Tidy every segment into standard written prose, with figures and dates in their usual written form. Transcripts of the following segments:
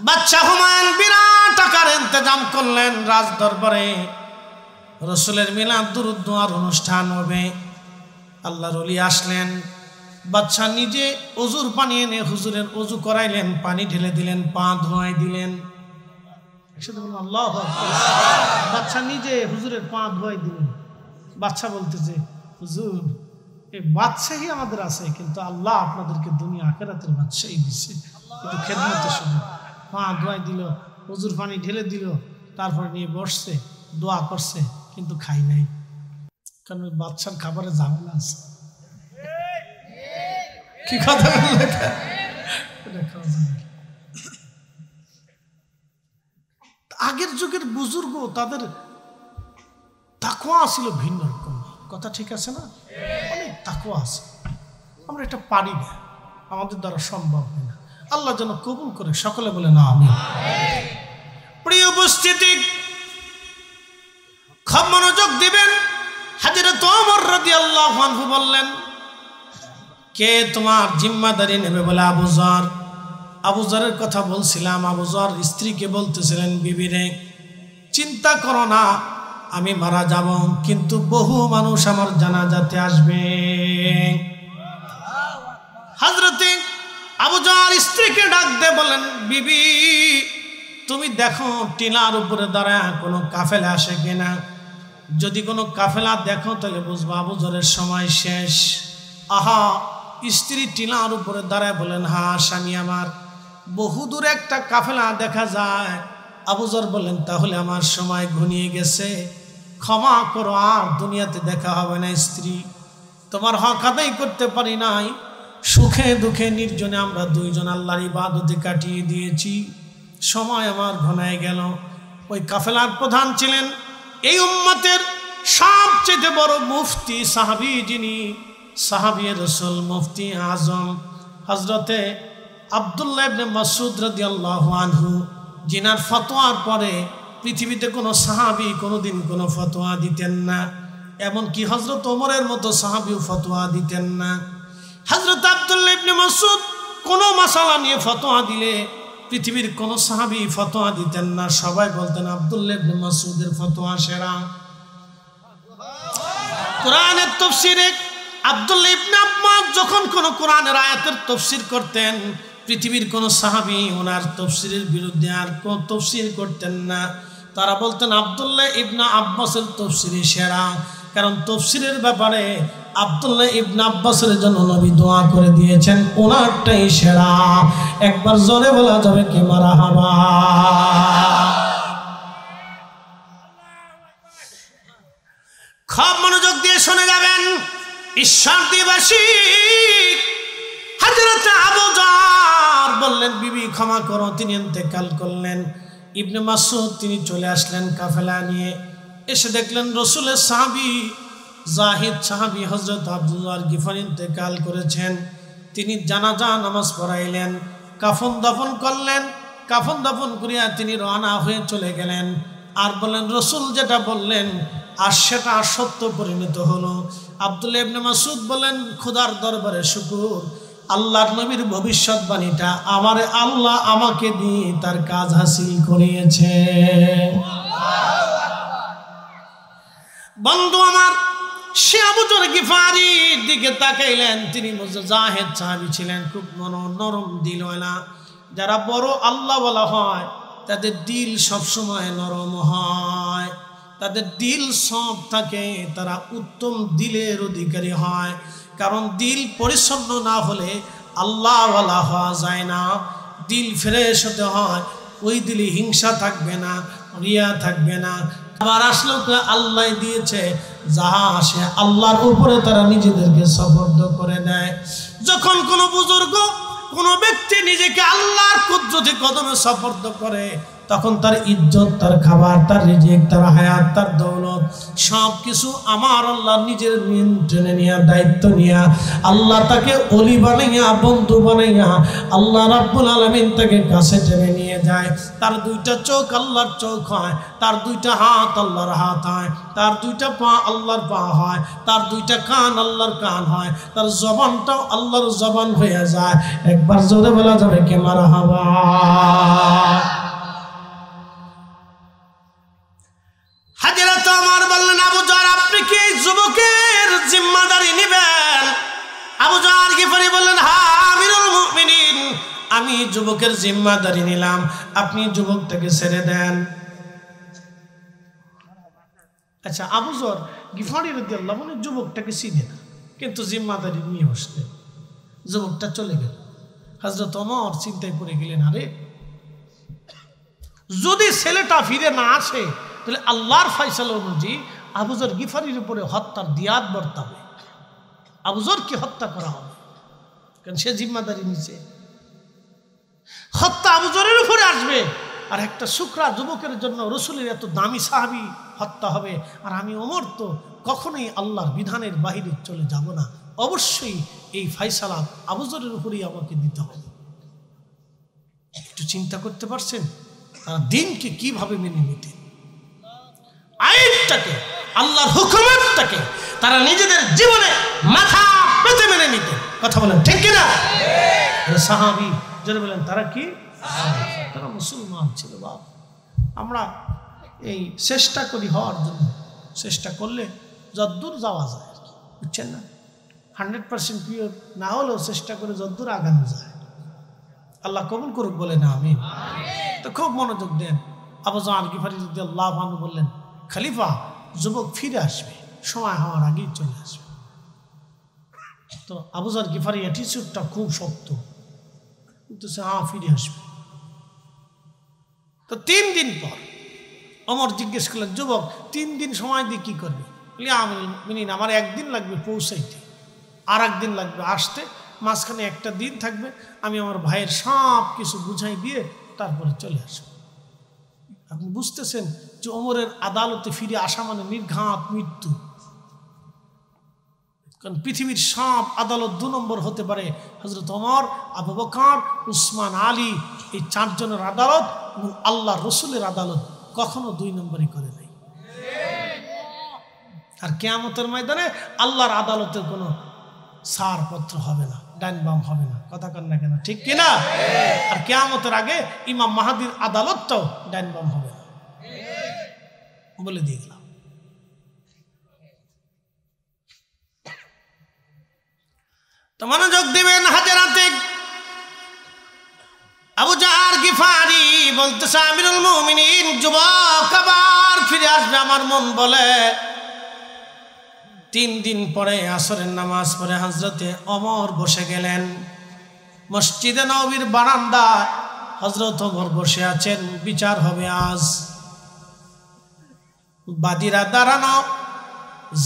বাদশা হুমায়ুন বিরাট আকার ইন্তজাম করলেন রাজ দরবারে রসুলের মিলাদ দুরূদ দোয়ার অনুষ্ঠান হবে। আল্লাহর ওলি আসলেন, বাদশা নিজে ওযুর পানি এনে হুজুরের ওযু করাইলেন, পানি ঢেলে দিলেন, পা ধোয়াই দিলেন। একসাথে বলুন আল্লাহু আকবার। বাদশা নিজে হুজুরের পা ধোয়াই দিলেন। বাদশা বলতেছে, হুজুর এই বাদশাহী আমাদের আছে, কিন্তু আল্লাহ আপনাদেরকে দুনিয়া আখিরাতের বাদশাহী দিচ্ছে, কিন্তু খেদমতের সময় পা ধোয়াই দিল, ওযুর পানি ঢেলে দিল, তারপর নিয়ে বসছে, দোয়া করছে, কিন্তু খাই নাই, কারণ বাদশার খাবারে ঝামেলা আছে। কি কথা বললে? আগের যুগের বুজুর্গ তাদের তাকওয়া ছিল ভিন্ন রকম। কথা ঠিক আছে না? অনেক তাকওয়া আছে, আমরা এটা পারি না, আমাদের দ্বারা সম্ভব না। আল্লাহ যেন কবুল করে, সকলে বলে না আমিন। প্রিয় উপস্থিতি, খুব মনোযোগ দিবেন। হযরত ওমর রাদিয়াল্লাহু আনহু বললেন, কে তোমার জিম্মাদারি নেবে? বলে আবু যর। আবু যরের কথা বলছিলাম। আবু যর স্ত্রীকে বলতেছিলেন, বিবিরে চিন্তা করো না, আমি মারা যাব, কিন্তু বহু মানুষ আমার জানাজাতে আসবে। হযরতে আবু যর স্ত্রীকে ডাক দিয়ে বলেন, বিবি তুমি দেখো টিলার উপরে দাঁড়ায় কোনো কাফেলা আসে কিনা। যদি কোনো কাফেলা দেখো তাহলে বুঝবা আবু যরের সময় শেষ। আহা, স্ত্রী টিলার উপরে দাঁড়ায় বলেন, হ্যাঁ স্বামী আমার, বহুদূরে একটা কাফেলা দেখা যায়। আবু যর বললেন, তাহলে আমার সময় ঘনিয়ে গেছে, ক্ষমা করো, আর দুনিয়াতে দেখা হবে না। স্ত্রী, তোমার হক আদায় করতে পারি নাই, সুখে দুঃখে নির্জনে আমরা দুইজন আল্লাহর ইবাদতে কাটিয়ে দিয়েছি, সময় আমার ঘনায় গেল। ওই কাফেলার প্রধান ছিলেন এই উম্মতের সবচেয়ে বড় মুফতি সাহাবী, যিনি সাহাবী রাসূল মুফতি আজম হযরতে আব্দুল্লাহ ইবনে মাসউদ রাদিয়াল্লাহু আনহু, যিনার ফতোয়ার পরে পৃথিবীতে কোনো সাহাবী কোনোদিন কোনো ফতোয়া দিতেন না, এমনকি হযরত ওমরের মতো সাহাবীও ফতোয়া দিতেন না। হযরত আব্দুল্লাহ ইবনে মাসউদ কোনো মাসালা নিয়ে ফতোয়া দিলে পৃথিবীর কোনো সাহাবী ফতোয়া দিতেন না, সবাই বলতেন আব্দুল্লাহ ইবনে মাসউদের ফতোয়া সেরা। কোরআনের তাফসীরে আব্দুল্লাহ ইবনে আব্বাস যখন কোন কোরআনের আয়াতের তাফসীর করতেন, পৃথিবীর কোন সাহাবী ওনার তাফসীরের বিরুদ্ধে আর কোন তাফসীর করতেন না। তারা বলতেন আব্দুল্লাহ ইবনে আব্বাসের তাফসীরই সেরা, কারণ তাফসীরের ব্যাপারে আব্দুল্লাহ ইবনে আব্বাসের জন্য নবী দোয়া করে দিয়েছেন, ওনারটাই সেরা। একবার জোরে বলা যাবে কি মারহাবা। খুব মনোযোগ দিয়ে শুনে যাবেন। ঈশ্বর দিবাসী হযরত আবু যর বললেন, বিবি ক্ষমা করো। তিনি ইন্তেকাল করলেন। ইবনে মাসউদ তিনি চলে আসলেন কাফেলা নিয়ে। এসে দেখলেন রসুলের সাহাবী জাহিদ সাহাবী হযরত আব্দুল্লাহ গিফারি ইন্তেকাল করেছেন। তিনি জানাজা নামাজ পড়াইলেন, কাফন দাফন করলেন। কাফন দাফন করিয়া তিনি রওনা হয়ে চলে গেলেন। আর বললেন, রসুল যেটা বললেন আর সেটা সত্য পরিণত হলো। আব্দুল্লাহ ইবনে মাসউদ বলেন, খোদার দরবারে শুকর, আল্লাহর নবীর ভবিষ্যৎবাণীটা আমারে আল্লাহ আমাকে দিয়ে তার কাজ হাসিল করিয়েছে। বন্ধু আমার, সে আবু যর গিফারির দিকে তাকাইলেন। তিনি জাহেদ সাহাবী ছিলেন, খুব নরম দিলওয়ালা। যারা বড় আল্লাহ বলা হয় তাদের দিল সবসময় নরম হয়, তাদের দিল সব থাকে, তারা উত্তম দিলের অধিকারী হয়। কারণ দিল পরিচ্ছন্ন না হলে আল্লাহ ওয়ালা হওয়া যায় না। দিল ফ্রেশ হতে হয়, ওই দিলে হিংসা থাকবে না, রিয়া থাকবে না। আবার আসলেও আল্লাহ দিয়েছে, যাহা আসে আল্লাহর উপরে তারা নিজেদেরকে সফর্দ করে দেয়। যখন কোনো বুজুর্গ কোনো ব্যক্তি নিজেকে আল্লাহর কুদরতি কদমে সফর্দ করে, তখন তার ইজ্জত, তার খাবার, তার রিজিক, তার হায়াত, তার দৌলত সব কিছু আমার আল্লাহ নিজের নিয়ন্ত্রণে নিয়ে, দায়িত্ব নিয়ে আল্লাহ তাকে অলি বানাইয়া, বন্ধু বানাইয়া আল্লাহ রাব্বুল আলামিন তাকে কাছে টেনে নিয়ে যায়। তার দুইটা চোখ আল্লাহর চোখ হয়, তার দুইটা হাত আল্লাহর হাত হয়, তার দুইটা পা আল্লাহর পা হয়, তার দুইটা কান আল্লাহর কান হয়, তার জবানটাও আল্লাহর জবান হয়ে যায়। একবার জোরে বলা যাবে কে মারহাবা। হাজেরা তো আমার বললেন, আবু যর আপনি কি এই যুবকের জিম্মাদারি নেবেন? আবু যর গিফারি বললেন, হ্যাঁ আমিরুল মুমিনিন, আমি যুবকের জিম্মাদারি নিলাম, আপনি যুবকটাকে ছেড়ে দেন। আচ্ছা, আবু যর গিফারি রাদিয়াল্লাহু আনহু যুবকটাকে চিনে না, কিন্তু জিম্মাদারি নিয়ে বসলেন। যুবকটা চলে গেল। হযরত ওমর চিন্তায় পড়ে গেলেন, আরে যদি ছেলেটা ফিরে না আসে তাহলে আল্লাহর ফয়সালা অনুযায়ী আবু যর গিফারির উপরে হত্যার দিয়াত বর্তাবে, আবু যরকে হত্যা করা হবে, কারণ সে জিম্মাদারি নিছে। হত্যা আবু যরের উপরে আসবে, আর একটা শুকরা যুবকের জন্য রসুলের এত দামি সাহাবী হত্যা হবে। আর আমি ওমর তো কখনোই আল্লাহর বিধানের বাহিরে চলে যাব না, অবশ্যই এই ফয়সালা আবু যরের উপরেই আমাকে দিতে হবে। একটু চিন্তা করতে পারছেন তারা দিনকে কিভাবে মেনে নিতেন, আইনটাকে, আল্লাহর হুকুমতটাকে তারা নিজেদের জীবনে মাথা পেতে মেনে নিতেন। কথা বলেন ঠিক কিনা? সাহাবী যারা বলেন তারা কি, তারা মুসলমান ছিল। বাপ, আমরা এই চেষ্টা করি হওয়ার জন্য, চেষ্টা করলে যদ্দূর যাওয়া যায় আর কি, বুঝছেন না? 100% পিওর না হলেও চেষ্টা করে যদ্দূর আগানো যায়। আল্লাহ কবুল করুক বলে না আমিন। তো খুব মনোযোগ দেন। আবু যর গিফারি রাদিয়াল্লাহু আনহু বললেন, খলিফা যুবক ফিরে আসবে, সময় হওয়ার আগেই চলে আসবে। তো আবু যর গিফারি অ্যাটিটিউডটা খুব শক্ত, কিন্তু সে হ্যাঁ ফিরে আসবে। তো 3 দিন পর ওমর জিজ্ঞেস করলেন, যুবক 3 দিন সময় দিয়ে কি করবে? আমার 1 দিন লাগবে পৌঁছাইতে, আর 1 দিন লাগবে আসতে, মাঝখানে একটা দিন থাকবে, আমি আমার ভাইয়ের সব কিছু বুঝাই দিয়ে তারপরে চলে আসবো। আপনি বুঝতেছেন যে ওমরের আদালতে ফিরে আসা মানে নির্ঘাত মৃত্যু। কারণ পৃথিবীর সব আদালত 2 নম্বর হতে পারে, হযরত ওমর, আবু বকর, উসমান, আলী, এই 4 জনের আদালত এবং আল্লাহ রসুলের আদালত কখনো 2 নম্বরই করে নাই। আর কিয়ামতের ময়দানে আল্লাহর আদালতের কোনো ছাড়পত্র হবে না, ডাইন বাম হবে না। কথা কন না কেন, ঠিক কিনা? আর কিয়ামতের আগে ইমাম মাহাদির আদালতটাও ডাইন বাম হবে না, বলে দিয়ে গেলাম। তো মনোযোগ দিবেন। হাজেরাতে আবু যর গিফারি বলতেছে, আমিরুল মুমিনিন, যুবক আবার ফিরে আসবে আমার মন বলে। 3 দিন পরে আসরের নামাজ পড়ে হযরতে ওমর বসে গেলেন। মসজিদে নববীর বারান্দায় হযরত ওমর বসে আছেন, বিচার হবে আজ। বাদীরা দাঁড়ানো,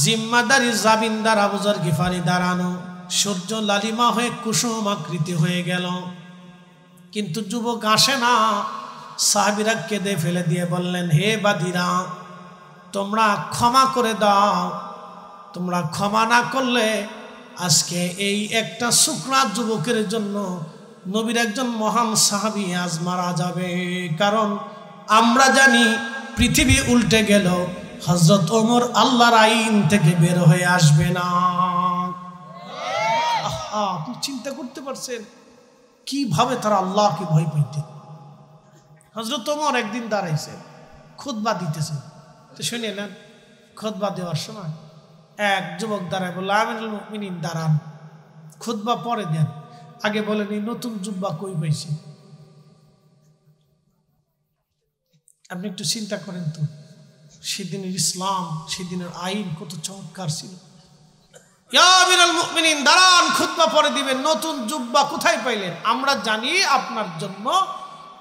জিম্মাদারি জামিনদার আবু যর গিফারি দাঁড়ানো। সূর্য লালিমা হয়ে কুসুম আকৃতি হয়ে গেল, কিন্তু যুবক আসে না। সাহাবীরা কেঁদে ফেলে দিয়ে বললেন, হে বাদীরা, তোমরা ক্ষমা করে দাও, তোমরা ক্ষমা না করলে আজকে এই একটা শুকনা যুবকের জন্য নবীর একজন মহান সাহাবী আজ মারা যাবে। কারণ আমরা জানি পৃথিবী উল্টে গেল, হযরত ওমর আল্লাহর আইন থেকে বের হয়ে আসবে না। আপনি চিন্তা করতে পারছেন কিভাবে তারা আল্লাহকে ভয় পাইতেন। হযরত ওমর একদিন দাঁড়াইছে, খুতবা দিতেছে। তো শুনে নেন, খুতবা দেওয়ার সময় এক যুবক দাঁড়ায় বলল, আমিরুল মুমিনিন দাঁড়ান, খুতবা পরে দেন, আগে বলেন এই নতুন জুব্বা কই পাইছে। আপনি একটু চিন্তা করেন তো, সেদিনের ইসলাম, সেদিনের আইন কত চমৎকার ছিল। ইয়া আমিরুল মুমিনিন দাঁড়ান, খুতবা পরে দিবেন, নতুন জুব্বা কোথায় পাইলেন? আমরা জানি আপনার জন্য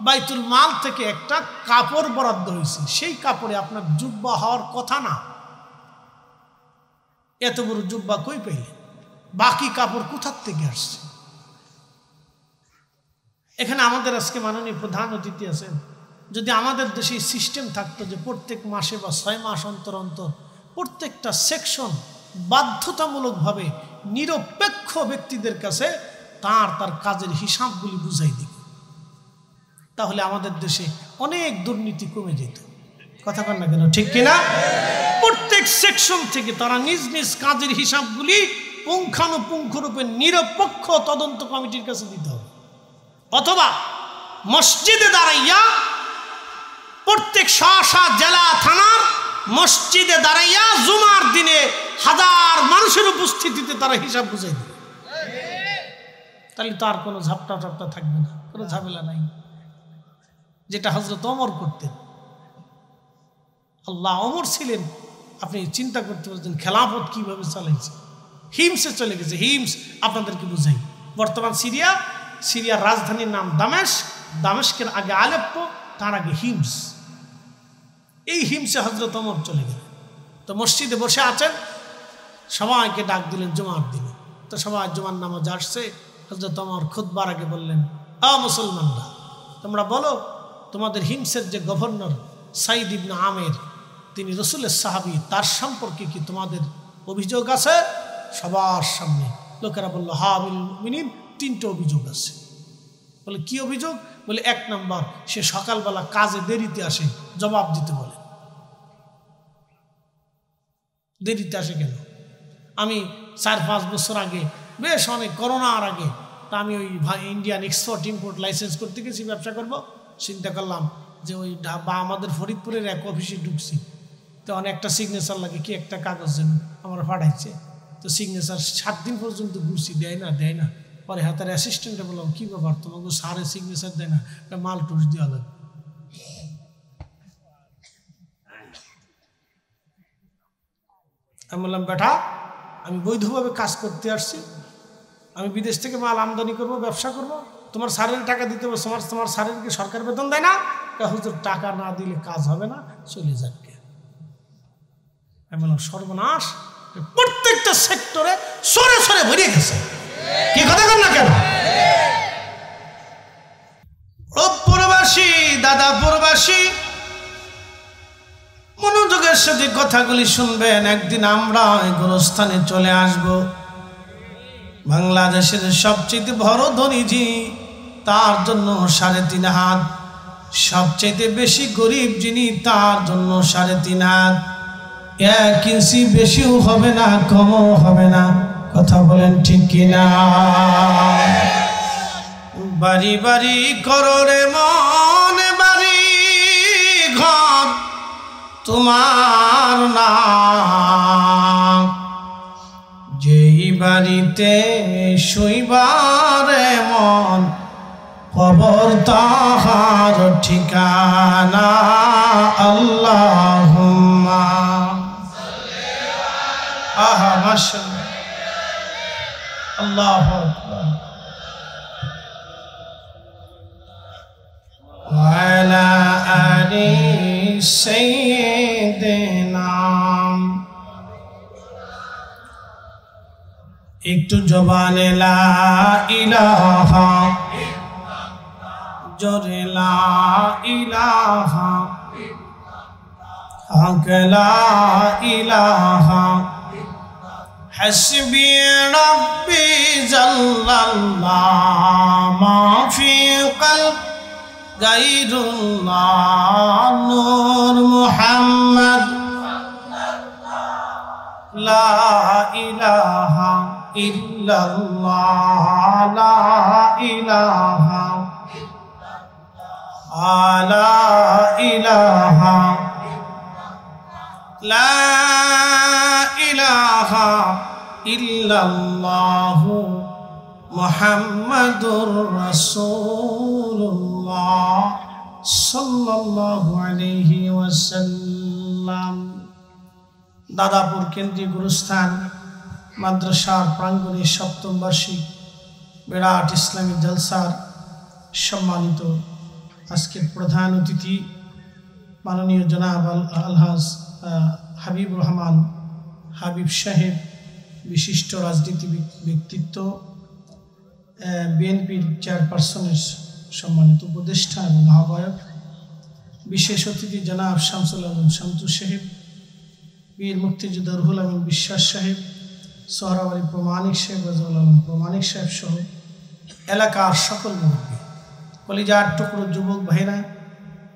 বাইতুল মাল থেকে একটা কাপড় বরাদ্দ হয়েছে, সেই কাপড়ে আপনার জুব্বা হওয়ার কথা না। এত বড় জুব্বা কই পাইলেন? বাকি কাপড় কোথার থেকে আসছে? এখানে আমাদের আজকে মাননীয় প্রধান অতিথি আছেন, যদি আমাদের দেশে সিস্টেম থাকতো যে প্রত্যেক মাসে বা 6 মাস অন্তর অন্তর প্রত্যেকটা সেকশন বাধ্যতামূলকভাবে নিরপেক্ষ ব্যক্তিদের কাছে তার কাজের হিসাবগুলি বুঝাই দিত, তাহলে আমাদের দেশে অনেক দুর্নীতি কমে যেত। কথা বল না কেন, ঠিক কিনা? প্রত্যেক সেকশন থেকে তারা নিজ নিজ কাজের হিসাবগুলি পুঙ্খানুপুঙ্খরূপে নিরপেক্ষ তদন্ত কমিটির কাছে দিতে হবে। অথবা মসজিদে দাঁড়াইয়া প্রত্যেক শাসা জেলা থানার মসজিদে দাঁড়াইয়া জুমার দিনে 1000 মানুষের উপস্থিতিতে তারা হিসাব বুঝাই দেবে, তাহলে তার কোনো ঝাপটা থাকবে না, কোনো ঝামেলা নাই। যেটা হযরত ওমর করতেন। আল্লাহ, ওমর ছিলেন, আপনি চিন্তা করতে পারছেন খেলাফত কিভাবে চালাইছে। হিমসে চলে গেছে। হিমস আপনাদেরকে বুঝাই, বর্তমান সিরিয়ার রাজধানীর নাম দামেস্কের আগে আলেপ্পো, তার আগে হিমস। এই হিমসে হযরত ওমর চলে গেলেন। তো মসজিদে বসে আছেন, সবাইকে ডাক দিলেন জুমার দিনে। তো সবাই জুমার নামাজ আসছে। হযরত ওমর খুতবার আগে বললেন, মুসলমানরা, তোমরা বলো তোমাদের হিমসের যে গভর্নর সাইদ ইবনে আমের, তিনি রাসূলের সাহাবী, তার সম্পর্কে কি তোমাদের অভিযোগ আছে? সবার সামনে লোকেরা বলল, হা আমিরুল মুমিনিন, 3টা অভিযোগ আছে। বলে কি অভিযোগ? বলে 1 নম্বর, সে সকালবেলা কাজে দেরিতে আসে, জবাব দিতে বলে। দেরিতে আসে কেন? আমি 4-5 বছর আগে, বেশ অনেক করোনার আগে, তা আমি ওই ইন্ডিয়ান এক্সপোর্ট ইম্পোর্ট লাইসেন্স করতে গেছি, ব্যবসা করব। চিন্তা করলাম যে ওই বা আমাদের ফরিদপুরের এক অফিসে ঢুকছি, তো অনেকটা সিগনেচার লাগে, কি একটা কাগজ যেন আমার পাঠাইছে। তো সিগনেচার 7 দিন পর্যন্ত ঘুরছি, দেয় না। পরে হাতের অ্যাসিস্ট্যান্টে বললাম, কি ব্যাপার, তোমাকে স্যারে সিগনেচার দেয় না, মাল টুস দেওয়া লাগে। আমি বললাম, বেটা, আমি বৈধভাবে কাজ করতে আসছি, আমি বিদেশ থেকে মাল আমদানি করব, ব্যবসা করব, তোমার স্যারের টাকা দিতে হবে। তোমার স্যারের কি সরকার বেতন দেয় না? হুজুর, টাকা না দিলে কাজ হবে না, চলে যাবে। আমি বললাম, সর্বনাশ, প্রত্যেকটা সেক্টরে সরে ভরিয়ে গেছে। কি কথা কর না কেন? প্রবাসী দাদা, প্রবাসী, মনোযোগের সাথে কথাগুলি শুনবেন। একদিন আমরা গোরস্থানে চলে আসব। বাংলাদেশের সবচেয়ে বড় ধনী জি, তার জন্য 3.5 হাত। সবচেয়ে বেশি গরিব যিনি, তার জন্য 3.5 হাত। 1 ইঞ্চি বেশিও হবে না, কমও হবে না। কথা বলেন ঠিক কিনা? বাড়ি বাড়ি কররে মন, বাড়ি ঘর তোমার নাম। যেই বাড়িতে শুইবারে মন, কবর তাহার ঠিকানা। আল্লাহুম্মা আহা মাশাআল্লাহ, আল্লাহু আকবার। ওয়া আলা আলি সাইয়্যিদিনা। একটু জবানে লা ইলাহা, জোরে লা ইলাহা, হক লা ইলাহা, হাসবি রাব্বি জাল্লাল্লাহ, মা ফি কলব গায়রুল্লাহ, নূর মুহাম্মদ, লা ইলাহা ইল্লাল্লাহ, লা ইলাহা, লা ইলাহা, লা ইলাহা ইল্লাল্লাহ, মুহাম্মাদুর রাসূলুল্লাহ সাল্লাল্লাহু আলাইহি ওয়াসাল্লাম। দাদাপুর কেন্দ্রীয় গুরুস্থান মাদ্রাসার প্রাঙ্গণে 7ম বার্ষিক বিরাট ইসলামী জলসার সম্মানিত আজকের প্রধান অতিথি মাননীয় জনাব আলহাজ হাবিবুর রহমান হাবিব সাহেব, বিশিষ্ট রাজনীতি ব্যক্তিত্ব, বিএনপির চেয়ারপারসনের সম্মানিত উপদেষ্টা এবং আহ্বায়ক, বিশেষ অতিথি জনাব শামসুল আলম শামসু সাহেব, বীর মুক্তিযোদ্ধা রুহুল আমিন বিশ্বাস সাহেব, সোহরাওয়ালি প্রমাণিক সাহেব, রাজাউল আলম প্রমাণিক সাহেব সহ এলাকার সকল মুরব্বী, কলিজার টুকরো যুবক ভাইরা,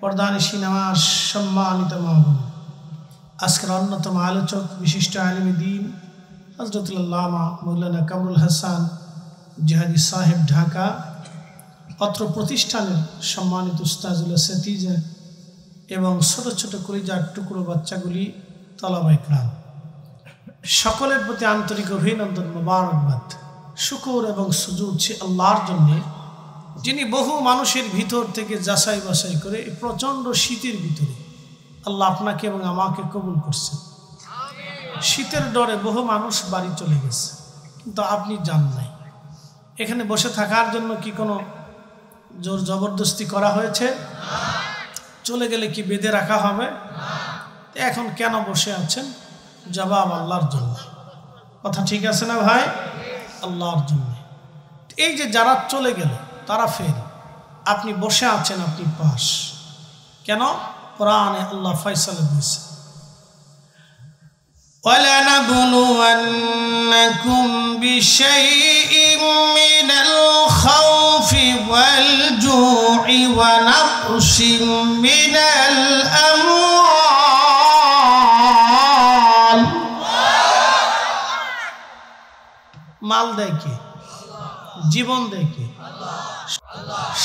পর্দানিশী নামাজ সম্মানিত মা বোন, আজকের অন্যতম আলোচক বিশিষ্ট আলিমে দ্বীন হযরতুল আল্লামা মৌলানা কামরুল হাসান জিহাদি সাহেব ঢাকা, অত্র প্রতিষ্ঠানের সম্মানিত উস্তাজুল সাতিজা এবং ছোট ছোট কলিজার টুকরো বাচ্চাগুলি, তলাবা ইকরাম, সকলের প্রতি আন্তরিক অভিনন্দন, মোবারকবাদ, শুকর এবং সুজুদ সে আল্লাহর জন্যে যিনি বহু মানুষের ভিতর থেকে যাচাই বাছাই করে এই প্রচণ্ড শীতের ভিতরে আল্লাহ আপনাকে এবং আমাকে কবুল করছেন। শীতের ডরে বহু মানুষ বাড়ি চলে গেছে, কিন্তু আপনি যান নাই। এখানে বসে থাকার জন্য কি কোনো জোর জবরদস্তি করা হয়েছে? চলে গেলে কি বেঁধে রাখা হবে? এখন কেন বসে আছেন? জবাব আল্লাহর জন্য। কথা ঠিক আছে না ভাই? আল্লাহর জন্য। এই যে যারা চলে গেল তারা ফের, আপনি বসে আছেন, আপনি পাস কেন? কোরআনে আল্লাহ ফয়সালা দিয়েছে, وَلَنَبْلُوَنَّكُمْ بِشَيْءٍ مِّنَ الْخَوْفِ وَالْجُوعِ وَنَقْصٍ مِّنَ الْأَمْوَالِ। মাল দেয় কে? জীবন দেয় কে?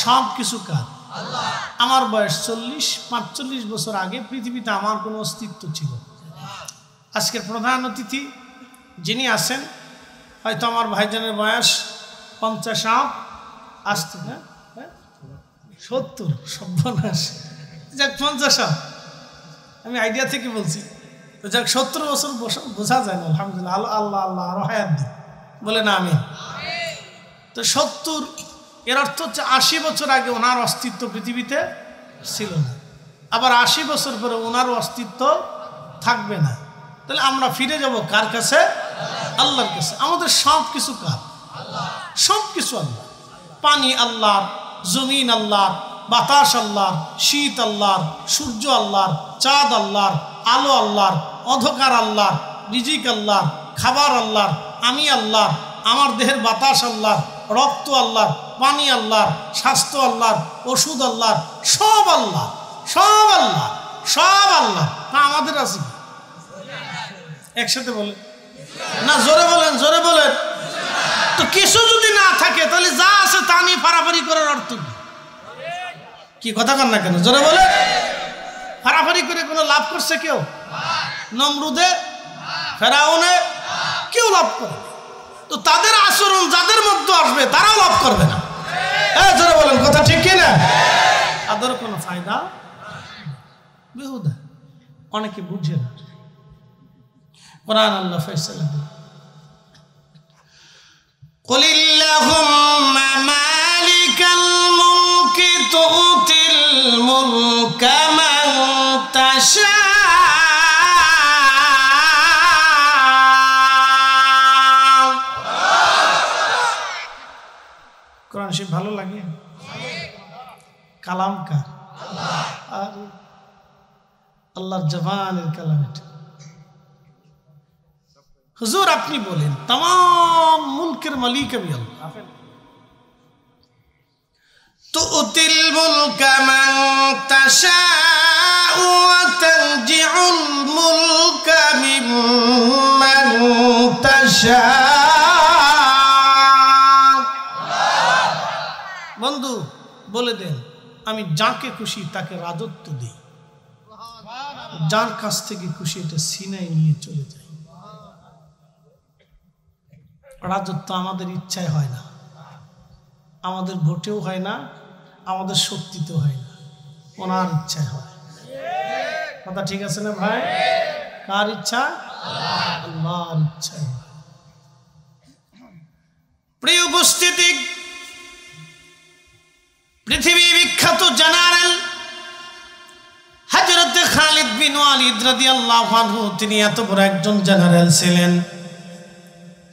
সব কিছু কার? আমার বয়স 45 বছর আগে পৃথিবীতে আমার কোনো অস্তিত্ব ছিল। আজকের প্রধান অতিথি যিনি আছেন, হয়তো আমার ভাইজানের বয়স 50 আসতে, 70, সর্বনাশ, যাক 50, আমি আইডিয়া থেকে বলছি, তো যাক 70 বছর বোঝা যায় না, আলহামদুলিল্লাহ, আল্লাহ আল্লাহ আরো হায়াত দিন, বলে না আমি। তো 70 এর অর্থ হচ্ছে 80 বছর আগে ওনার অস্তিত্ব পৃথিবীতে ছিল না, আবার 80 বছর পরে ওনারও অস্তিত্ব থাকবে না। তাহলে আমরা ফিরে যাব কার কাছে? আল্লাহর কাছে। আমাদের সব কিছু কার? সব কিছু আল্লাহ। পানি আল্লাহর, জমিন আল্লাহর, বাতাস আল্লাহর, শীত আল্লাহর, সূর্য আল্লাহর, চাঁদ আল্লাহর, আলো আল্লাহর, অন্ধকার আল্লাহর, রিজিক আল্লাহর, খাবার আল্লাহর, আমি আল্লাহর, আমার দেহের বাতাস আল্লাহর, রক্ত আল্লাহর, পানি আল্লাহর, স্বাস্থ্য আল্লাহর, ওষুধ আল্লাহর, সব আল্লাহ, সব আল্লাহ, সব আল্লাহ। না আমাদের আছে? একসাথে বলেন না, জোরে বলেন, জোরে বলেন। তো কিছু যদি না থাকে তাহলে যা আছে তা নিয়ে ফারাফারি করার অর্থ কি? কথা কন না কেন? জোরে বলে। ফারাফারি করে কোনো লাভ করছে কেউ? নমরুদে, ফেরাউনে কেউ লাভ করে? তো তাদের আচরণ যাদের মধ্যে আসবে তারাও লাভ করবে না। জোরে বলেন, কথা ঠিক কি না? তাদের কোনো ফায়দা বেহুদা, অনেকে বুঝে না। কোরআন আল্লাহ ফয়সালা দেন, قُلِ اللَّهُمَّ مَالِكَ الْمُلْكِ تُؤْتِي الْمُلْكَ مَن تَشَاءُ। কোরআন শরীফ ভালো লাগে? কালাম কার? আর আল্লাহর জবানের কালাম এটা। হুজুর আপনি বলেন तमाम মুলকের মালিক আমি আল্লাহ। তুতিল মুলকা মান তাশাউ ওয়া তানজিউল মুলকা মিম্মান তাশাউ। বন্ধু বলে দেন, আমি যাকে খুশি তাকে রাজত্ব দিই, যার কাছ থেকে খুশি এটা সিনাই নিয়ে চলে যায়। রাজত্ব আমাদের ইচ্ছায় হয় না, আমাদের ভোটেও হয় না, আমাদের শক্তিতেও হয় না, ওনার ইচ্ছায় হয়। কথা ঠিক আছে না ভাই? কার ইচ্ছা? আল্লাহর ইচ্ছায়। প্রিয় উপস্থিতি, পৃথিবী বিখ্যাত জেনারেল হযরত খালিদ বিন ওয়ালিদ রাদিয়াল্লাহু আনহু, তিনি এত বড় একজন জেনারেল ছিলেন।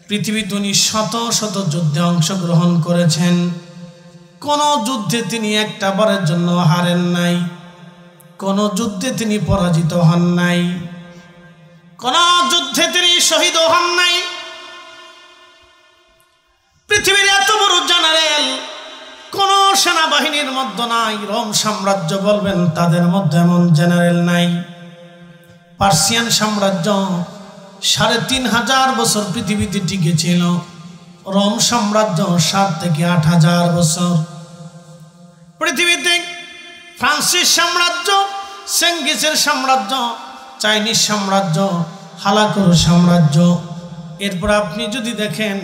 পৃথিবীতে তিনি শত শত যুদ্ধে অংশগ্রহণ করেছেন, কোন যুদ্ধে তিনি একটা বারের জন্য হারেন নাই, কোন যুদ্ধে তিনি পরাজিত হন নাই, কোন যুদ্ধে তিনি শহীদ হন নাই। পৃথিবীর এত বড় জেনারেল কোন সেনাবাহিনীর মধ্যে নাই। রোম সাম্রাজ্য বলবেন তাদের মধ্যে এমন জেনারেল নাই। পার্সিয়ান সাম্রাজ্য 3500 বছর পৃথিবীতে টিকে ছিল। রোম সাম্রাজ্য 7 থেকে 8000 বছর পৃথিবীতে। ফ্রান্সিস সাম্রাজ্য, চেঙ্গিসের সাম্রাজ্য, চাইনিজ সাম্রাজ্য, হালাকুর সাম্রাজ্য। এরপর আপনি যদি দেখেন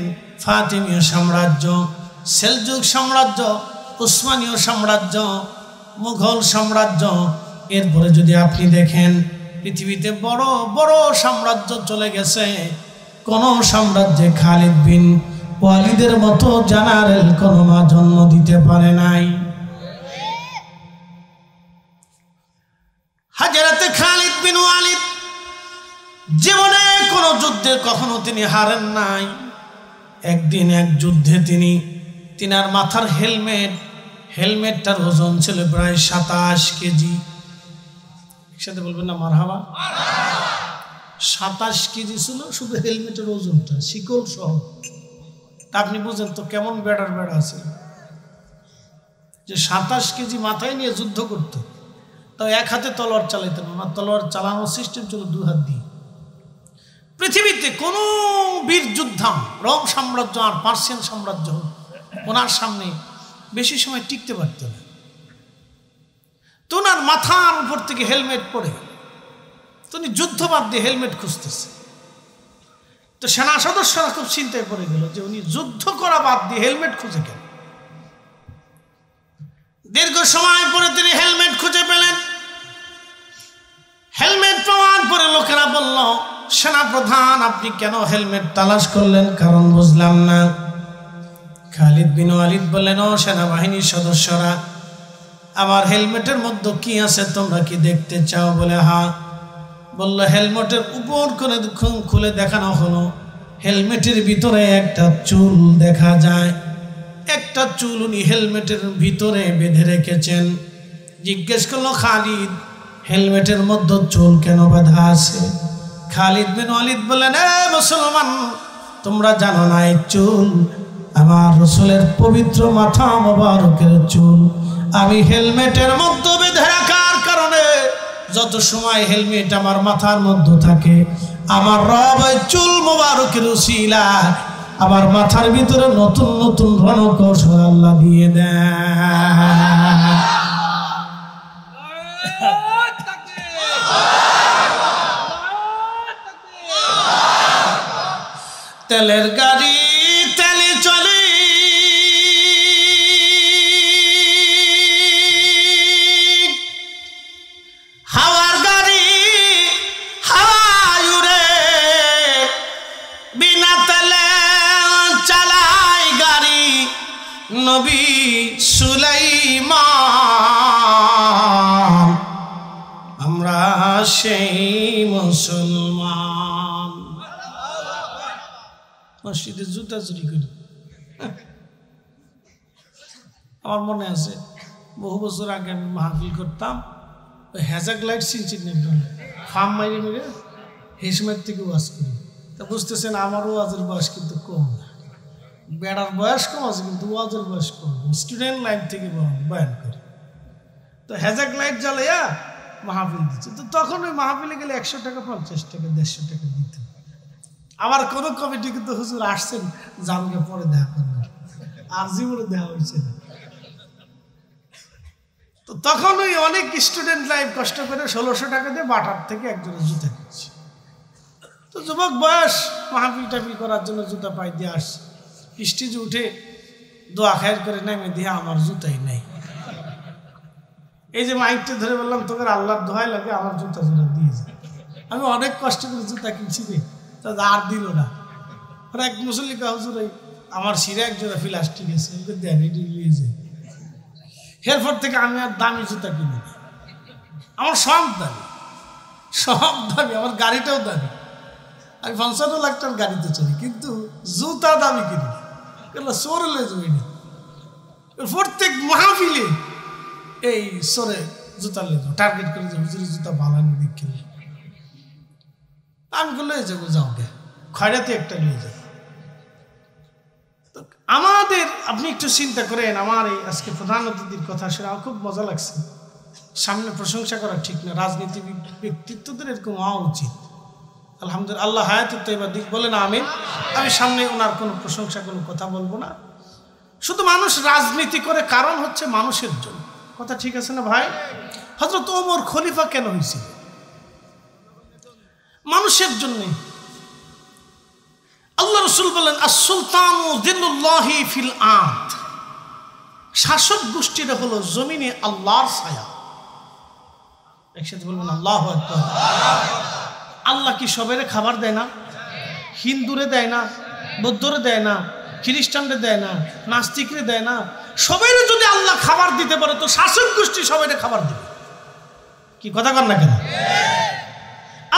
ফাতিমীয় সাম্রাজ্য, সেলজুক সাম্রাজ্য, উসমানীয় সাম্রাজ্য, মুঘল সাম্রাজ্য। এরপরে যদি আপনি দেখেন পৃথিবীতে বড় বড় সাম্রাজ্য চলে গেছে, কোন সাম্রাজ্যে খালিদ বিন ওয়ালিদের মতো জেনারেল কোনো মা জন্ম দিতে পারে নাই। হযরত খালিদ বিন ওয়ালিদ জীবনে কোন যুদ্ধে কখনো তিনি হারেন নাই। একদিন এক যুদ্ধে তিনার মাথার হেলমেটটার ওজন ছিল প্রায় 27 কেজি। একসাথে বলবেন না মারহাবা। 27 কেজি ছিল শুধু হেলমেটের ওজনটা, শিকল সহ। আপনি বুঝেন তো কেমন বেড়ার বেড়া আছে যে 27 কেজি মাথায় নিয়ে যুদ্ধ করত। তাও এক হাতে তলোয়ার চালাইতেন না, তলোয়ার চালানোর সিস্টেম ছিল 2 হাত দিয়ে। পৃথিবীতে কোন বীর যোদ্ধা রোম সাম্রাজ্য আর পার্সিয়ান সাম্রাজ্য ওনার সামনে বেশি সময় টিকতে পারত না। তো ওনার মাথার উপর থেকে হেলমেট পরে তিনি যুদ্ধ বাদ দিয়ে হেলমেট খুঁজতেছে। তো সেনা সদস্যরা খুব চিন্তায় পড়ে গেল যে উনি যুদ্ধ করা বাদ দিয়ে হেলমেট খুঁজে কেন। দীর্ঘ সময় পরে তিনি হেলমেট খুঁজে পেলেন। হেলমেট পাওয়ার পরে লোকেরা বলল, সেনাপ্রধান আপনি কেন হেলমেট তালাশ করলেন? কারণ বুঝলাম না। খালিদ বিন ওয়ালিদ বললেন, ও সেনাবাহিনীর সদস্যরা, আমার হেলমেটের মধ্যে কি আছে তোমরা কি দেখতে চাও? বলে হ্যাঁ। বলল, হেলমেটের উপর করে খুলে দেখানো হলো। হেলমেটের ভিতরে একটা চুল দেখা যায়। একটা চুল উনি হেলমেটের ভিতরে বেঁধে রেখেছেন। জিজ্ঞেস করলো, খালিদ হেলমেটের মধ্যে চুল কেন বাঁধা আছে? খালিদ বিন ওয়ালিদ বললেন, এ মুসলমান, তোমরা জানো না এই চুল আমার রাসূলের পবিত্র মাথা মোবারকের চুল। আমি হেলমেটের মধ্যে বেঁধে রাখার কারণে যত সময় হেলমেট আমার মাথার মধ্যে থাকে, আমার রব ওই চুল মোবারকের উসিলা আমার মাথার ভিতরে নতুন নতুন রণকৌশল আল্লাহ দিয়ে দেয়। তেলের গাড়ি তেলে চলে, হাওয়ার গাড়ি হাওয়ায় উড়ে, বিনা তেলে চালায় গাড়ি নবী সুলাইমান। আমরা সেই মুসলমান। মসজিদে জুতা চুরি করি। আমার মনে আছে বহু বছর আগে আমি মাহফিল করতাম, ওই হ্যাজাক লাইট চিনচিন ফার্ম মাইরে মেরে এই সময় থেকে ওয়াজ করি। তা বুঝতেছেন আমারও ওয়াজের বয়স কিন্তু কম না, বেড়ার বয়স কম আছে কিন্তু ওয়াজের বয়স কম। স্টুডেন্ট লাইফ থেকে বয়ান করি। তো হ্যাজাক লাইট জ্বালাইয়া মাহফিল দিচ্ছে। তো তখন ওই মাহফিলে গেলে 100 টাকা 50 টাকা 150 টাকা দিত। আবার কোন কমিটি কিন্তু হুজুর আসছেন জামকে পরে দেখা করবেন, আর জীবনে দেখা হয়েছে না। তো তখন ওই অনেক স্টুডেন্ট লাইফ কষ্ট করে 1600 টাকা দিয়ে বাটার থেকে একজনের জুতা কিনছে। তো যুবক বয়স মাহফিল টাফিল করার জন্য জুতা পাই দিয়ে আসছে। স্টেজে উঠে দোয়া খায়ের করে নেমে দিয়ে আমার জুতাই নেই। এই যে মাইকটা ধরে বললাম তোকে আল্লাহর দোহাই লাগে আমার জুতা জোড়া দিয়েছে। আমি অনেক কষ্ট করে জুতা কিনছি রে, তা আর দিল না। আর এক মুসল্লিকা হুজুর আমার শিরে এক জোড়া প্লাস্টিক আছে, দেন এটি নিয়ে যায়। এরপর থেকে আমি আর দামি জুতা কিনি না। আমার সব দামি, সব দামি, আমার গাড়িটাও দামি। আমি 55 লাখ টাকার গাড়িতে চলি, কিন্তু জুতা দামি কিনি না, সরে লে যাই না। প্রত্যেক মাহফিলে এই সরে জুতা নিয়ে যাও, টার্গেট করে যে হুজুরের জুতা বালানি দেখে আমি বললে যাবো, যাও গে খয়রাতে একটা নিয়ে যাবো। আমাদের আপনি একটু চিন্তা করেন, আমার এই আজকে প্রধান অতিথির কথা শুনে আমার খুব মজা লাগছে। সামনে প্রশংসা করা ঠিক না, রাজনীতি ব্যক্তিত্বদের এরকম হওয়া উচিত। আলহামদুলিল্লাহ, আল্লাহ হায়াতুত তাইবা দিক বলে না আমিন। আমি সামনে ওনার কোনো প্রশংসা কোনো কথা বলবো না। শুধু মানুষ রাজনীতি করে কারণ হচ্ছে মানুষের জন্য, কথা ঠিক আছে না ভাই? হযরত ওমর খলিফা কেন হয়েছিল? মানুষের জন্য। আল্লাহ রাসূল বলেন আস-সুলতানু যিল্লুল্লাহি ফিল আরদ, শাসক গোষ্ঠীরা হলো জমিনে আল্লাহর ছায়া। একসাথে বলবেন আল্লাহু আকবার। আল্লাহ কি সবাইরে খাবার দেয় না? হিন্দুরে দেয় না, বৌদ্ধরে দেয় না, খ্রিস্টানরে দেয় না, নাস্তিকরে দেয় না? সবাইরে যদি আল্লাহ খাবার দিতে পারে তো শাসক গোষ্ঠী সবাইরে খাবার দিবে। কি কথা কর না কেন?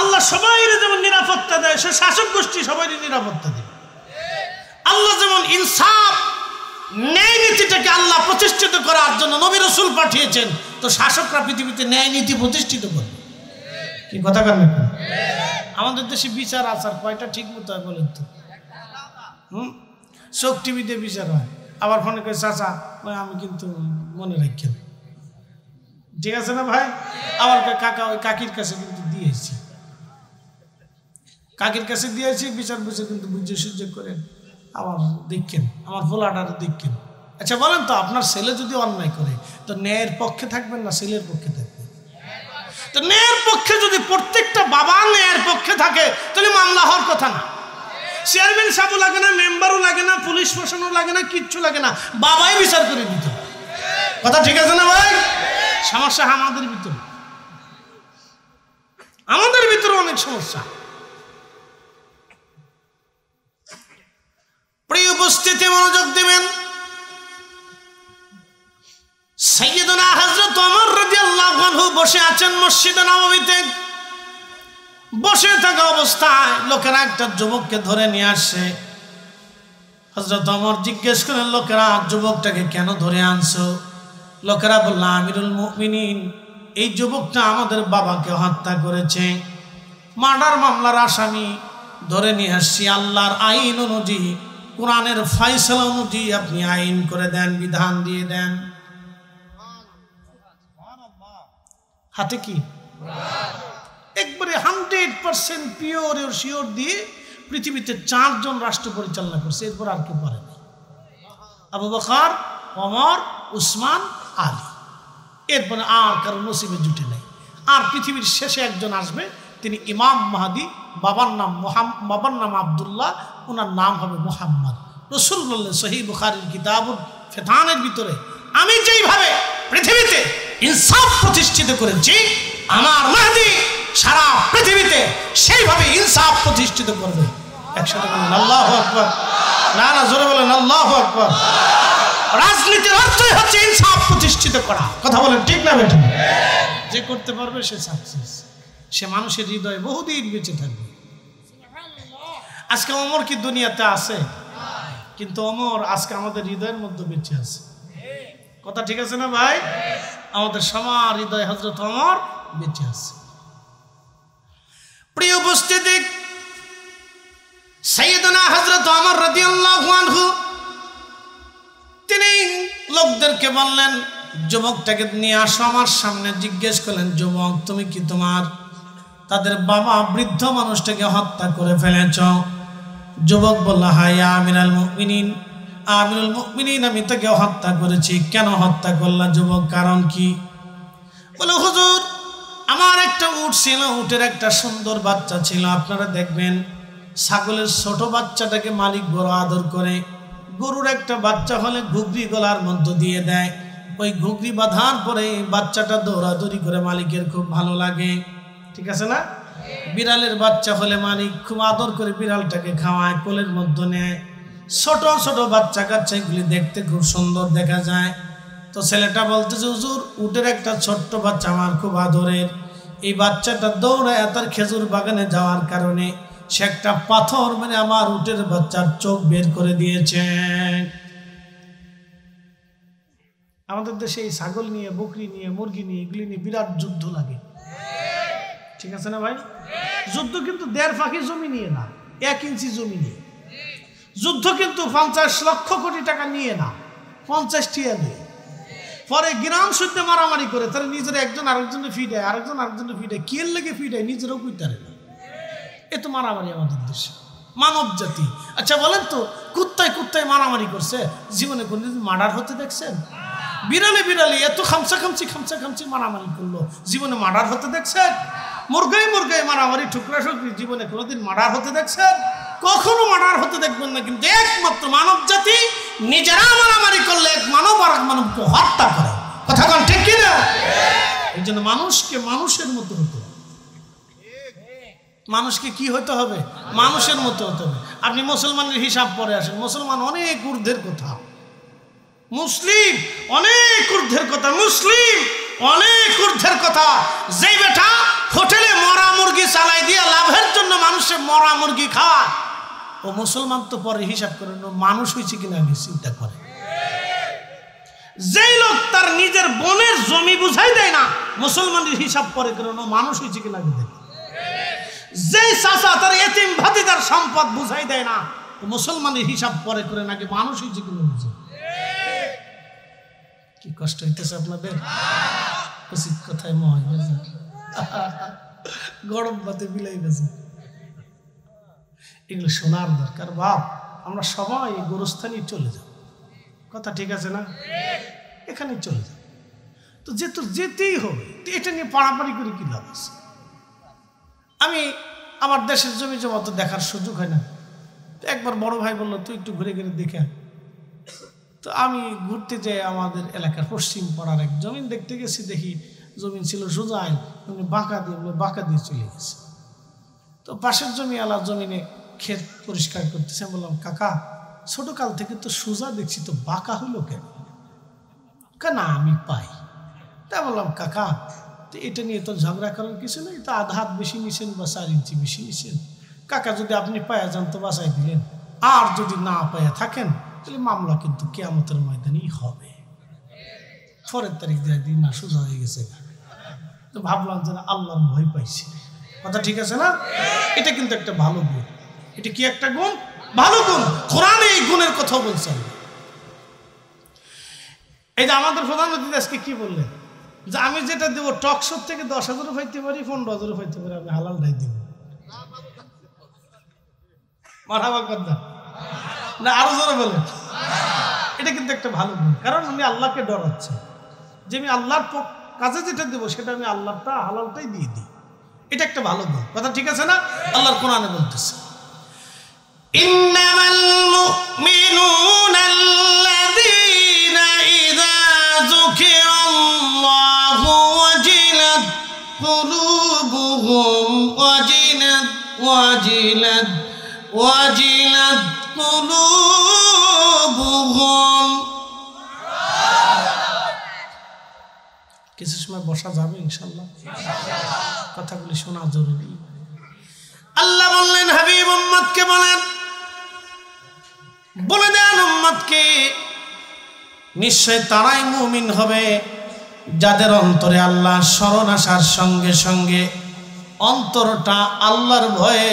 আল্লাহ সবাইরে যেমন নিরাপত্তা দেয়, সে শাসক গোষ্ঠী সবাইরে নিরাপত্তা দেবে। আল্লাহ যেমন ইনসাফ ন্যায় নীতিটাকে আল্লাহ প্রতিষ্ঠিত করার জন্য নবী রাসূল পাঠিয়েছেন, তো শাসকরা পৃথিবীতে ন্যায় নীতি প্রতিষ্ঠিত করবে। কি কথা কর না কেন? আমাদের দেশে বিচার আচার কয়টা ঠিক মতো হয় বলেন তো? চোখ টিভিতে বিচার হয়, আবার ফোনে করে চাচা আমি কিন্তু মনে রাখেন, ঠিক আছে না ভাই? আবার কাকা ওই কাকির কাছে কিন্তু দিয়েছি, কাকির কাছে দিয়েছি, বিচার বুঝে কিন্তু বুঝে সুযোগ করেন, আবার দেখেন আমার ভোলাটার দেখেন। আচ্ছা বলেন তো, আপনার ছেলে যদি অন্যায় করে তো ন্যায়ের পক্ষে থাকবেন না ছেলের পক্ষে থাকবেন? তো ন্যায়ের পক্ষে যদি প্রত্যেকটা বাবা ন্যায়ের পক্ষে থাকে তাহলে মামলা হওয়ার কথা না। চেয়ারম্যান সাহেবও লাগে না, মেম্বারও লাগে না, পুলিশ প্রশাসনও লাগে না, কিচ্ছু লাগে না, বাবাই বিচার করে দিত। কথা ঠিক আছে না ভাই? সমস্যা আমাদের ভিতরে, আমাদের ভিতরে অনেক সমস্যা। প্রিয় উপস্থিতি, মনোযোগ দিবেন। সাইয়্যিদুনা হযরত ওমর রাদিয়াল্লাহু আনহু বসে আছেন মসজিদে নববীতে। বসে থাকা অবস্থায় লোকেরা একটা যুবককে ধরে নিয়ে আসছে। হযরত ওমর জিজ্ঞেস করেন, লোকেরা যুবকটাকে কেন ধরে আনছো? লোকেরা বলল, আমিরুল মুমিনিন, এই যুবকটা আমাদের বাবাকে হত্যা করেছে, মার্ডার মামলার আসামি, ধরে নিয়ে আসছি। আল্লাহর আইন অনুযায়ী, কোরআনের ফয়সালা অনুযায়ী আপনি আইন করে দেন, বিধান দিয়ে দেন। হাতে কি? একবারে 100% পিওর ও শিওর দিয়ে পৃথিবীতে 4 জন রাষ্ট্র পরিচালনা করছে, এরপর আর কেউ পারে না। আবু বকর, ওমর, উসমান, আলী, এরপরে আর কারো নসিবে জুটে নাই। আর পৃথিবীর শেষে একজন আসবে, তিনি ইমাম মাহদি, বাবার নাম আব্দুল্লাহ, ওনার নাম হবে মুহাম্মদ। রাসূল বললেন সহিহ বুখারীর কিতাবুল ফিতানের ভিতরে, আমি যেইভাবে পৃথিবীতে ইনসাফ প্রতিষ্ঠিত করেছি, আমার মাহদি সারা পৃথিবীতে সেইভাবে ইনসাফ প্রতিষ্ঠিত করবে। একসাথে বলেন আল্লাহু আকবার। না না, জোরে বলেন আল্লাহু আকবার। রাজনীতির অর্থই হচ্ছে ইনসাফ প্রতিষ্ঠিত করা। কথা বলেন ঠিক না বেঠিক? যে করতে পারবে সে সাকসেস, সে মানুষের হৃদয়ে বহুদিন বেঁচে থাকবে। আজকে ওমর কি দুনিয়াতে আছে? কিন্তু ওমর আজকে আমাদের হৃদয়ের মধ্যে বেঁচে আছে। কথা ঠিক আছে না ভাই? আমাদের সবার হৃদয়ে হযরত ওমর বেঁচে আছে। প্রিয় উপস্থিতি, সাইয়্যিদুনা হযরত ওমর রাদিয়াল্লাহু আনহু তিনি লোকদেরকে বললেন, যুবকটাকে নিয়ে আসো আমার সামনে। জিজ্ঞেস করলেন, যুবক তুমি কি তোমার তাদের বাবা বৃদ্ধ মানুষটাকে হত্যা করে ফেলেছ? যুবক বলল, হ্যাঁ ইয়া আমিরুল মুমিনিন, আমিরুল মুমিনিন, আমি তাকে হত্যা করেছি। কেন হত্যা করলা যুবক, কারণ কি? বলে, হুজুর আমার একটা উট ছিল, উটের একটা সুন্দর বাচ্চা ছিল। আপনারা দেখবেন ছাগলের ছোট বাচ্চাটাকে মালিক বড় আদর করে, গরুর একটা বাচ্চা হলে ঘুগরি গলার মধ্য দিয়ে দেয়, ওই ঘুগরি বাঁধার পরে বাচ্চাটা দৌড়াদৌড়ি করে মালিকের খুব ভালো লাগে, ঠিক আছে না? বিড়ালের বাচ্চা হলে মালিক খুব আদর করে বিড়ালটাকে খাওয়ায়, কোলের মধ্যে নেয়। ছোট ছোট বাচ্চা কাচ্চা এগুলি দেখতে খুব সুন্দর দেখা যায়। তো ছেলেটা বলতেছে, হুজুর উটের একটা ছোট্ট বাচ্চা আমার খুব আদরের, এই বাচ্চাটা দৌড়ায় তার খেজুর বাগানে যাওয়ার কারণে সে একটা পাথর মানে আমার উটের বাচ্চার চোখ বের করে দিয়েছে। আমাদের দেশে এই ছাগল নিয়ে, বকরি নিয়ে, মুরগি নিয়ে, এগুলি নিয়ে বিরাট যুদ্ধ লাগে, ঠিক আছে না ভাই? যুদ্ধ কিন্তু 1.5 ফাঁকি জমি নিয়ে না, 1 ইঞ্চি জমি নিয়ে যুদ্ধ, কিন্তু 50 লক্ষ কোটি টাকা নিয়ে না, 50 টিয়া নিয়ে। পরে গ্রাম সূত্রে মারামারি করে, তারা নিজের একজন আরেকজনে ফিডায়, আরেকজন আরেকজনে ফিডায়, কে লেগে ফিডায়, নিজেরও কুইতারে না। এ তো মারামারি আমাদের দেশে, মানব জাতি। আচ্ছা বলেন তো, কুত্তায় কুত্তায় মারামারি করছে, জীবনে কোনদিন মার্ডার হতে দেখছেন? বিড়ালে বিড়ালে এত খামচা মারামারি করলো, জীবনে মার্ডার হতে দেখছেন? মুরগাই মুরগাই মারামারি, ঠুকরা ঠুকরি, জীবনে কোনোদিন মার্ডার হতে দেখছেন? কখনো মার্ডার হতে দেখবেন না। কিন্তু একমাত্র মানব জাতি নিজেরা মারামারি করলে এক মানব আর এক মানবকে হত্যা করে। কথা কোন ঠিক কিনা? এই জন্য মানুষকে মানুষের মতো হতে হবে। মানুষকে কি হতে হবে? মানুষের মতো হতে হবে। আপনি মুসলমানের হিসাব পরে আসেন, মুসলমান অনেক ঊর্ধ্বের কথা, মুসলিম অনেক ঊর্ধ্বের কথা, মুসলিম অনেক ঊর্ধ্বের কথা। যেই বেটা হোটেলে মরা মুরগি চালাই দিয়ে লাভের জন্য মানুষের মরা মুরগি খাওয়া, ও মুসলমান তো পরে হিসাব করে মানুষ হয়েছে কিনা আগে চিন্তা করে। যেই লোক তার নিজের বোনের জমি বুঝাই দেয় না, মুসলমানের হিসাব পরে করে মানুষ হয়েছে কিনা আগে দেখে। যেই চাচা তার এতিম ভাতিদার সম্পদ বুঝাই দেয় না, মুসলমানের হিসাব পরে করে নাকি মানুষ হয়েছে কিনা বুঝে। কি কষ্ট হইতেছে আপনাদের? উচিত কথায় মহাই গেছে, গরম বাতে বিলাই গেছে। এগুলো শোনার দরকার। বাপ, আমরা সবাই এই গোরস্থানেই চলে যাব, কথা ঠিক আছে না? এখানেই চলে যাব। তো যেতেই হবে, এটা নিয়ে পাড়াপাড়ি করে কি লাভ আছে? আমি আমার দেশের জমি জমা তো দেখার সুযোগ হয় না। একবার বড় ভাই বললো, তুই একটু ঘুরে ঘুরে দেখে। তো আমি ঘুরতে যাই, আমাদের এলাকার পশ্চিম পাড়ার এক জমিন দেখতে গেছি। দেখি জমিন ছিল সোজাই, বাঁকা দিয়ে চলে গেছে। তো পাশের জমি আলা জমিনে ক্ষেত পরিষ্কার করতেছে। আমি বললাম, কাকা, ছোট কাল থেকে তো সোজা দেখছি, তো বাঁকা হলো কেন? না আমি পাই। তাই বললাম, কাকা তো এটা নিয়ে তো ঝগড়া করার কিছু নেই, তো আধা হাত বেশি নিছেন বা 4 ইঞ্চি বেশি নিছেন। কাকা যদি আপনি পায়া যান তো বাঁচাই দিলেন, আর যদি না পায়া থাকেন তাহলে মামলা কিন্তু কিয়ামতের ময়দানেই হবে। পরের তারিখ দিন না সোজা হয়ে গেছে। তো ভাবলাম যে আল্লাহর ভয় পাইছে, কথা ঠিক আছে না? এটা কিন্তু একটা ভালো গুণ। এটা কি একটা গুণ? ভালো গুণ। কোরআনে এই গুণের কথা বলছেন। এই যে আমাদের প্রধানমন্ত্রী আজকে কি বললেন, যে আমি যেটা দেবো টকশোর থেকে 10,000 পাইতে পারি, 15,000 পাইতে পারি, আমি হালালটাই দিব। মারহাবা কথা না, আরো জোরে বলেন। এটা কিন্তু একটা ভালো গুণ, কারণ উনি আল্লাহকে ডরাচ্ছে যে আমি আল্লাহর কাজে যেটা দেবো সেটা আমি আল্লাহটা হালালটাই দিয়ে দিই। এটা একটা ভালো গুণ, কথা ঠিক আছে না? আল্লাহর কোরআনে বলতেছে, ইন্নামাল মুমিনুনা আল্লাযীনা ইযা যুকিরাল্লাহু ওয়াজিলাত কুলুবুহুম ওয়াজিলাত কুলুবুহুম। কিছু সময় বসা যাবে ইনশাআল্লাহ, কথাগুলি শোনা জরুরি। আল্লাহ বললেন, হাবিব উম্মতকে বলে দেন উম্মতকে, নিশ্চয় তারাই মুমিন হবে যাদের অন্তরে আল্লাহর শরণ আসার সঙ্গে সঙ্গে অন্তরটা আল্লাহর ভয়ে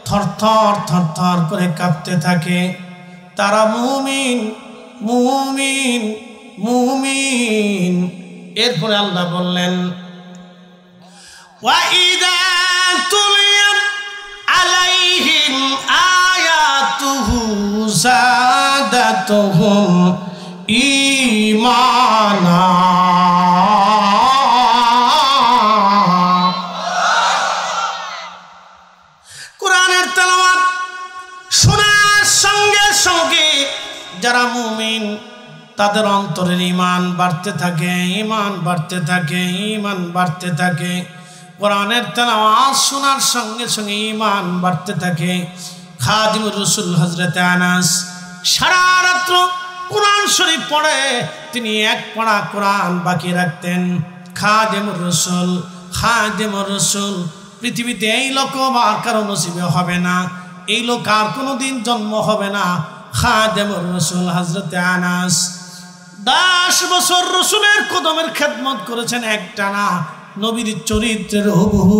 থরথর থরথর করে কাঁপতে থাকে। তারা মুমিন মুমিন মুমিন। এরপরে আল্লাহ বললেন, ওয়াইদা তুলিয়াত আলাইহিম আয়াতুহু যাদাতুহুম ঈমানা। কোরআনের তেলাওয়াত শোনার সঙ্গে সঙ্গে যারা মুমিন তাদের অন্তরের ঈমান বাড়তে থাকে, ঈমান বাড়তে থাকে, ঈমান বাড়তে থাকে। কোরআনের তেলাওয়াত শোনার সঙ্গে সঙ্গে ঈমান বাড়তে থাকে। খাদিমুর রাসূল হযরত আনাস সারা রাত্র কোরআন শরীফ পড়ে, তিনি এক পড়া কোরআন বাকি রাখতেন। খাদিমুর রাসূল পৃথিবীতে এই লোক আর কারো নসিবে হবে না, এই লোক আর কোনোদিন জন্ম হবে না। খাদিমুর রাসূল হযরত আনাস 10 বছর রসুলের কদমের খেদমত করেছেন একটানা। নবীর চরিত্রের হুবহু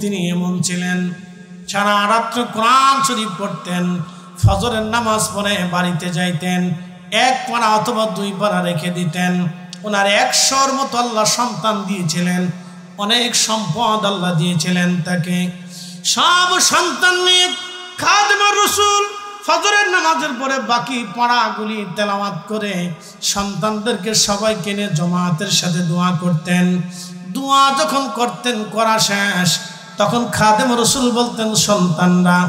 তিনি এমন ছিলেন। সারা রাত্র কোরআন শরীফ পড়তেন, ফজরের নামাজ পড়ে বাড়িতে যাইতেন, 1 পারা অথবা 2 পারা রেখে দিতেন। ওনার 100-র মতো আল্লাহ সন্তান দিয়েছিলেন, অনেক সম্পদ আল্লাহ দিয়েছিলেন তাকে। সব সন্তান নিয়ে খাদেম রসুল ফজরের নামাজের পরে বাকি পড়াগুলি তেলাওয়াত করে সন্তানদেরকে সবাইকে নিয়ে জামাতের সাথে দোয়া করতেন। দোয়া যখন করতেন, করা শেষ, তখন খাদেম রসুল বলতেন, সন্তানরা,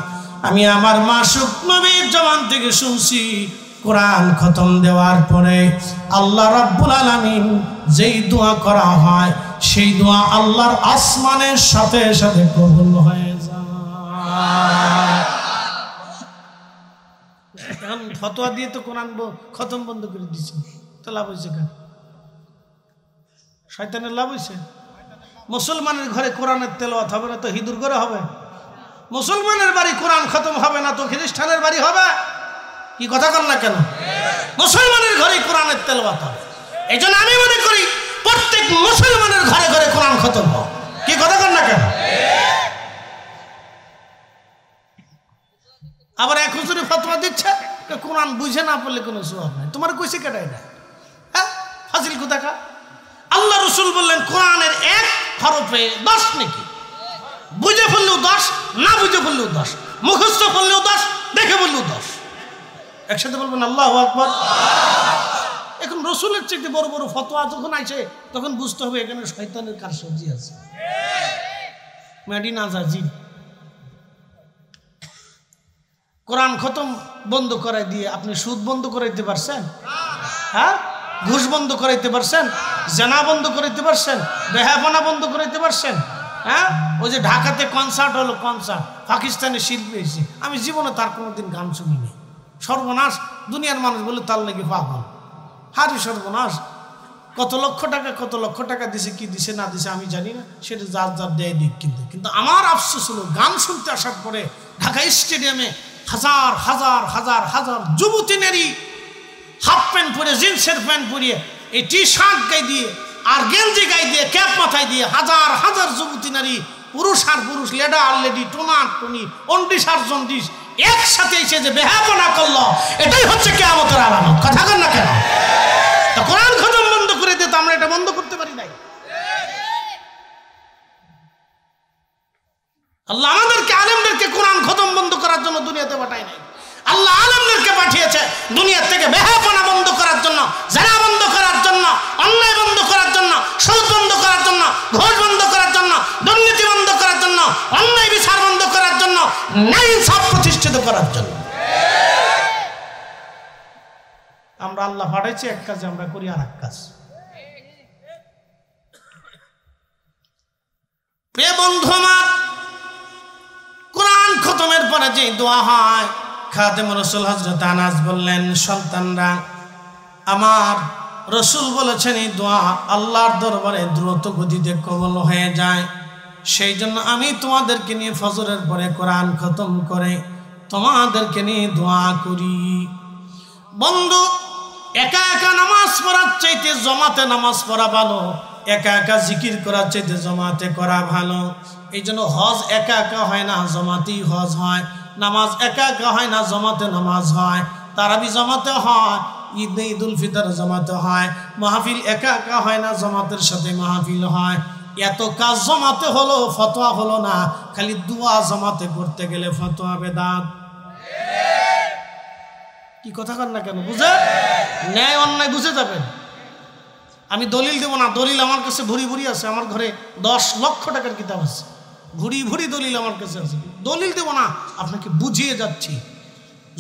আমি আমার মাসুক নবীর জবান থেকে শুনছি, কোরআন খতম দেওয়ার পরে আল্লাহ রাব্বুল আলামিন যেই দোয়া করা হয় সেই দোয়া আল্লাহর আসমানের সাথে সাথে কবুল হয়ে যায়। এখন ফতোয়া দিয়ে তো কোরআন খতম বন্ধ করে দিচ্ছে, তো লাভ হয়েছে কেন? শয়তানের লাভ হয়েছে? মুসলমানের ঘরে কোরআনের তেলাওয়াত হবে না তো হিন্দুর ঘরে হবে? মুসলমানের বাড়ি কোরআন খতম হবে না তো খ্রিস্টানের বাড়ি হবে? কি কথা কর না কেন? মুসলমানের ঘরে কোরআনের তেলাওয়াত হবে। এই জন্য আমি মনে করি প্রত্যেক মুসলমানের ঘরে ঘরে কোরআন খতম হোক। কি কথা কর না কেন? আবার এক হুজুরে ফতোয়া দিচ্ছে কোরআন বুঝে না পড়লে কোনো সওয়াব নাই। তোমার কইছে কেটে এটা? হ্যাঁ, ফাজিল কোথাকা। আল্লাহ রসুল বললেন কোরআনের 1 হরফে 10 নাকি, বুঝে পড়লেও 10, না বুঝে পড়লেও 10, মুখস্থ পড়লেও 10, দেখে পড়লেও 10। একসাথে বলবেন আল্লাহু আকবার। এখন রসুলের চেয়ে বড় বড় ফতোয়া যখন আইছে তখন বুঝতে হবে এখানে শয়তানের কারসাজি আছে। মেডিনা জাজি কোরআন খতম বন্ধ করাই দিয়ে আপনি সুদ বন্ধ করাইতে পারছেন? হ্যাঁ, ঘুষ বন্ধ করাইতে পারছেন? জানা বন্ধ করাইতে পারছেন? বেহাপনা বন্ধ করাইতে পারছেন? হ্যাঁ, ওই যে ঢাকাতে কনসার্ট হলো, কনসার্ট, পাকিস্তানে শিল্পী এসে, আমি জীবনে তার কোনোদিন গান শুনিনি। সর্বনাশ, দুনিয়ার মানুষ বলে তার লাগে পাগল। হারি সর্বনাশ, কত লক্ষ টাকা দিছে, কি দিছে না দিছে আমি জানি না, সেটা যার যার দেয় দিক। কিন্তু আমার আফসোস হলো গান শুনতে আসার পরে ঢাকা স্টেডিয়ামে হাজার হাজার হাজার হাজার যুবতী নারী হাফ প্যান্ট পরে, জিন্সের প্যান্ট পরিয়ে, এই টি শার্ট গায়ে দিয়ে আর গেঞ্জি গায়ে দিয়ে, ক্যাপ মাথায় দিয়ে হাজার হাজার যুবতী নারী, পুরুষ আর পুরুষ, লেডা আর লেডি, টোনা আর টনি, অন্ডিস আর জন্ডিস একসাথে এসে যে বেহাপনা করলো, এটাই হচ্ছে কিয়ামতের আলামত। কথা কন না কেন? তো কোরআন খতম বন্ধ করে দিতে আমরা এটা বন্ধ করতে পারি নাই। আল্লাহ আমাদেরকে, আলেমদেরকে কোরআন খতম বন্ধ করার জন্য দুনিয়াতে পাঠায় নাই। আল্লাহ আলেমদেরকে পাঠিয়েছে দুনিয়া থেকে বেহাপনা বন্ধ করার জন্য, জানা বন্ধ করার জন্য, অন্যায় বন্ধ করার জন্য, সুদ বন্ধ করার জন্য, ঘুষ বন্ধ করার জন্য, দুর্নীতি বন্ধ করার জন্য, অন্যায় বিচার বন্ধ করার জন্য, ন্যায় ইনসাফ প্রতিষ্ঠিত করার জন্য। আমরা আল্লাহ পাঠাইছি এক কাজে, আমরা করি আর এক কাজ। প্রিয় বন্ধু আমার, কোরআন খতমের পরে যে দোয়া হয়, খাদেম রসুল হযরত আনাস বললেন, সন্তানরা, আমার রসুল বলেছেন এই দোয়া আল্লাহর দরবারে দ্রুত গতিতে কবুল হয়ে যায়। সেই জন্য আমি তোমাদেরকে নিয়ে ফজরের পরে কোরআন খতম করে তোমাদেরকে নিয়ে দোয়া করি। বন্ধু, একা একা নামাজ পড়ার চাইতে জমাতে নামাজ পড়া ভালো, একা একা জিকির করার চাইতে জমাতে করা ভালো। এই জন্য হজ একা একা হয় না, জমাতেই হজ হয়। নামাজ একা একা হয় না, জমাতে নামাজ হয়। তারাবি জমাতে হয়, ঈদুল ফিতর জমাতে হয়। মাহফিল একা একা হয় না, জমাতের সাথে মাহফিল হয়। এত কাজ জমাতে হলো, ফতোয়া হলো না। খালি দোয়া জমাতে করতে গেলে ফতোয়া বেদাত। কি কথা কন না কেন? বুঝে ন্যায় অন্যায় বুঝে যাবেন। আমি দলিল দেব না, দলিল আমার কাছে ভুরি ভুরি আছে। আমার ঘরে 10 লক্ষ টাকার কিতাব আছে, ভুরি ভুরি দলিল আমার কাছে আছে। দলিল দেব না, আপনাকে বুঝিয়ে যাচ্ছি।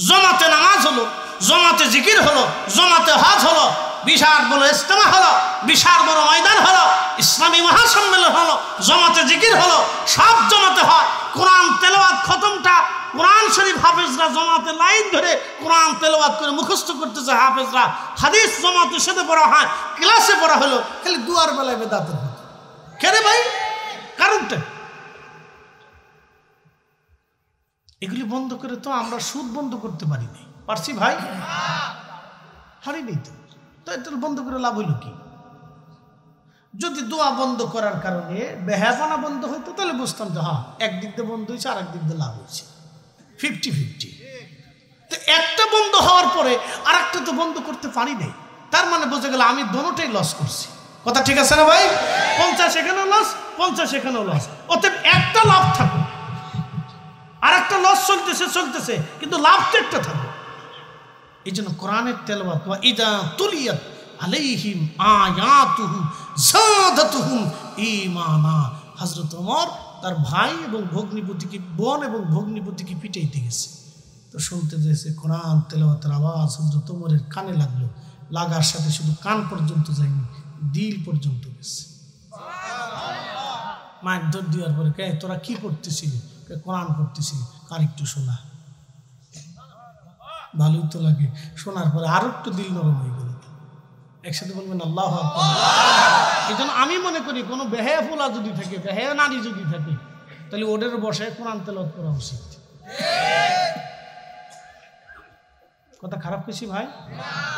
জমাতে নামাজ হলো, জমাতে জিকির হলো, জমাতে হজ হলো, বিশাল বড় ইজতেমা হলো, বিশাল বড় ময়দান হলো, ইসলামী মহাসম্মেলন হলো, জমাতে জিকির হলো, সব জমাতে হয়। কোরআন তেলাওয়াত খতমটা কোরআন শরীফ হাফেজরা জমাতে লাইন ধরে কোরআন তেলাওয়াত করে মুখস্থ করতেছে হাফেজরা। হাদিস জমাতে সাথে পড়া হয়, ক্লাসে পড়া হলো, খালি দুয়ার বেলায় বেদাতের হতো। কেন ভাই? কারণটা এগুলি বন্ধ করে তো আমরা সুদ বন্ধ করতে পারি নাই। পারছি ভাই? হারিনি তো। তো এটা বন্ধ করে লাভ হইল কি? যদি দোয়া বন্ধ করার কারণে বেহায়াপনা বন্ধ হইতো তাহলে বুঝতাম যে হ্যাঁ একদিক দিয়ে বন্ধ হয়েছে আর একদিক দিয়ে লাভ হয়েছে, 50-50। তো একটা বন্ধ হওয়ার পরে আর একটা তো বন্ধ করতে পারি নাই, তার মানে বোঝা গেল আমি দোনোটাই লস করছি। কথা ঠিক আছে না ভাই? 50 এখানেও লস, 50 এখানেও লস। অতএব একটা লাভ থাকো, আর একটা লস চলতেছে, কিন্তু লাভ তো একটা থাকো। এই জন্য কোরআনের তেলাওয়াত ওয়া ইযা তুলিয়াত আলাইহিম আয়াতুহু যাদাতুহুম ঈমানা। হযরত ওমর তার ভাই এবং ভগ্নিপতিকে, বোন এবং ভগ্নিপতিকে পিটাইতে গেছে, তো শুনতে যেছে কোরআন তেলাওয়াতের আওয়াজ হযরত ওমরের কানে লাগলো, লাগার সাথে শুধু কান পর্যন্ত যায়নি, দিল পর্যন্ত গেছে। মায়ের দৌড় দেওয়ার পরে কে তোরা কি পড়তেছিলি? কোরআন পড়তেছিলি, কার একটু শোনা। ভালোই তো লাগে, শোনার পরে আরো একটু দিল নরম হয়ে গেল। একসাথে বলবেন আল্লাহু আকবার। এই জন্য আমি মনে করি কোনো বেহায়া ফোলা যদি থাকে, বেহায়া নারী যদি থাকে, তাহলে ওদের বসায় কোরআন তেলাওয়াত করা উচিত। কথা খারাপ কিছু ভাই?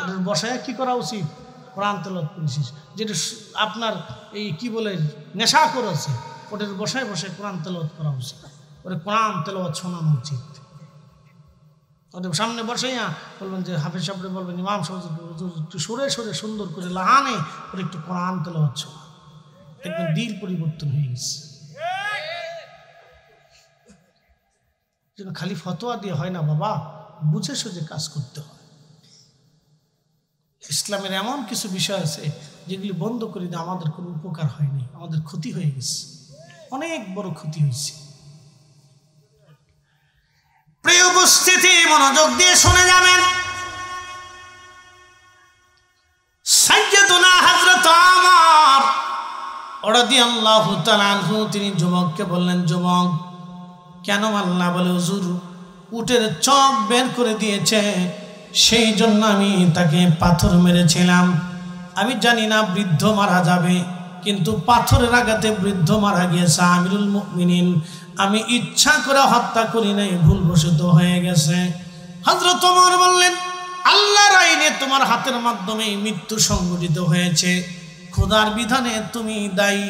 ওদের বসায় কি করা উচিত? কোরআন তেলাওয়াত করেছিস। যেটা আপনার এই কি বলে নেশা করেছে, ওদের বসায় কোরআন তেলাওয়াত করা উচিত, ওদের কোরআন তেলাওয়াত শোনানো উচিত। ওদের সামনে বসাইয়া বলবেন যে হাফেজ সাহেবরে বলবেন, ইমাম সাহেব একটু সরে সুন্দর করে লাহানে ওর একটু কোরআন তেলাওয়াত শোনা, দেখবেন দিল পরিবর্তন হয়ে গেছে। যেন খালি ফতোয়া দিয়ে হয় না বাবা, বুঝে সুঝে কাজ করতে হয়। ইসলামের এমন কিছু বিষয় আছে যেগুলি বন্ধ করে দিয়ে আমাদের কোনো উপকার হয়নি, আমাদের ক্ষতি হয়ে গেছে, অনেক বড় ক্ষতি হয়েছে। প্রিয় উপস্থিতি, মনোযোগ দিয়ে শুনে যাবেন। সাইয়্যিদুনা হযরত ওমর রাদিয়াল্লাহু তাআলা আনহু তিনি যুবককে বললেন, যুবক কেন? আল্লাহ বলে হুজুর উটের চোখ বের করে দিয়েছে, সেই জন্য আমি তাকে পাথর মেরেছিলাম। আমি জানি না বৃদ্ধ মারা যাবে, কিন্তু পাথরের আঘাতে বৃদ্ধ মারা গিয়েছে আমিরুল মুমিনিন, আমি ইচ্ছা করে হত্যা করি নাই, ভুলবশত হয়ে গেছে। হযরত ওমর বললেন, আল্লাহর আইনে তোমার হাতের মাধ্যমে মৃত্যু সংঘটিত হয়েছে, খোদার বিধানে তুমি দায়ী,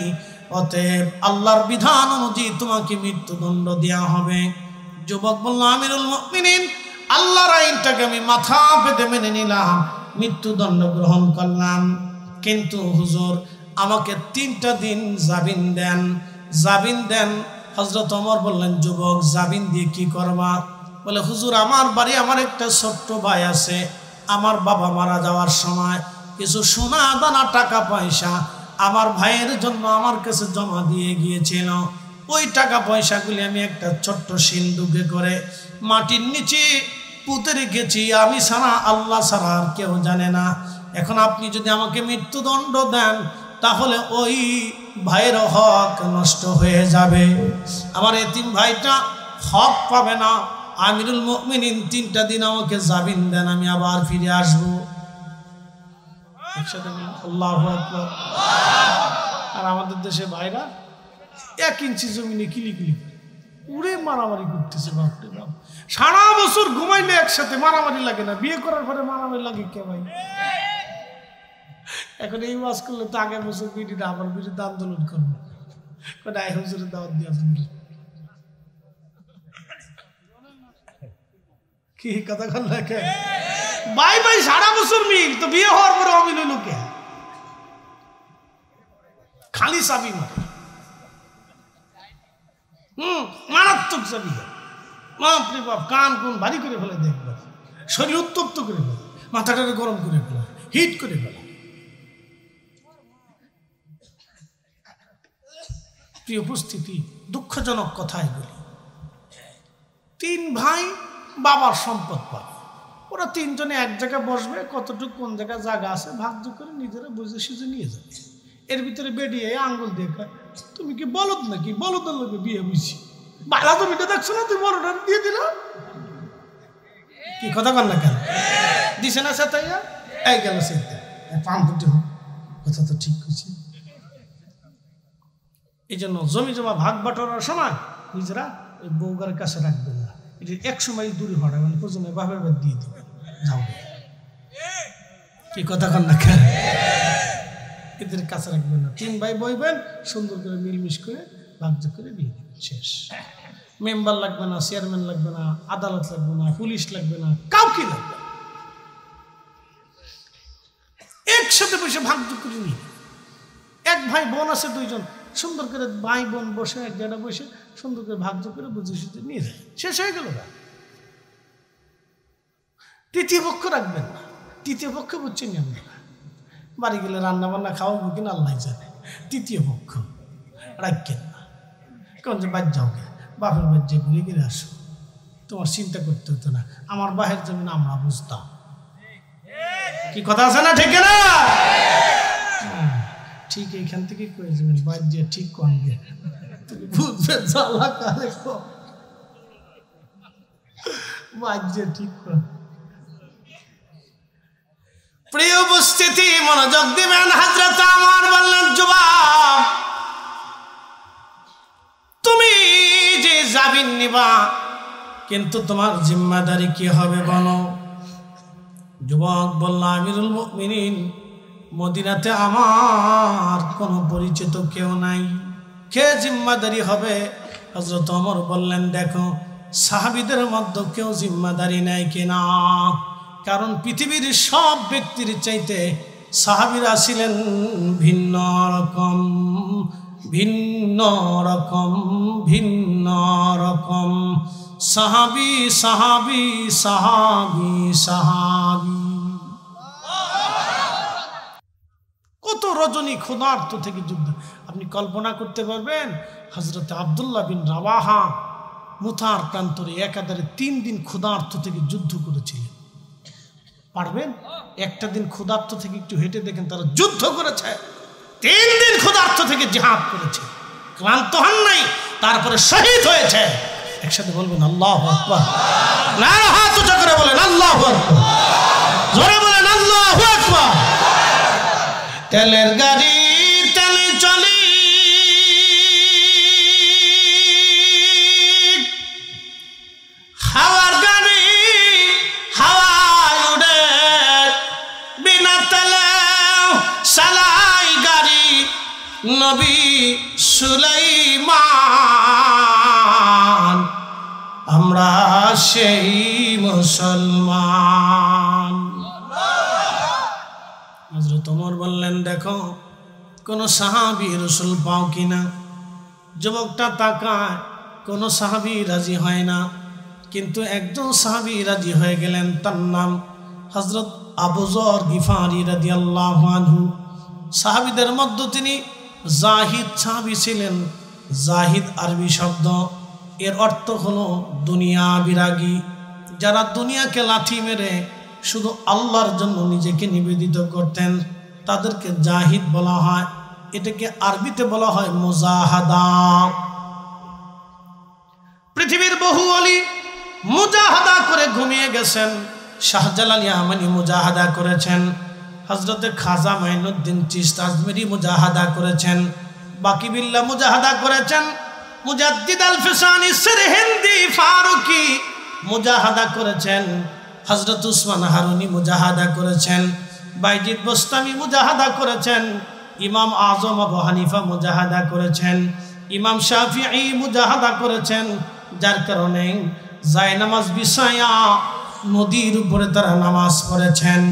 অতএব আল্লাহর বিধান অনুযায়ী তোমাকে মৃত্যুদণ্ড দেওয়া হবে। যুবক বলল, আমিরুল মুমিনিন আল্লাহর আইনটাকে আমি মাথা পেতে মেনে নিলাম, মৃত্যুদণ্ড গ্রহণ করলাম, কিন্তু হুজুর আমাকে 3টা দিন জামিন দেন, জামিন দেন। হযরত ওমর বললেন, যুবক জামিন দিয়ে কি করবা? বলে, হুজুর আমার বাড়ি, আমার একটা ছোট্ট ভাই আছে, আমার বাবা মারা যাওয়ার সময় কিছু সোনা দানা টাকা পয়সা আমার ভাইয়ের জন্য আমার কাছে জমা দিয়ে গিয়েছিল, ওই টাকা পয়সাগুলি আমি একটা ছোট্ট সিন্ধুকে করে মাটির নিচে পুঁতে রেখেছি, আমি ছাড়া আল্লাহ ছাড়া আর কেউ জানে না। এখন আপনি যদি আমাকে মৃত্যুদণ্ড দেন তাহলে ওই ভাইয়ের হক নষ্ট হয়ে যাবে, আমার এতিম ভাইটা হক পাবে না। আমিরুল মুমিনিন 3টা দিন আমাকে জামিন দেন, আমি আবার ফিরে আসবো। আল্লাহু আকবার। আর আমাদের দেশে ভাইরা 1 ইঞ্চি জমিনে কিলিকিলি উড়ে মারামারি করতেছে, বাপরে বাপ। সারা বছর ঘুমাইলে একসাথে মারামারি লাগে না, বিয়ে করার পরে মারামারি লাগে কে ভাই? এখন এই ওয়াজ করলে তো আগের বছর বিড়িটা আবার বিরুদ্ধে আন্দোলন করবো, আই হুজুরের দাওয়াত দিয়ে কি কথা কল কে ভাই ভাই, সারা বছর মিল, তো বিয়ে হওয়ার পরে অমিল হইল কে? খালি চাবি মারে, মারাত্মক চাবি, বাপরে বাপ, কান কোন ভারী করে ফেলে, দেখবে শরীর উত্তপ্ত করে ফেলে, মাথাটাকে গরম করে ফেলে, হিট করে ফেলে। প্রিয় উপস্থিতি, দুঃখজনক কথা এগুলি। 3 ভাই বাবার সম্পদ পাবে, ওরা 3 জনে এক জায়গায় বসবে, কতটুকু কোন জায়গায় জায়গা আছে ভাগ্য করে নিজেরা বুঝে সুঝে নিয়ে যাবে। এর ভিতরে বেরিয়ে আঙ্গুল দেখা, তুমি কি বলদ নাকি? বলদের লোকে বিয়ে বুঝছি, বালা জমিটা দেখছো না, তুই বড়টা দিয়ে দিল। কি কথা বল না কেন? দিছে না সেটাইয়া এই গেল সেটা পাম্পটি হোক, কথা তো ঠিক হয়েছে। এই জন্য জমি জমা ভাগ বাটোয়ারার সময় নিজেরা ওই বউগার কাছে রাখবেন না, এটা 1 সময় দূরে হঠাৎ, মানে প্রয়োজনে বাপের বাদ দিয়ে দিবেন, যাও। কি কথা কন না, এদের কাছে রাখবেন না। 3 ভাই বইবেন, সুন্দর করে মিলমিশ করে ভাগ্য করে বিয়ে দেবেন, শেষ। মেম্বার লাগবে না, চেয়ারম্যান লাগবে না, আদালত লাগবে না, পুলিশ লাগবে না, কাউকে লাগবে না। একসাথে বসে ভাগ্য করে নিয়ে, এক ভাই বোন আছে 2 জন, সুন্দর করে ভাই বোন বসে এক জায়গায় বসে সুন্দর করে ভাগ্য করে বুঝে সুঝে নিয়ে যায়, শেষ হয়ে গেল না। তৃতীয় পক্ষ রাখবেন না। তৃতীয় পক্ষ বুঝছেন আমরা বাড়ি গেলে রান্না বান্না খাওয়াবো কিনা আল্লাহ জানে। তৃতীয় পক্ষ রাখেন না। কোন যে বাদ যাও, বাপের বাদ যে ঘুরে গিয়ে আসো, তোমার চিন্তা করতে হতো না। আমার বাহের জমিন আমরা বুঝতাম। কি কথা আছে না, ঠিক না? ঠিক এইখান থেকে করে যাবেন, বাদ যে ঠিক করবে, তুমি বুঝবে জ্বালা কালে বাদ যে ঠিক কর। প্রিয় উপস্থিতি, মনোযোগ দিবেন। হযরত ওমর বললেন, যুবক তুমি যে জামিন নিবা, কিন্তু তোমার জিম্মাদারি কি হবে বলো? যুবক বলল, আমিরুল মুমিনিন, মদিনাতে আমার কোনো পরিচিত কেউ নাই, কে জিম্মাদারি হবে? হযরত ওমর বললেন, দেখো সাহাবীদের মধ্যে কেউ জিম্মাদারি নেয় কিনা, কারণ পৃথিবীর সব ব্যক্তির চাইতে সাহাবীরা ছিলেন ভিন্ন রকম, ভিন্ন রকম, ভিন্ন রকম। সাহাবী সাহাবী সাহাবী সাহাবী। কত রজনী ক্ষুধার্ত থেকে যুদ্ধ, আপনি কল্পনা করতে পারবেন? হযরত আব্দুল্লাহ বিন রাওয়াহা মুতার প্রান্তরে একাধারে 3 দিন ক্ষুধার্ত থেকে যুদ্ধ করেছিলেন। পারবেন? একটা দিন ক্ষুধার্ত থেকে একটু হেঁটে দেখেন, তারা যুদ্ধ করেছে। 3 দিন ক্ষুধার্ত থেকে জিহাদ করেছে, ক্লান্ত হন নাই, তারপরে শহীদ হয়েছে। একসাথে বলবেন আল্লাহু আকবার। না, হাত উঁচু করে বলেন আল্লাহু আকবার, জোরে বলেন আল্লাহু আকবার। তেলের গাড়ি তেলে চলি, হাওয়ার গাড়ি হাওয়ায় উড়ে, বিনা তেলে চালাই গাড়ি নবী সুলাইমান, আমরা সেই মুসলমান। হযরত ওমর বললেন, দেখো কোন সাহাবী রাসূল পাও কিনা। যুবকটা তাকায়, কোন সাহাবী রাজি হয় না, কিন্তু একজন সাহাবী রাজি হয়ে গেলেন। তার নাম হযরত আবু যর গিফারি রাদিয়াল্লাহু আনহু। সাহাবীদের মধ্যে তিনি জাহিদ সাহাবী ছিলেন। জাহিদ আরবি শব্দ, এর অর্থ হলো দুনিয়া বিরাগী, যারা দুনিয়াকে লাথি মেরে শুধু আল্লাহর জন্য নিজেকে নিবেদিত করতেন, তাদেরকে জাহিদ বলা হয়। এটাকে আরবিতে বলা হয় মুজাহাদা। পৃথিবীর বহু ওলি মুজাহাদা করে ঘুমিয়ে গেছেন। শাহজালাল ইয়ামানি মুজাহাদা করেছেন, হযরতে খাজা মাইনুদ্দিন চিশতি আজমেরি মুজাহাদা করেছেন, বাকি বিল্লাহ মুজাহাদা করেছেন, মুজাদ্দিদ আল ফিসানি সিরহিন্দি ফারুকি মুজাহাদা করেছেন, হযরত উসমান হারুনি মুজাহাদা করেছেন, বাইজিদ বোস্তামি মুজাহাদা করেছেন, ইমাম আজম আবু হানিফা মুজাহাদা করেছেন, ইমাম শাফিঈ মুজাহাদা করেছেন। যার কারণে জায়নামাজ বিছায়া নদীর উপরে তারা নামাজ পড়েছেন।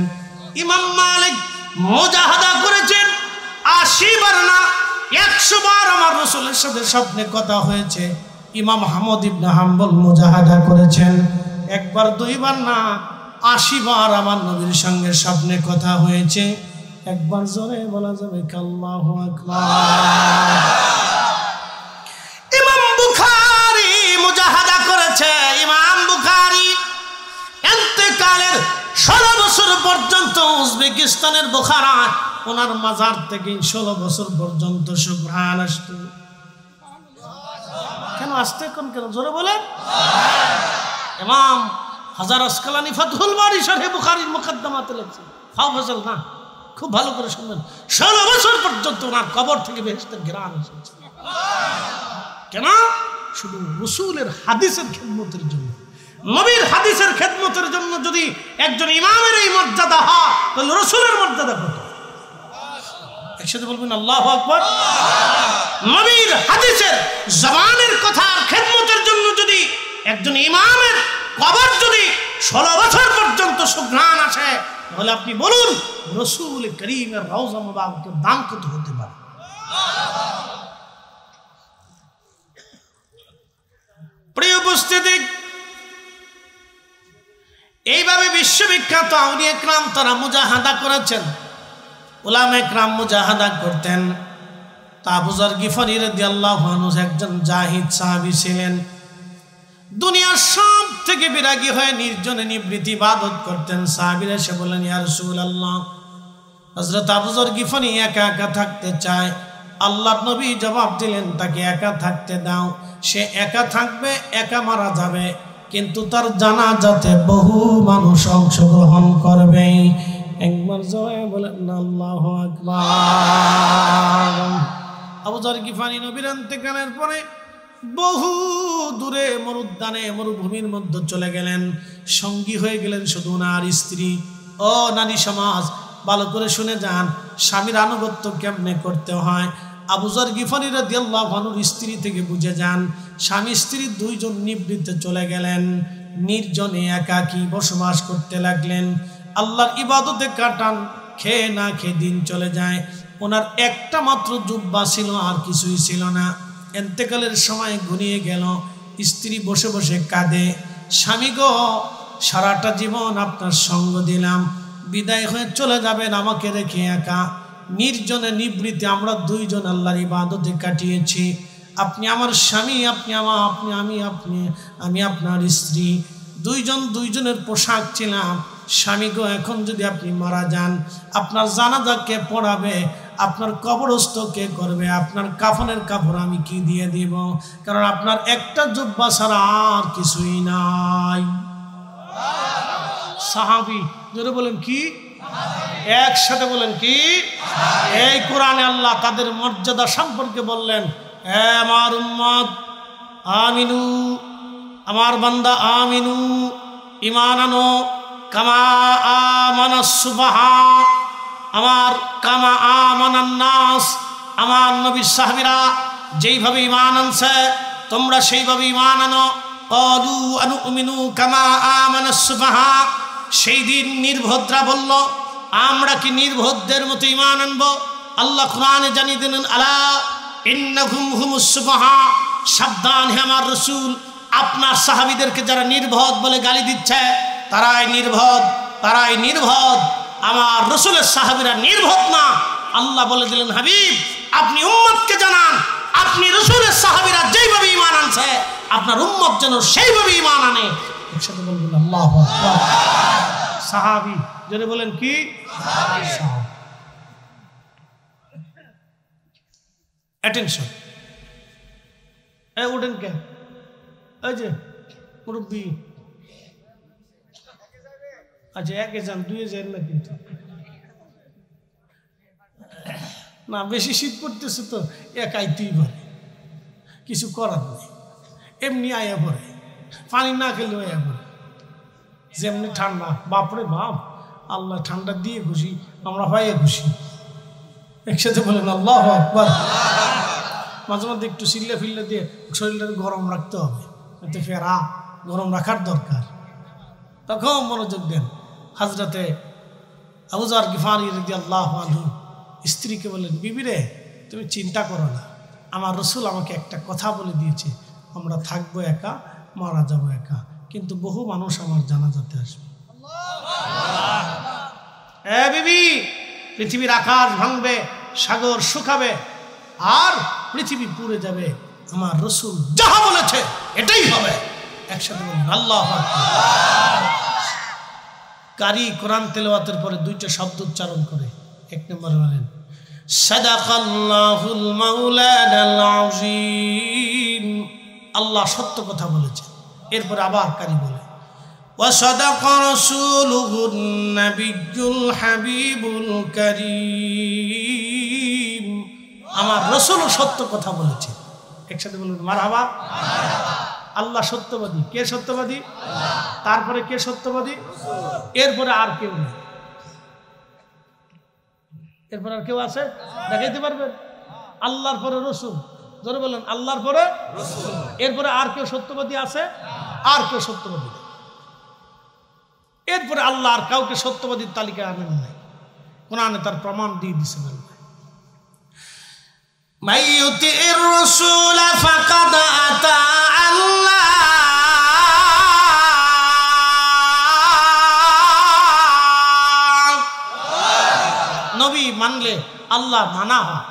ইমাম মালিক মুজাহাদা করেছেন ৮০ বার না ১০০ বার আমার রাসূলের সাথে স্বপ্নে কথা হয়েছে। ইমাম আহমদ ইবনে হাম্বল মুজাহাদা করেছেন ১ বার ২ বার না ৮০ বার আমার নবীর সঙ্গে স্বপ্নে কথা হয়েছে। একবার জোরে বলা যাবে আল্লাহু আকবার। ইমাম বুখারী মুজাহাদা করেছে। ইমাম বুখারী ইন্তেকালের ১৬ বছর পর্যন্ত উজবেকিস্তানের বুখারা, ওনার মাজার থেকে ১৬ বছর পর্যন্ত সুবহান আসতো। কেন আসতে কোন কেন জোরে বলেন। ইমাম হাজার আসকালানি ফাতহুল বারি শরহে বুখারীর মুকদ্দমাতে লিখছেন, হাফেজল না, খুব ভালো করে শুনবেন, ১৬ বছর পর্যন্ত ওনার কবর থেকে বেহেশতের ঘ্রাণ এসেছে। কেন? শুধু রাসূলের হাদিসের খেদমতের জন্য, নবীর হাদিসের খেদমতের জন্য। যদি একজন ইমামের এই মর্যাদা হয়, তাহলে রাসূলের মর্যাদা কত? একসাথে বলবেন আল্লাহু আকবার। নবীর হাদিসের জবানের কথা খেদমতের জন্য যদি একজন ইমামের কবর যদি 16 বছর পর্যন্ত সুঘ্রাণ আসে, তাহলে আপনি বলুন রাসূল করিমের রওজা মুবারকের দাম কত হতে পারে? প্রিয় উপস্থিতি, এইভাবে বিশ্ববিখ্যাত আউলিয়া کرام তারা মুজাহাদা করেছেন। উলামা کرام মুজাহাদা করতেন। তা আবু যর গিফারী রাদিয়াল্লাহু আনহু একজন জাহিদ সাহাবী ছিলেন। দুনিয়ার সব থেকে বিরাগী হয়ে নির্জনে নিবৃত্তি ইবাদত করতেন। সাহাবীরা এসে বললেন, ইয়া রাসূলুল্লাহ, হযরত আবু যর গিফারী একা একা থাকতে চায়। আল্লাহর নবী জবাব দিলেন, তাকে একা থাকতে দাও। সে একা থাকবে, একা মারা যাবে, কিন্তু তার জানাজাতে বহু মানুষ অংশগ্রহণ করবে। একবার জয় বলেন আল্লাহু আকবার। আবু যর গিফারী নবীর ইন্তেকালের পরে বহু দূরে মরুদ্যানে মরুভূমির মধ্যে চলে গেলেন। সঙ্গী হয়ে গেলেন শুধু ওনার স্ত্রী। ও নারী সমাজ, ভালো করে শুনে যান, স্বামীর আনুগত্য কেমনে করতে হয় আবু যর গিফারী রাদিয়াল্লাহু আনহুর স্ত্রী থেকে বুঝে যান। স্বামী স্ত্রী দুইজন নিবৃত্তে চলে গেলেন, নির্জনে একাকী বসবাস করতে লাগলেন। আল্লাহর ইবাদতে কাটান, খেয়ে না খেয়ে দিন চলে যায়। ওনার একটা মাত্র জুব্বা ছিল, আর কিছুই ছিল না। ইন্তেকালের সময় ঘনিয়ে গেল, স্ত্রী বসে বসে কাঁদে, স্বামী গো, সারাটা জীবন আপনার সঙ্গ দিলাম, বিদায় হয়ে চলে যাবেন আমাকে রেখে একা। নির্জনে নিবৃত্তে আমরা দুইজন আল্লাহর ইবাদতে কাটিয়েছি। আপনি আমার স্বামী, আমি আপনার স্ত্রী, দুইজন দুইজনের পোশাক ছিলাম। স্বামী গো, এখন যদি আপনি মারা যান, আপনার জানাজা কে পড়াবে, আপনার কবরস্থ কে করবে, আপনার কাফনের কাপড় আমি কি দিয়ে দিব? কারণ আপনার একটা জুব্বা ছাড়া আর কিছুই নাই। সাহাবী, জোরে বলেন কি? একসাথে বলেন কি? এই কোরআনে আল্লাহ তাদের মর্যাদা সম্পর্কে বললেন, হে আমার উম্মত আমিনু, আমার বান্দা আমিনু, ঈমান আনো, কামা আমানাস সুফাহা, আমার কামা আমানান নাস, আমার নবী সাহাবীরা যেইভাবে ঈমান আনছে তোমরা সেইভাবে ঈমান আনো। ক্বালু আনুমিনু কামা আমানাস সুফাহা, সেই দিন নির্বোধরা বলল, আমরা কি নির্বোধদের মতো ঈমান আনবো? আল্লাহ কোরআনে জানিয়ে দিলেন, আলা ইন্নাহুম হুমুস সুফাহা, সাবধান হে আমার রাসূল, আপনার সাহাবীদেরকে যারা নির্বোধ বলে গালি দিচ্ছে তারাই নির্বোধ, তারাই নির্বোধ। আমার রাসূলের সাহাবীরা নির্বোধ না। আল্লাহ বলে দিলেন, হাবিব আপনি উম্মতকে জানান, আপনি রাসূলের সাহাবীরা যেইভাবে ঈমান আনছে আপনার উম্মত যেন সেইভাবে ঈমান আনে। একসাথে বলবেন আল্লাহু আকবার। সাহাবী, জোরে বলেন কি? অ্যাটেনশন, উঠেন কে? এই যে মুরব্বী, আচ্ছা একে যান, দুয়ে যান না, কিন্তু না, বেশি শীত পড়তেছে তো একাইতেই পারে, কিছু করার নেই, এমনি আয়া পড়ে, পানি না খেলেও আয়া পড়ে। যেমনি ঠান্ডা, বাপরে বাপ, আল্লাহ ঠান্ডা দিয়ে খুশি, আমরা হয়ে খুশি। একসাথে বলেন আল্লাহু আকবার। মাঝে মধ্যে একটু সিল্লা ফিল্লা দিয়ে শরীরটাকে গরম রাখতে হবে, এতে ফেরা গরম রাখার দরকার। তখন মনোযোগ দেন। হযরতে আবু যর গিফারী রাদিয়াল্লাহু আনহু স্ত্রীকে বললেন, বিবি রে, তুমি চিন্তা করো না, আমার রাসূল আমাকে একটা কথা বলে দিয়েছে, আমরা থাকবো একা, মারা যাবো একা, কিন্তু বহু মানুষ আমার জানাজাতে আসবে। বিবি, পৃথিবীর আকাশ ভাঙবে, সাগর শুকাবে, আর পৃথিবী পুড়ে যাবে, আমার রাসূল যাহা বলেছে এটাই হবে। একসাথে বলুন আল্লাহু আকবার। কারি কোরআন তেলাওয়াতের পরে দুইটা শব্দ উচ্চারণ করে। এক নম্বর বলেন সাদাকাল্লাহুল মাওলানাল আযীম, আল্লাহ সত্য কথা বলেছে। এরপর আবার কারি বলে ওয়া সাদাকা রাসূলুহুন নাবিয়্যুল হাবিবুল কারীম, আমার রাসূলও সত্য কথা বলেছে। একসাথে বলুন মারহাবা। আল্লাহ সত্যবাদী। কে সত্যবাদী? তারপরে কে সত্যবাদী? এরপরে আর কেউ নেই। এরপর আর কেউ আছে দেখাইতে পারবেন? আল্লাহর পরে রসুল, জোরে বলেন আল্লাহর পরে রসুল। এরপরে আর কেউ সত্যবাদী আছে? আর কেউ সত্যবাদী? এরপরে আল্লাহ আর কাউকে সত্যবাদীর তালিকায় আনেন নাই, কোরআনে তার প্রমাণ দিয়ে দিচ্ছেন। মাইয়ুতির রাসূল ফাকাদ আতা আল্লাহ, নবী মানলে আল্লাহ মানা হয়।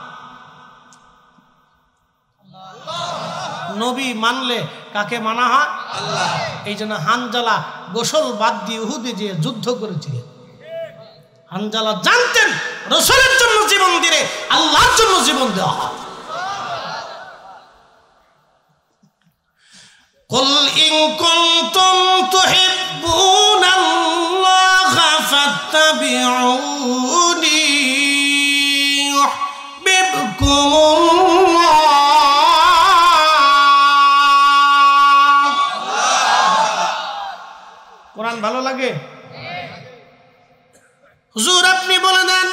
নবী মানলে কাকে মানা হয়? আল্লাহ। এই জন্য হানজালা গোসল বাদ দিয়ে উহুদে যে যুদ্ধ করেছিলেন, হানজালা জানতেন রাসূলের জন্য জীবন দিলে আল্লাহর জন্য জীবন দেওয়া হয়। কুল ইন কুনতুম তুহিব্বুনাল্লাহা ফাত্তাবিউনি ইউহিব্বুকুমুল্লাহ। কোরআন ভালো লাগে? হুজুর আপনি বলে দেন,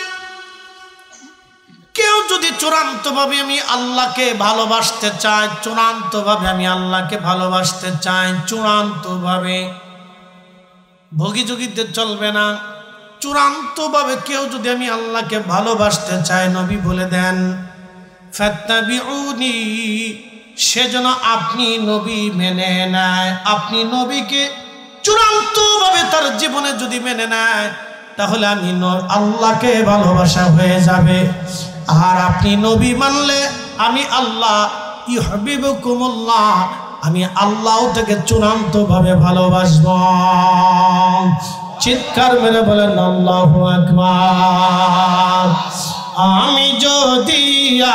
কেউ যদি চূড়ান্ত ভাবে আমি আল্লাহকে ভালোবাসতে চাই, চূড়ান্ত ভাবে আমি আল্লাহকে ভালোবাসতে চাই, চূড়ান্ত ভাবে, ভোগীযোগীতে চলবে না, চূড়ান্ত ভাবে কেউ যদি আমি আল্লাহকে ভালোবাসতে চাই, নবী বলে দেন ফাত্তাবিউনি, সেজন্য আপনি নবী মেনে নেয়। আপনি নবীকে চূড়ান্ত ভাবে তার জীবনে যদি মেনে নেয়, তাহলে আমি আল্লাহকে ভালোবাসা হয়ে যাবে। আর আপনি নবী মানলে আমি আল্লাহ ইউহিব্বুকুমুল্লাহ, আমি আল্লাহ থেকে চূড়ান্ত ভাবে ভালোবাসব। চিৎকার মেরে বলেন আল্লাহু আকবার। আমি যদি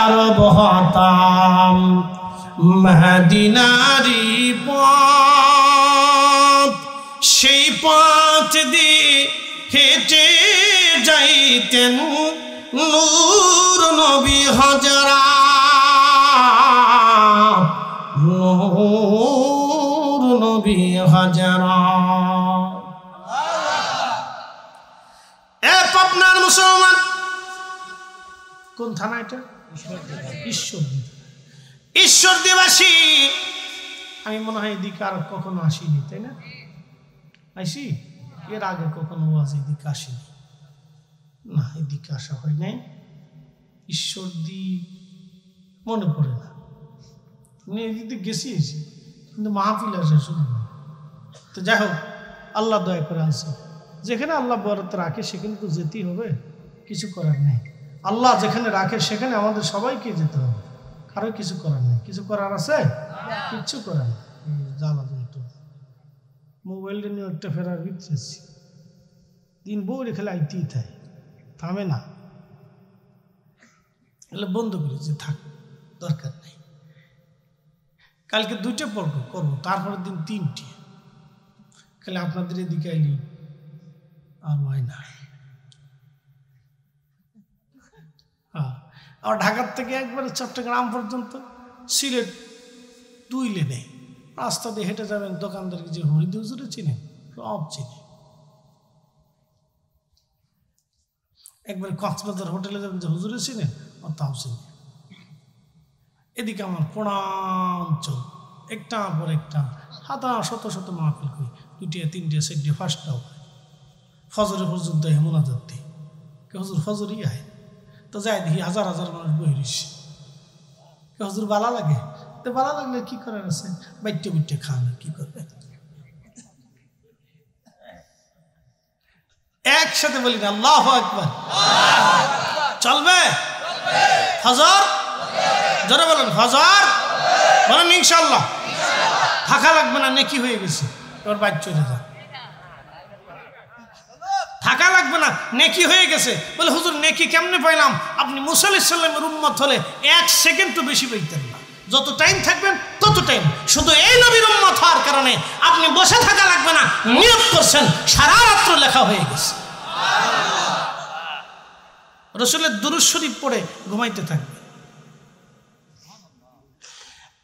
আরব হতাম, মদিনারি পথ, সেই পথ দিয়ে হেঁটে যাইতেন নূর নবী হযরত, নূর নবী হযরত। এ পাবনার মুসলমান, কোন থানা এটা? ঈশ্বরদীবাসী। আমি মনে হয় এদিকে আর কখনো আসিনি, তাই না? আইসি এর আগে কখনো ওয়াজ এদিকে আসিনি, না এদিকে আসা হয় নাই। ঈশ্বরদী মনে পড়ে না, এদিকে গেছি কিন্তু মাহফিল আসে শুধু। তো যাই হোক, আল্লাহ দয়া করে আছে, যেখানে আল্লাহ বরাদ্দ রাখে সেখানে তো যেতেই হবে, কিছু করার নেই। আল্লাহ যেখানে রাখে সেখানে আমাদের সবাইকে যেতে হবে, কারো কিছু করার নেই। কিছু করার আছে? কিচ্ছু করার নেই। জ্বালা যন্ত্র, মোবাইলটা নিয়ে একটা ফেরার ভিতরেছি, দিন বউ রেখে আইতেই থাকে, থামে না। এলে বন্ধ করেছে, থাক, দরকার নেই। কালকে 2টে পর্ব করবো, তারপরের দিন 3টে। খালি আপনাদের এদিকে আইলি আর হয় না। আর ঢাকার থেকে একবারে চট্টগ্রাম পর্যন্ত, সিলেট 2 লেনে রাস্তা দিয়ে হেঁটে যাবেন, দোকানদারকে যে হরিদি হুজুরে চিনেন, সব চিনে। একবারে কক্সবাজার হোটেলে যাবেন, যে হুজুরে চিনেন, ও তাও চিনে। এদিকে আমার কোণাঞ্চল, একটা পর একটা হাতা শত শত মাহফিল করি, 2টে 3টে 4টে 5টাও ফজরে পর্যন্ত মোনাজাত দিই। হুজুর ফজরই আয়, তো যাই দেখি হাজার হাজার মানুষ বই রয়েছে। হুজুর ভালো লাগে, তো ভালো লাগলে কি করার আছে, বাইটে বুটে খান, কি করবে। একসাথে বলি না আল্লাহু আকবার, চলবে? ফজর জোরে বলেন, ফজর বলেন ইনশাআল্লাহ। থাকা লাগবে না, নেকি হয়ে গেছে, তোর বাইর চলে যা, থাকা লাগবে না, নেকি হয়ে গেছে। বলে হুজুর নেকি কেমনে পাইলাম? আপনি মুসা আলাইহিস সালামের উম্মত হলে 1 সেকেন্ড বেশি পাইতেন না, যত টাইম থাকবেন তত টাইম। শুধু এই নবীর উম্মত হওয়ার কারণে আপনি বসে থাকা লাগবে না, নিয়ত করছেন, সারা রাত্র লেখা হয়ে গেছে। রাসূলের দুরূদ শরীফ পড়ে ঘুমাইতে থাকবে।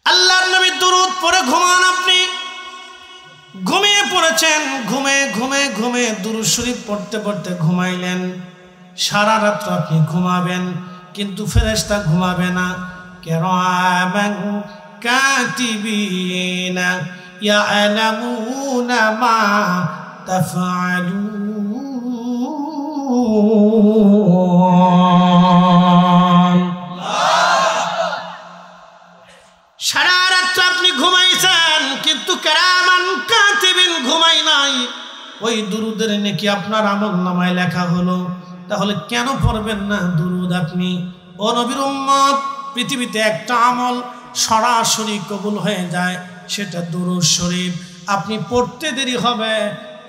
আল্লাহর নবী দুরূদ পড়ে ঘুমান, আপনি ঘুমিয়ে পড়েছেন, ঘুমে ঘুমে ঘুমে দুরূদ শরীফ পড়তে পড়তে ঘুমাইলেন। সারা রাত্র আপনি ঘুমাবেন, কিন্তু ফেরেশতা ঘুমাবে না। কিরামান কাতিবিনা ইয়ালামুনা মা তাফআলুন। সারা রাত্র আপনি ঘুমাইছেন, কিন্তু কিরামান কাতিবিন ঘুমাই নাই, ওই দুরুদের নেকি আপনার আমলনামায় লেখা হলো। তাহলে কেন পড়বেন না দুরুদ আপনি? ও নবীর উম্মত, পৃথিবীতে একটা আমল সরাসরি কবুল হয়ে যায়, সেটা দুরুদ শরীফ। আপনি পড়তে দেরি হবে,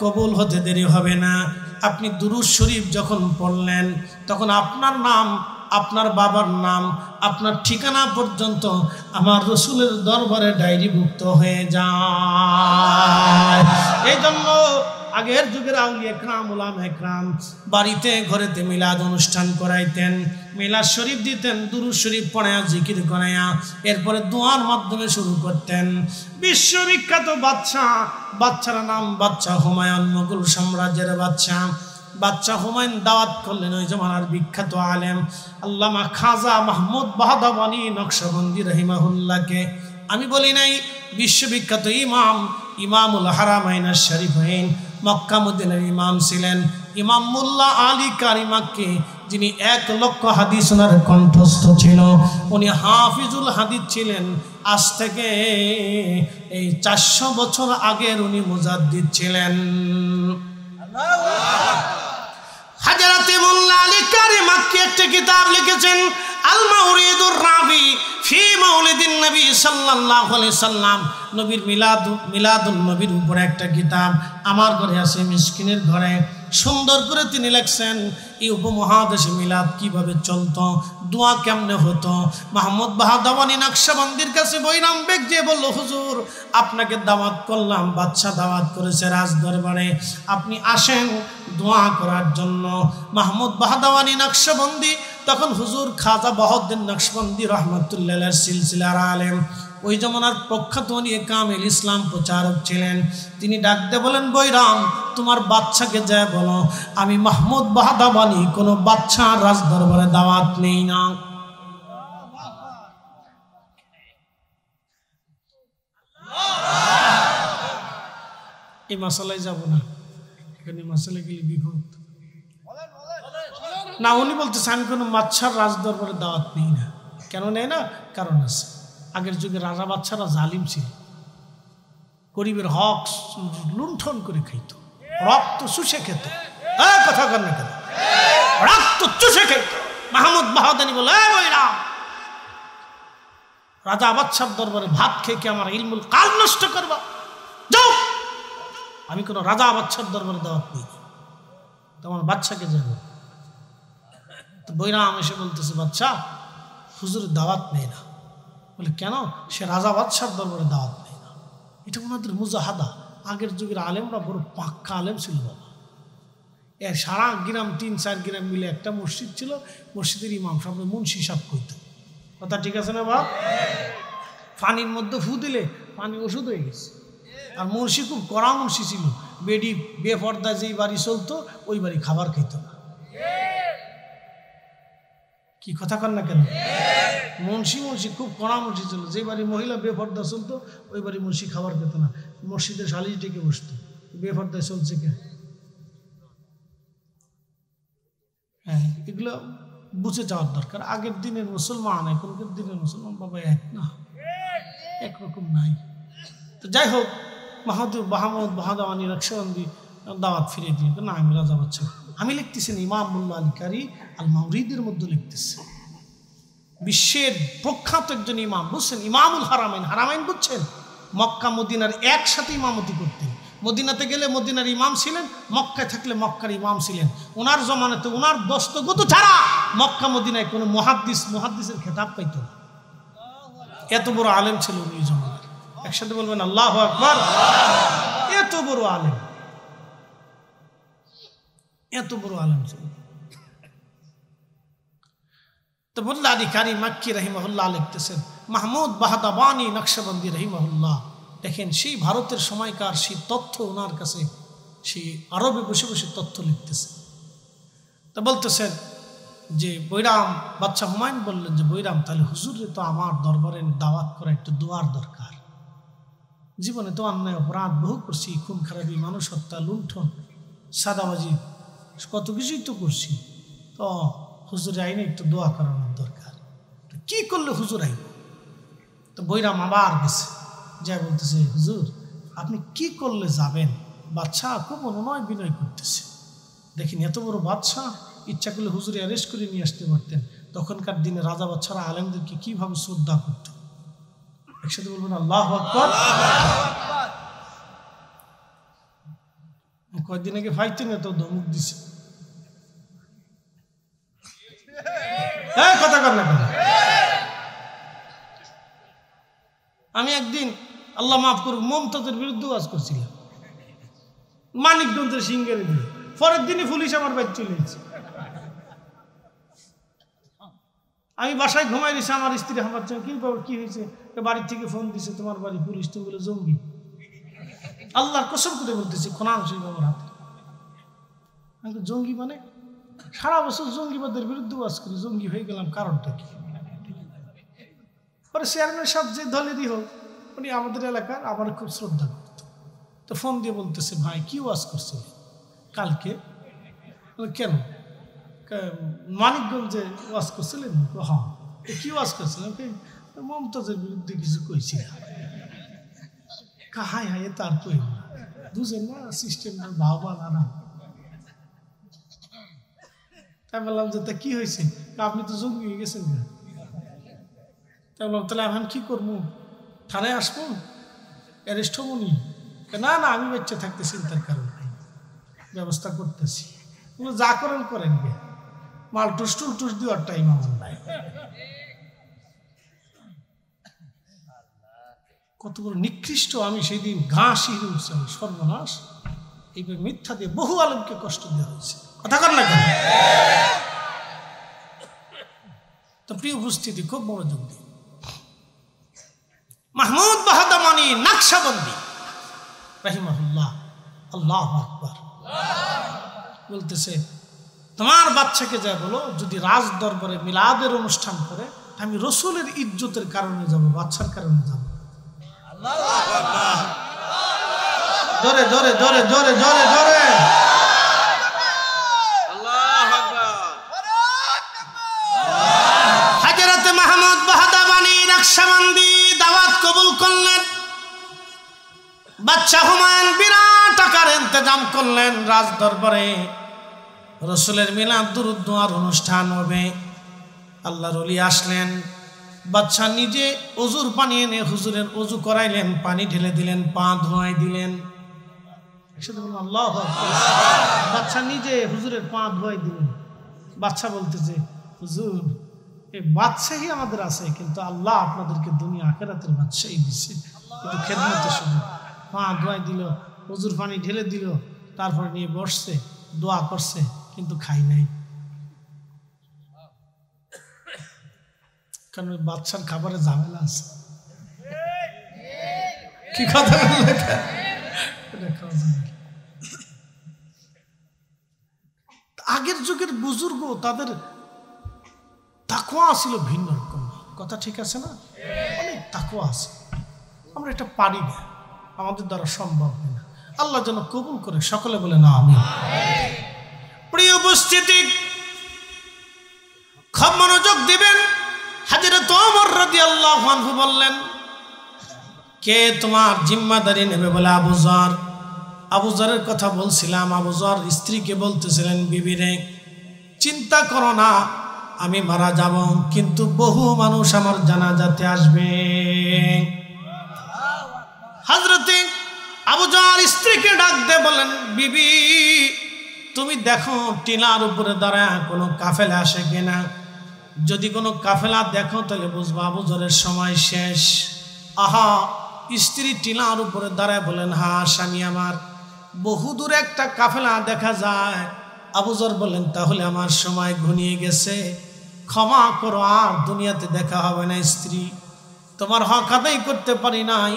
কবুল হতে দেরি হবে না। আপনি দুরুদ শরীফ যখন পড়লেন, তখন আপনার নাম, আপনার বাবার নাম, আপনার ঠিকানা পর্যন্ত আমার রসুলের দরবারে ডায়েরিভুক্ত হয়ে যায়। এই জন্য আগের যুগের আউলিয়া একরাম, উলামা একরাম বাড়িতে ঘরেতে মিলাদ অনুষ্ঠান করাইতেন, মিলাদ শরীফ দিতেন, দুরূদ শরীফ পড়ায়া জিকির করায়া এরপরে দোয়ার মাধ্যমে শুরু করতেন। বিশ্ববিখ্যাত বাচ্চার নাম বাচ্চা হুমায়ুন, মুঘল সাম্রাজ্যের বাচ্চা হুমায়ুন দাওয়াত করলেন ওই জমানার বিখ্যাত আলেম আল্লামা খাজা মাহমুদ বাহদাওয়ানি নকশবন্দি রহিমাহুল্লাহকে। আমি বলি নাই, বিশ্ববিখ্যাত ইমামুল হারামাইন শরীফাইন মক্কা মদিনার ইমাম ছিলেন, ইমাম মোল্লা আলী কারি মাক্কি, যিনি 1 লক্ষ হাদিস ওনার কণ্ঠস্থ ছিল। উনি হাফিজুল হাদিস ছিলেন। আজ থেকে এই 400 বছর আগের উনি মুজাদ্দিদ ছিলেন। হাজরাতে মোল্লা আলী কারি মাক্কি একটা কিতাব লিখেছেন, আল মাউরিদুর রাবি ফি মাউলিদিন নবী সাল্লাল্লাহু আলাইহি সাল্লাম। নবীর মিলাদুন নবীর উপরে একটা কিতাব আমার ঘরে আছে, মিসকিনের ঘরে। সুন্দর করে তিনি লিখছেন এই উপমহাদেশে মিলাদ কিভাবে চলতো, দোয়া কেমনে হতো। মাহমুদ বাহদাওয়ানি নকশবন্দির কাছে বৈরাম বেগ যে বলল, হুজুর আপনাকে দাওয়াত করলাম, বাদশা দাওয়াত করেছে রাজ দরবারে, আপনি আসেন দোয়া করার জন্য। মাহমুদ বাহদাওয়ানি নকশবন্দি তখন হুজুর খাজা বাহাউদ্দিন নকশবন্দি রহমতুল্লাহ আলাইহির সিলসিলার আলেম, ওই জমানার প্রখ্যাত উনি কামিল ইসলাম প্রচারক ছিলেন। তিনি ডাকতে বলেন, বৈরাম তোমার বাচ্চাকে যায় বলো আমি মাহমুদ বাহদাওয়ানি কোনো বাচ্চা রাজ দরবারে দাওয়াত নেই না। এই মাসালায় যাব না, এখানে মাসালা গেলে বিপদ না। উনি বলতেছে আমি কোনো বাচ্চার রাজ দরবারে দাওয়াত নেই না। কেন নেই না? কারণ আছে। আগের যুগে রাজা বাচ্চারা জালিম ছিল, গরিবের হক লুণ্ঠন করে খাইত, রক্ত চুষে খেত। কথা কর না কেন? রক্ত চুষে খেত। মাহমুদ বাহদানি বলে, রাজা বাচ্চার দরবারে ভাত খেয়ে আমার ইলমুল কাল নষ্ট করবা, যাও। আমি কোনো রাজা বাচ্চার দরবারে দাওয়াত নেই, তোমার বাচ্চাকে যাবো। তো বৈরাম এসে বলতেছে, বাচ্চা হুজুরের দাওয়াত নেই না। বলে কেন? সে রাজা বাদশার দরবারে দাওয়াত নেই না। এটা ওনাদের মুজাহাদা। আগের যুগের আলেমরা বড় পাক্কা আলেম ছিল বাবা। এর সারা গ্রাম 3-4 গ্রাম মিলে একটা মসজিদ ছিল, মসজিদের ইমাম সব মুন্সি সাহেব কইত। কথা ঠিক আছে না বাপ? পানির মধ্যে ফু দিলে পানি ওষুধ হয়ে গেছে। আর মুন্সি খুব কড়া মুন্সি ছিল, বেডি বেপর্দা যেই বাড়ি চলতো ওই বাড়ি খাবার খাইত না। কি কথা কর না কেন? মুন্সি খুব কড়া মুন্সি ছিল, যে বাড়ি মহিলা বেপর্দা চলতো ওই বাড়ি মুন্সি খাবার খেত না। মসজিদে সালিশ ডেকে বসতো, বেপর্দায় চলছে কে? হ্যাঁ, এগুলো বুঝে যাওয়ার দরকার। আগের দিনের মুসলমান এখনকার দিনের মুসলমান বাবা এক না, একরকম নাই। তো যাই হোক, মাহমুদ বাহদাওয়ানি নকশবন্দি দাওয়াত ফিরে দিয়ে না, আমি রাজা বাচ্চা। আমি লিখতেছেন ইমাম মোল্লা আলী কারি আল মাউরিদের মধ্যে লিখতেছে, বিশ্বের প্রখ্যাত একজন ইমাম, বুঝছেন? ইমামুল হারামাইন বুঝছেন? মক্কা মদিনার একসাথে ইমামতি করতেন। মদিনাতে গেলে মদিনার ইমাম ছিলেন, মক্কায় থাকলে মক্কার ইমাম ছিলেন। ওনার জমানাতে ওনার দস্তগত ছাড়া মক্কা মদিনায় কোনো মুহাদ্দিসের খেতাব পাইত না। এত বড় আলেম ছিল উনি জমানার। একসাথে বলবেন আল্লাহু আকবার। এত বড় আলেম, এত বড় আলেম ছিল। তো মোল্লা আলী কারি মাক্কি রহিমাহুল্লাহ লিখতেছেন, মাহমুদ বাহদাওয়ানি নকশবন্দি রহিমাহুল্লাহ, দেখেন সেই ভারতের সময়কার সেই তথ্য ওনার কাছে, সেই আরবে বসে বসে তথ্য লিখতেছে। তা বলতেছেন যে বৈরাম বাদশাহ হুমায়ুন বললেন যে বৈরাম তাহলে হুজুরে তো আমার দরবারে দাওয়াত করা একটু দোয়ার দরকার। জীবনে তো অন্যায় অপরাধ বহু করছি, খুন খারাপি, মানুষ হত্যা, লুণ্ঠন, সাদাবাজি, কত কিছুই তো করছি। তো হুজুরে আইনে একটু দোয়া করানোর দরকার। তো কি করলে হুজুর আইন? তো বৈরাম আবার গেছে, যা বলতেছে হুজুর আপনি কি করলে যাবেন? বাদশাহ খুব অনুনয় বিনয় করতেছে। দেখেন এত বড় বাদশাহ, ইচ্ছা করলে হুজুরে অ্যারেস্ট করে নিয়ে আসতে পারতেন। তখনকার দিনে রাজা বাদশারা আলেমদেরকে কিভাবে শ্রদ্ধা করত। একসাথে বলবেন আল্লাহু আকবার। কয়েকদিন আগে ফাইতে না তো ধমক দিছে, কথা কর না কেন? আমি একদিন আল্লাহ মাফ করুক মমতাজের বিরুদ্ধে ওয়াজ করছিলাম মানিকগঞ্জের সিঙ্গারে দিয়ে। পরের দিনই পুলিশ আমার বাড়ি চলে এসেছে। আমি বাসায় ঘুমাই দিয়েছি, আমার স্ত্রী আমার জন্য কি হয়েছে, বাড়ির থেকে ফোন দিছে তোমার বাড়ি পুলিশ, তুমি বলে জঙ্গি। আল্লাহর কসম করে বলতেছি কোরআন শরীফ আমার হাতে। আমি জঙ্গি মানে সারা বছর জঙ্গিবাদের বিরুদ্ধে ওয়াজ করি, জঙ্গি হয়ে গেলাম কারণটা কি? পরে চেয়ারম্যান সাহেব যে দলেরই হোক উনি আমাদের এলাকার আমার খুব শ্রদ্ধা করত। তো ফোন দিয়ে বলতেছে ভাই কি ওয়াজ করছে কালকে? কেন? মানিকগঞ্জে ওয়াজ করছিলেন? হ্যাঁ। কি ওয়াজ করছিলেন? মমতাজের বিরুদ্ধে কিছু কইছিলাম। হাই হাই তার কই বুঝেন না সিস্টেমটা ভাবা না। তাই বললাম যে তা কি হয়েছে? আপনি তো জঙ্গি হয়ে গেছেন না। তাই বললাম তাহলে এখন কি করবো? থানায় আসবো? অ্যারেস্ট হবো নি? না না আমি বাচ্চা থাকতে চিন্তার কারণ নাই, ব্যবস্থা করতেছি। যা করেন করেন গে, মাল টুস টুল টুস দেওয়ার টাইম আমার নাই। কত বড় নিকৃষ্ট! আমি সেই দিন ঘাস হিরে উঠছে, সর্বনাশ। এইভাবে মিথ্যা দিয়ে বহু আলেমকে কষ্ট দেওয়া হয়েছে। কথা কর না কেন? তো প্রিয় উপস্থিতি, খুব মনোযোগ দিন। মাহমুদ বাহাদামানি নকশবন্দি রাহিমাহুল্লাহ, আল্লাহু আকবার, বলতেছে তোমার বাচ্চাকে যা বলো যদি রাজ দরবারে মিলাদের অনুষ্ঠান করে আমি রসুলের ইজ্জতের কারণে যাব, বাচ্চার কারণে যাব। জোরে জোরে জোরে জোরে জোরে জোরে হযরত মাহমুদ বাহাদামানি নকশবন্দি দাওয়াত কবুল করলেন। বাদশা হুমায়ুন বিরাট আকার ইন্তজাম করলেন, রাজ দরবারে রসুলের মিলাদ দুরূদ দোয়ার অনুষ্ঠান হবে। আল্লাহর ওলি আসলেন, বাদশা নিজে ওজুর পানি এনে হুজুরের ওজু করাইলেন, পানি ঢেলে দিলেন, পা ধোয়াই দিলেন। আল্লাহু আকবার। বাদশা নিজে হুজুরের পা ধোয়াই দিলেন। বাদশা বলতেছে হুজুর এই বাদশাহী আমাদের আছে, কিন্তু আল্লাহ আপনাদেরকে দুনিয়া আখিরাতের বাদশাহী দিচ্ছে, কিন্তু খেদমতের সুযোগ। পা ধোয়াই দিল, ওজুর পানি ঢেলে দিল, তারপরে নিয়ে বসছে, দোয়া করছে, কিন্তু খাই নাই। কারণ বাদশার খাবারে ঝামেলা আছে। কি কথা বললে? আগের যুগের বুজুর্গ তাদের তাকওয়া ছিল ভিন্ন রকম। কথা ঠিক আছে না? অনেক তাকওয়া আছে, আমরা এটা পারি না, আমাদের দ্বারা সম্ভব না। আল্লাহ যেন কবুল করে, সকলে বলে না আমিন। প্রিয় উপস্থিতি, খুব মনোযোগ দিবেন। হযরত ওমর রাদিয়াল্লাহু আনহু বললেন কে তোমার জিম্মাদারি নেবে? বলে আবু যর। আবু যরের কথা বলছিলাম। আবু যর স্ত্রীকে বলতেছিলেন বিবিরে চিন্তা করো না, আমি মারা যাব, কিন্তু বহু মানুষ আমার জানাজাতে আসবে। হযরতে আবু যর স্ত্রীকে ডাক দিয়ে বলেন বিবি তুমি দেখো টিলার উপরে দাঁড়ায় কোনো কাফেলা আসে কিনা। যদি কোনো কাফেলা দেখো তাহলে বুঝবা আবু যরের সময় শেষ। আহা, স্ত্রী টিলার উপরে দাঁড়ায় বলেন হ্যাঁ স্বামী আমার, বহুদূরে একটা কাফেলা দেখা যায়। আবু যর বলেন তাহলে আমার সময় ঘনিয়ে গেছে, ক্ষমা করো, আর দুনিয়াতে দেখা হবে না। স্ত্রী তোমার হক আদায় করতে পারি নাই,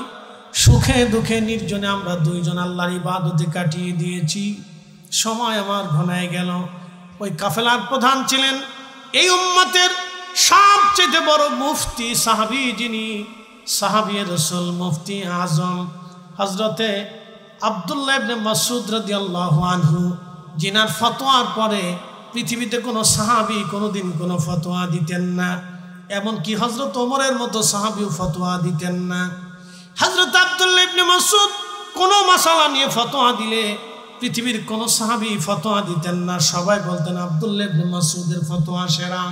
সুখে দুঃখে নির্জনে আমরা দুইজন আল্লাহর ইবাদতে কাটিয়ে দিয়েছি, সময় আমার ঘনায় গেল, ওই কাফেলার প্রধান ছিলেন এই উম্মতের সবচেয়ে বড় মুফতি সাহাবী, যিনি সাহাবী রাসূল মুফতি আজম হযরতে আব্দুল্লাহ ইবনে মাসউদ রাদিয়াল্লাহু আনহু, যিনার ফতোয়ার পরে পৃথিবীতে কোনো সাহাবী কোনোদিন কোনো ফতোয়া দিতেন না। এমনকি হযরত ওমরের মতো সাহাবীও ফতোয়া দিতেন না। হযরত আব্দুল্লাহ ইবনে মাসউদ কোনো মাসালা নিয়ে ফতোয়া দিলে পৃথিবীর কোনো সাহাবী ফতোয়া দিতেন না, সবাই বলতেন আব্দুল্লাহ ইবনে মাসউদের ফতোয়া সেরা।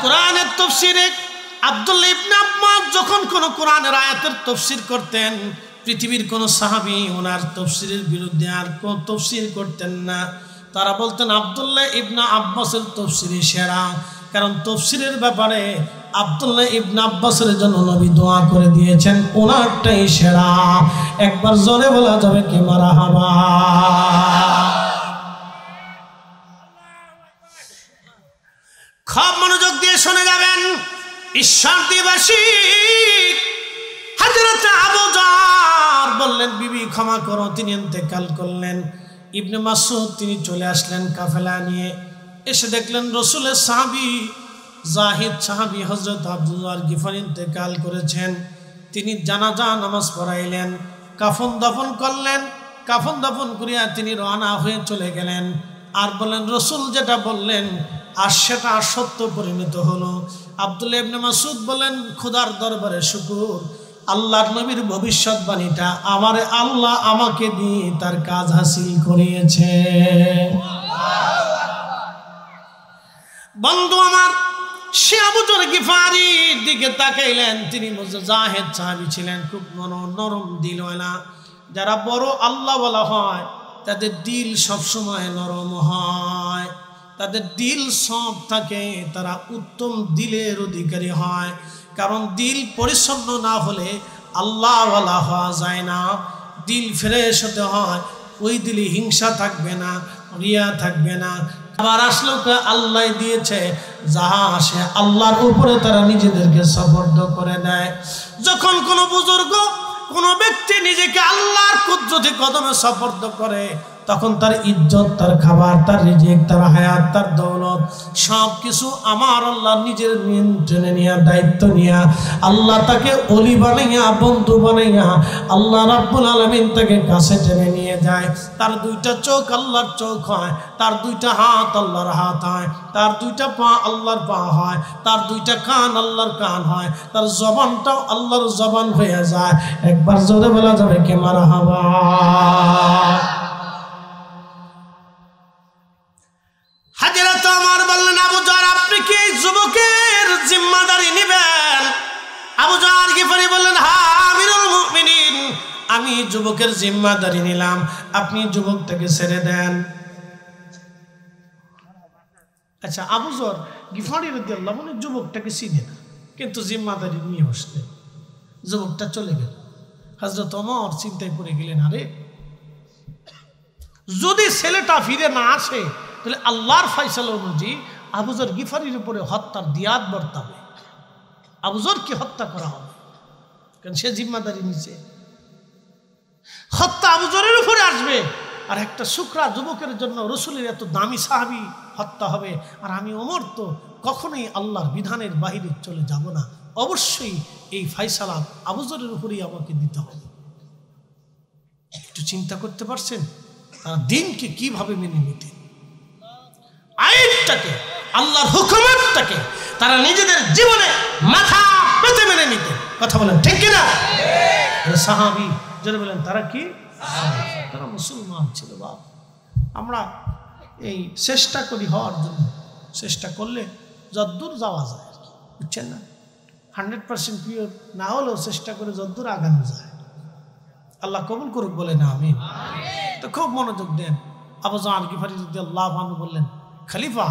কোরআনের তাফসীরে আব্দুল্লাহ ইবনে আব্বাস যখন কোন কোরআনের আয়াতের তাফসীর করতেন, পৃথিবীর কোন সাহাবী ওনার তাফসীরের বিরুদ্ধে আর কোন তাফসীর করতেন না। তারা বলতেন আব্দুল্লাহ ইবনে আব্বাসের তাফসীরই সেরা, কারণ তাফসীরের ব্যাপারে আব্দুল্লাহ ইবনে আব্বাসের জন্য নবী দোয়া করে দিয়েছেন, ওনারটাই সেরা। একবার জোরে বলা যাবে কি মারহাবা। খুব মনোযোগ দিয়ে শুনে যাবেন। ঈশ্বর দিবাসী হযরত আবু যর বললেন, বিবি ক্ষমা করো। তিনি ইন্তেকাল করলেন। ইবনে মাসউদ তিনি চলে আসলেন কাফেলা নিয়ে। এসে দেখলেন রাসূলের সাহাবী জাহিদ সাহাবী হযরত আব্দুল্লাহ গিফারি ইন্তেকাল করেছেন। তিনি জানাজা নামাজ পড়াইলেন, কাফন দাফন করলেন। কাফন দাফন করিয়া তিনি রওনা হয়ে চলে গেলেন। আর বললেন রাসূল যেটা বললেন আর সেটা সত্য পরিণত হলো। আব্দুল্লাহ ইবনে মাসউদ বলেন, খোদার দরবারে শুকর, আল্লাহর নবীর ভবিষ্যৎবাণীটা আমারে আল্লাহ আমাকে দিয়ে তার কাজ হাসিল করিয়েছে। বন্ধু আমার, সে আবু যর গিফারির দিকে তাকাইলেন। তিনি জাহেদ সাহাবী ছিলেন, খুব নরম দিলওয়ালা। যারা বড় আল্লাহ বলা হয় তাদের দিল সবসময় নরম হয়, তাদের দিল সব থাকে, তারা উত্তম দিলের অধিকারী হয়। কারণ দিল পরিচ্ছন্ন না হলে আল্লাহওয়ালা হওয়া যায় না। দিল ফ্রেশ হতে হয়, ওই দিলে হিংসা থাকবে না, রিয়া থাকবে না। আবার আসলো আল্লাহ দিয়েছে, যাহা আসে আল্লাহর উপরে তারা নিজেদেরকে সফর্দ করে দেয়। যখন কোনো বুজুর্গ কোনো ব্যক্তি নিজেকে আল্লাহর কুদরতি কদমে সফর্দ করে, তখন তার ইজ্জত, তার খাবার, তার রিজিক, তার হায়াত, তার দৌলত সব কিছু আমার আল্লাহ নিজের নিয়ন্ত্রণে নিয়ে, দায়িত্ব নিয়ে আল্লাহ তাকে ওলি বানাইয়া, বন্ধু বানাইয়া আল্লাহ রাব্বুল আলামিন তাকে কাছে টেনে নিয়ে যায়। তার দুইটা চোখ আল্লাহর চোখ হয়, তার দুইটা হাত আল্লাহর হাত হয়, তার দুইটা পা আল্লাহর পা হয়, তার দুইটা কান আল্লাহর কান হয়, তার জবানটাও আল্লাহর জবান হয়ে যায়। একবার জোরে বলা যাবে কে মারহাবা। হাজরত ওমর বললেন, আবু যর আপনি কি যুবকের জিম্মাদারি নেবেন? আবু যর গিফারি বললেন, হ্যাঁ আমিরুল মুমিনিন, আমি যুবকের জিম্মাদারি নিলাম, আপনি যুবকটাকে ছেড়ে দেন। আচ্ছা, আবু যর গিফারি রাদিয়াল্লাহু আনহু যুবকটাকে চিনে না, কিন্তু জিম্মাদারি নিয়ে বসলেন। যুবকটা চলে গেল। হযরত ওমর চিন্তায় পড়ে গেলেন, আরে যদি ছেলেটা ফিরে না আসে তাহলে আল্লাহর ফয়সালা অনুযায়ী আবু যর গিফারির উপরে হত্যার দিয়াত বর্তাবে, আবু যরকে হত্যা করা হবে, কারণ সে জিম্মাদারি নিচ্ছে। হত্যা আবু যরের উপরে আসবে, আর একটা শুকরা যুবকের জন্য রাসূলের এত দামি সাহাবী হত্যা হবে। আর আমি ওমর তো কখনোই আল্লাহর বিধানের বাহিরে চলে যাব না, অবশ্যই এই ফয়সালা আবু যরের উপরেই আমাকে দিতে হবে। একটু চিন্তা করতে পারছেন তারা দিনকে কিভাবে মেনে নিতেন, আইনটাকে, আল্লাহর হুকুমতটাকে তারা নিজেদের জীবনে মাথা পেতে মেনে নিতেন। কথা বলেন ঠিক কিনা? সাহাবী যারা বলেন তারা কি, তারা মুসলমান ছিল। বাপ, আমরা এই চেষ্টা করি হওয়ার জন্য, চেষ্টা করলে যদ্দূর যাওয়া যায় আর কি, বুঝছেন না? 100% পিওর না হলেও চেষ্টা করে যদ্দূর আগানো যায়। আল্লাহ কবুল করুক বলে না আমিন। তো খুব মনোযোগ দেন। আবু যর গিফারি রাদিয়াল্লাহু আনহু বললেন, খলিফা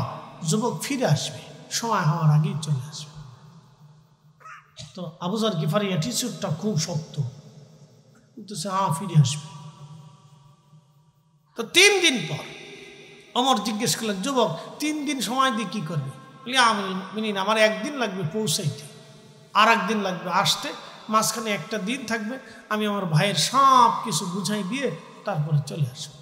যুবক ফিরে আসবে, সময় হওয়ার আগেই চলে আসবে। তো আবু যর গিফারি অ্যাটিটিউডটা খুব শক্ত, কিন্তু সে ফিরে আসবে। তো 3 দিন পর ওমর জিজ্ঞেস করলেন, যুবক 3 দিন সময় দিয়ে কি করবে? আমার 1 দিন লাগবে পৌঁছাইতে, আর 1 দিন লাগবে আসতে, মাঝখানে একটা দিন থাকবে, আমি আমার ভাইয়ের সব কিছু বুঝাই দিয়ে তারপরে চলে আসবো।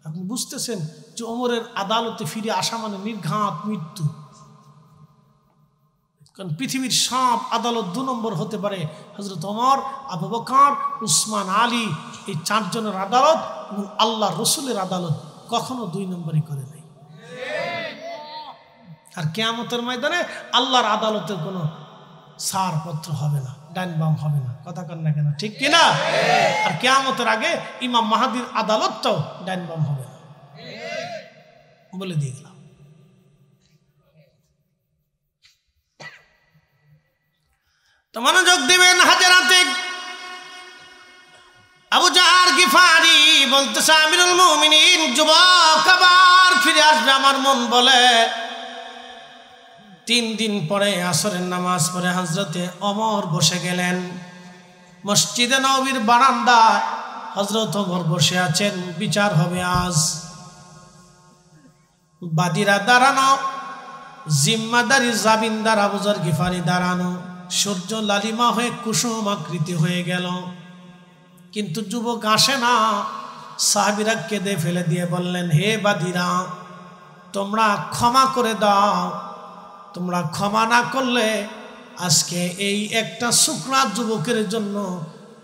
আপনি বুঝতেছেন যে ওমরের আদালতে ফিরে আসা মানে নির্ঘাত মৃত্যু। কারণ পৃথিবীর সব আদালত 2 নম্বর হতে পারে, হযরত ওমর, আবু বকর, উসমান, আলী, এই 4 জনের আদালত এবং আল্লাহ রসুলের আদালত কখনো 2 নম্বরই করে নাই। আর কিয়ামতের ময়দানে আল্লাহর আদালতের কোনো ছাড়পত্র হবে না, ডাইন বাম হবে না। কথা কন না কেন, ঠিক কিনা? আর কিয়ামতের আগে ইমাম মাহাদির আদালতটাও ডাইন বাম হবে না, বলে দিয়ে গেলাম। তো মনোযোগ দিবেন। হাজরাতে আবু জার গিফারি বলতেছে, আমিরুল মুমিনিন, যুবক আবার ফিরে আসবে আমার মন বলে। 3 দিন পরে আসরের নামাজ পড়ে হযরতে ওমর বসে গেলেন মসজিদে নববীর বারান্দায়। হযরত ওমর বসে আছেন, বিচার হবে আজ। বাদীরা দাঁড়ানো, জিম্মাদারি জামিনদার আবু জার গিফারি দাঁড়ানো। সূর্য লালিমা হয়ে কুসুম আকৃতি হয়ে গেল, কিন্তু যুবক আসে না। সাহাবীরা কেঁদে ফেলে দিয়ে বললেন, হে বাদীরা, তোমরা ক্ষমা করে দাও। তোমরা ক্ষমা না করলে আজকে এই একটা শুকনা যুবকের জন্য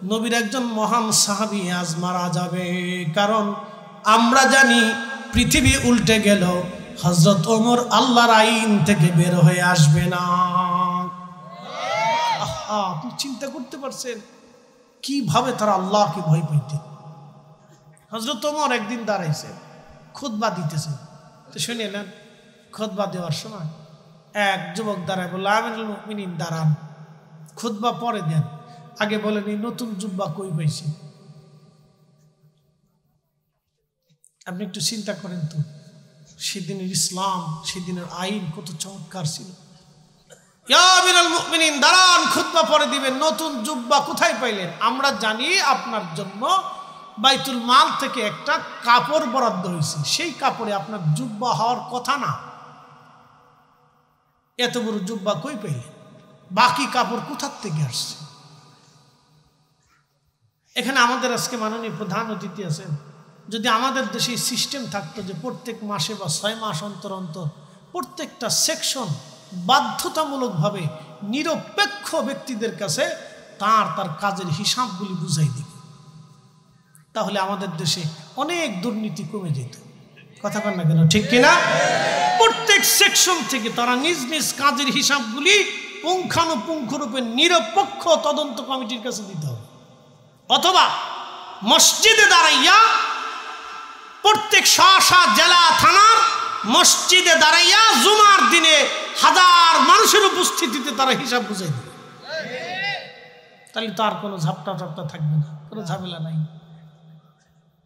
নবীর একজন মহান সাহাবী আজ মারা যাবে। কারণ আমরা জানি পৃথিবী উল্টে গেল, হযরত ওমর আল্লাহর আইন থেকে বের হয়ে আসবে না। আপনি চিন্তা করতে পারছেন কিভাবে তারা আল্লাহকে ভয় পাইতেন। হযরত ওমর একদিন দাঁড়াইছে, খুতবা দিতেছে। তো শুনে নেন, খুতবা দেওয়ার সময় এক যুবক দাঁড়ায় বলল, আমিরুল মুমিনিন দাঁড়ান, খুতবা পরে দেন, আগে বলেন এই নতুন জুব্বা কই পাইছে। আপনি একটু চিন্তা করেন তো, সেদিনের ইসলাম, সেদিনের আইন কত চমৎকার ছিল। ইয়া আমিরুল মুমিনিন দাঁড়ান, খুতবা পরে দিবেন, নতুন জুব্বা কোথায় পাইলেন? আমরা জানি আপনার জন্য বাইতুল মাল থেকে একটা কাপড় বরাদ্দ হয়েছে, সেই কাপড়ে আপনার জুব্বা হওয়ার কথা না। এত বড় জুব্বা কই পাইলেন? বাকি কাপড় কোথার থেকে আসছে? এখানে আমাদের আজকে মাননীয় প্রধান অতিথি আছেন। যদি আমাদের দেশে সিস্টেম থাকতো যে প্রত্যেক মাসে বা 6 মাস অন্তর অন্তর প্রত্যেকটা সেকশন বাধ্যতামূলকভাবে নিরপেক্ষ ব্যক্তিদের কাছে তার কাজের হিসাবগুলি বুঝাই দিত, তাহলে আমাদের দেশে অনেক দুর্নীতি কমে যেত। কথা বল না কেন, ঠিক কিনা? প্রত্যেক সেকশন থেকে তারা নিজ নিজ কাজের হিসাবগুলি পুঙ্খানুপুঙ্খরূপে নিরপেক্ষ তদন্ত কমিটির কাছে দিতে হবে। অথবা মসজিদে দাঁড়াইয়া প্রত্যেক শাসা জেলা থানার মসজিদে দাঁড়াইয়া জুমার দিনে 1000 মানুষের উপস্থিতিতে তারা হিসাব বুঝাই দেবে। তাহলে তার কোনো ঝাপটা থাকবে না, কোনো ঝামেলা নাই,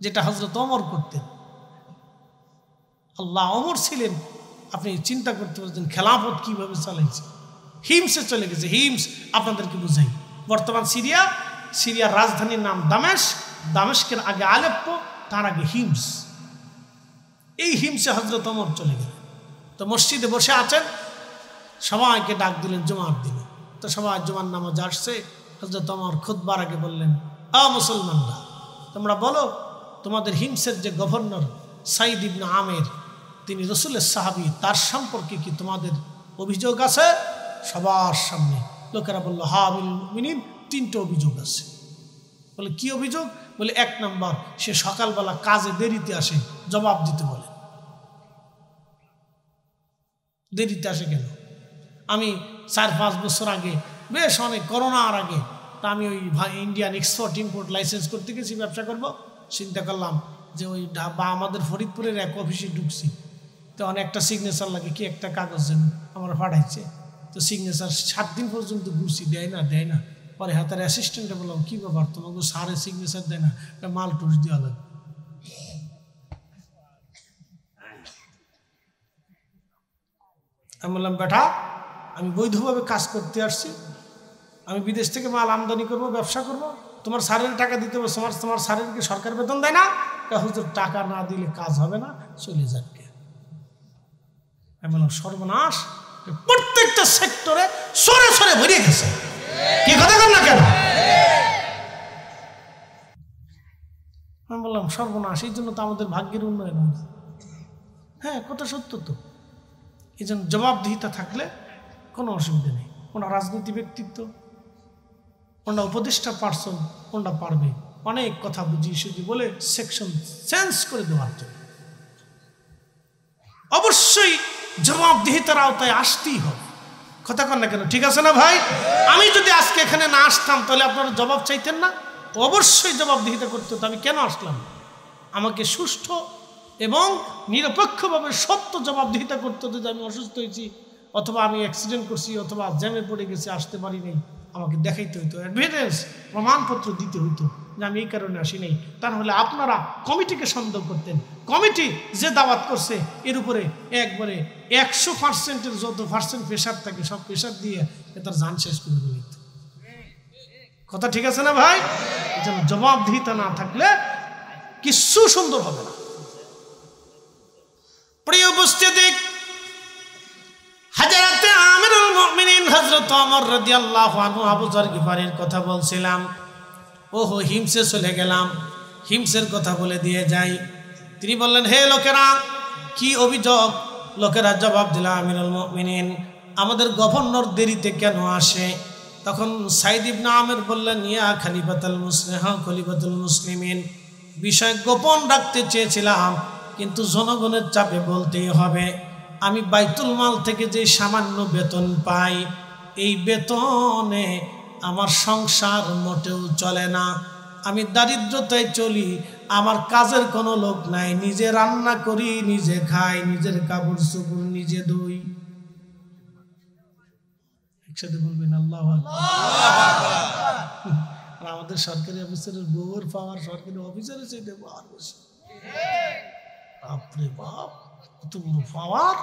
যেটা হযরত ওমর করতেন। আল্লাহ ওমর ছিলেন, আপনি চিন্তা করতে পারছেন খেলাফত কিভাবে চালাইছে। হিমসে চলে গেছে। হিমস আপনাদেরকে বুঝাই, বর্তমান সিরিয়ার রাজধানীর নাম দামেস্কের আগে আলেপ্পো, তার আগে হিমস। এই হিমসে হযরত ওমর চলে গেলেন। তো মসজিদে বসে আছেন, সবাইকে ডাক দিলেন জুমার দিনে। তো সবাই জুমার নামাজ আসছে। হযরত ওমর খুতবার আগে বললেন, মুসলমানরা, তোমরা বলো তোমাদের হিমসের যে গভর্নর সাইদ ইবনে আমের, তিনি রসুলের সাহাবী, তার সম্পর্কে কি তোমাদের অভিযোগ আছে? সবার সামনে লোকেরা বলল, হা আমিরুল মুমিনিন, 3টা অভিযোগ আছে। বলে কি অভিযোগ? বলে 1 নম্বর, সে সকালবেলা কাজে দেরিতে আসে, জবাব দিতে বলে। দেরিতে আসে কেন? আমি 4-5 বছর আগে, বেশ অনেক করোনার আগে, তা আমি ওই ইন্ডিয়ান এক্সপোর্ট ইম্পোর্ট লাইসেন্স করতে গেছি, ব্যবসা করব। চিন্তা করলাম যে ওই বা আমাদের ফরিদপুরের এক অফিসে ঢুকছি, তো অনেকটা সিগনেচার লাগে, কি একটা কাগজ যেন আমার পাঠাইছে। তো সিগনেচার 7 দিন পর্যন্ত ঘুরছি, দেয় না। পরে হাতের অ্যাসিস্ট্যান্টে বললাম, কি ব্যাপার, তোমাকে সারে সিগনেচার দেয় না, মাল টুস দেওয়া লাগে। আমি বললাম, বেটা, আমি বৈধভাবে কাজ করতে আসছি, আমি বিদেশ থেকে মাল আমদানি করব, ব্যবসা করব, তোমার স্যারের টাকা দিতে হবে, তোমার স্যারেরকে সরকার বেতন দেয় না? হুজুর, টাকা না দিলে কাজ হবে না, চলে যাবে। আমি বললাম, সর্বনাশ, প্রত্যেকটা সেক্টরে সরে সরে ভরিয়ে গেছে। কি কথা বল না কেন? আমি বললাম সর্বনাশ, এই জন্য তো আমাদের ভাগ্যের উন্নয়ন হয়। হ্যাঁ, কথা সত্য তো। এই জন্য জবাবদিহিতা থাকলে কোনো অসুবিধা নেই। কোনটা রাজনীতি ব্যক্তিত্ব, কোনটা উপদেষ্টা পার্সন, কোনটা পারবে অনেক কথা বুঝিয়ে সুঝি বলে সেকশন চেঞ্জ করে দেওয়ার জন্য অবশ্যই জবাবদিহিতার আওতায় আসতেই হবে। কথা কন না কেন? ঠিক আছে না ভাই? আমি যদি আজকে এখানে না আসতাম তাহলে আপনারা জবাব চাইতেন না? অবশ্যই জবাবদিহিতা করতে হতো। আমি কেন আসলাম? আমাকে সুষ্ঠু এবং নিরপেক্ষভাবে সত্য জবাবদিহিতা করতে হতো যে আমি অসুস্থ হয়েছি, অথবা আমি অ্যাক্সিডেন্ট করছি, অথবা জ্যামে পড়ে গেছি, আসতে পারি নাই। আমাকে দেখাইতে হইতো, এভিডেন্স প্রমাণপত্র দিতে হইতো যে আমি এই কারণে আসি নাই। তা নাহলে আপনারা কমিটিকে সন্দেহ করতেন। কমিটি যে দাওয়াত করছে এর উপরে একবারে 100%-এর যত পার্সেন্ট প্রেশার থাকে সব প্রেশার দিয়ে তার জান শেষ করে দিত। কথা ঠিক আছে না ভাই? যেন জবাবদিহিতা না থাকলে কিছু সুন্দর হবে না। প্রিয় উপস্থিতি, হযরতে আমিরুল মুমিনিন হযরত ওমর রাদিয়াল্লাহু আনহু আবু যর গিফারির কথা বলছিলাম। ওহো, হিমসে চলে গেলাম, হিমসের কথা বলে দিয়ে যাই। তিনি বললেন, হে লোকেরা, কি অভিযোগ? লোকেরা জবাব দিল, আমিরুল মুমিনিন, আমাদের গভর্নর দেরিতে কেন আসে? তখন সাইদ ইবনে আমের বললেন, ইয়া খলিফাতুল মুসলিমিন, হ্যাঁ খলিফাতুল মুসলিমিন, বিষয় গোপন রাখতে চেয়েছিলাম কিন্তু জনগণের চাপে বলতেই হবে। আমি বাইতুল মাল থেকে যে সামান্য বেতন পাই, এই বেতনে আমার সংসার মোটেও চলে না। আমি দারিদ্রতায় চলি, আমার কাজের কোনো লোক নাই, নিজে রান্না করি, নিজে খাই, নিজের কাপড় চোপড় নিজে ধুই। একসাথে বলবেন আল্লাহু আকবার। আর আমাদের সরকারি অফিসারের বউয়ের পাওয়ার সরকারি অফিসারের চাইতে পাওয়ার বেশি। বাপরে বাপ, কত বড় পাওয়ার!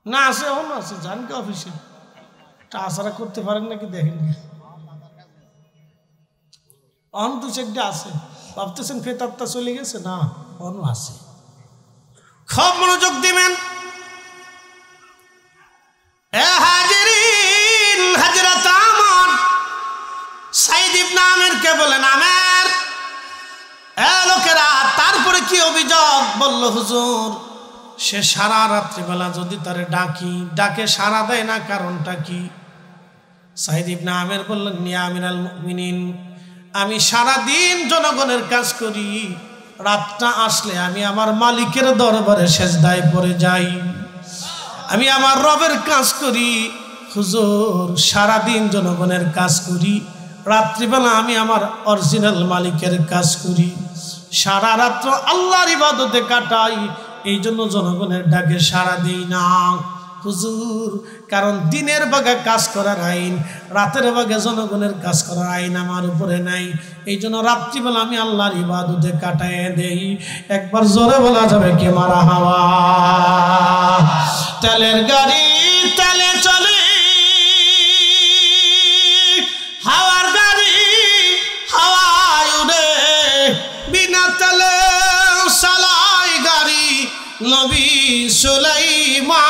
না আছে, এখনো আছে, যান কে অফিসে, আশারা করতে পারেন নাকি দেখেন। অন্ত সেটা আছে, ভাবতেছেন ফেতারটা চলে গেছে, না অন্য আছে। খুব মনোযোগ দিবেন। হযরত আমর সাইদ ইবনে আমেরকে বলেন, আমের, লোকেরা তারপরে কি অভিযোগ? বলল, হুজুর, সে সারা রাত্রিবেলা যদি তারে ডাকে সারা দেয় না, কারণটা কি? সাইদ ইবনে আমের বললেন, ইয়া আমিরুল মুমিনিন, আমি সারা দিন জনগণের কাজ করি, রাতটা আসলে আমি আমার মালিকের দরবারে সেজদায় পড়ে যাই, আমি আমার রবের কাজ করি। হুজুর, সারা দিন জনগণের কাজ করি, রাত্রিবেলা আমি আমার অরিজিনাল মালিকের কাজ করি, সারা রাত্র আল্লাহর ইবাদতে কাটাই, এই জন্য জনগণের ডাকে সাড়া দিই না। হুজুর, কারণ দিনের ভাগে কাজ করার আইন, রাতের ভাগে জনগণের কাজ করার আইন আমার উপরে নাই, এই জন্য রাত্রিবেলা আমি আল্লাহর ইবাদতে কাটায় দেই। একবার জোরে বলা যাবে কে মারা হাওয়া? তেলের গাড়ি তেলে চলে, হাওয়ার গাড়ি হাওয়ায় উড়ে, বিনা তেলে চালায় গাড়ি নবী সুলাইমান।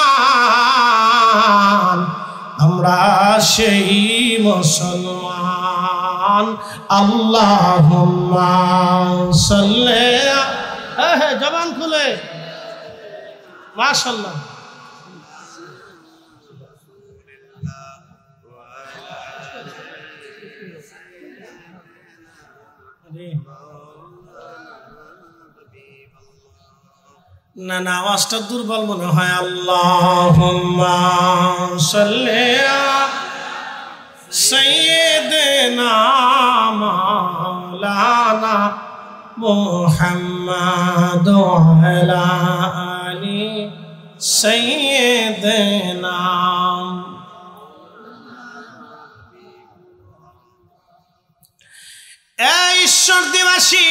আমরা সেই মুসলমান। আল্লাহুম্মা সাল্লি, হ্যাঁ জবান খুলে, মাশাআল্লাহ। না না, আওয়াজটা দুর্বল মনে হয়। আল্লাহুম্মা সাল্লি আলা সাইয়্যিদিনা মাওলানা মুহাম্মাদ ওয়া আলা আলি সাইয়্যিদিনা। ঈশ্বর দিবাসী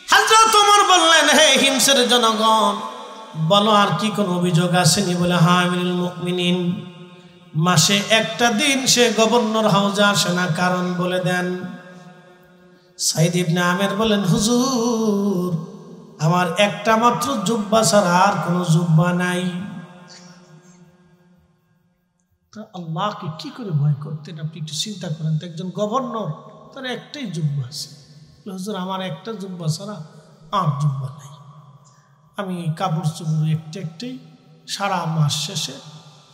হযরত ওমর বললেন, হে হিমসের জনগণ, বলো আর কি কোন অভিযোগ আসেনি? বলে, হ্যাঁ আমিরুল মুমিনিন, মাসে একটা দিন সে গভর্নর হাউজে আসে না, কারণ বলে দেন। সাইদ ইবনে আমের বলেন, হুজুর, আমার একটা মাত্র জুব্বা ছাড়া আর কোনো জুব্বা নাই। আল্লাহকে কি করে ভয় করতেন আপনি একটু চিন্তা করেন তো। একজন গভর্নর তার একটাই জুব্বা আছে। হুজুর আমার একটা জুব্বা ছাড়া আর জুব্বা নাই, আমি কাপড় চোপড় একটাই সারা মাস শেষে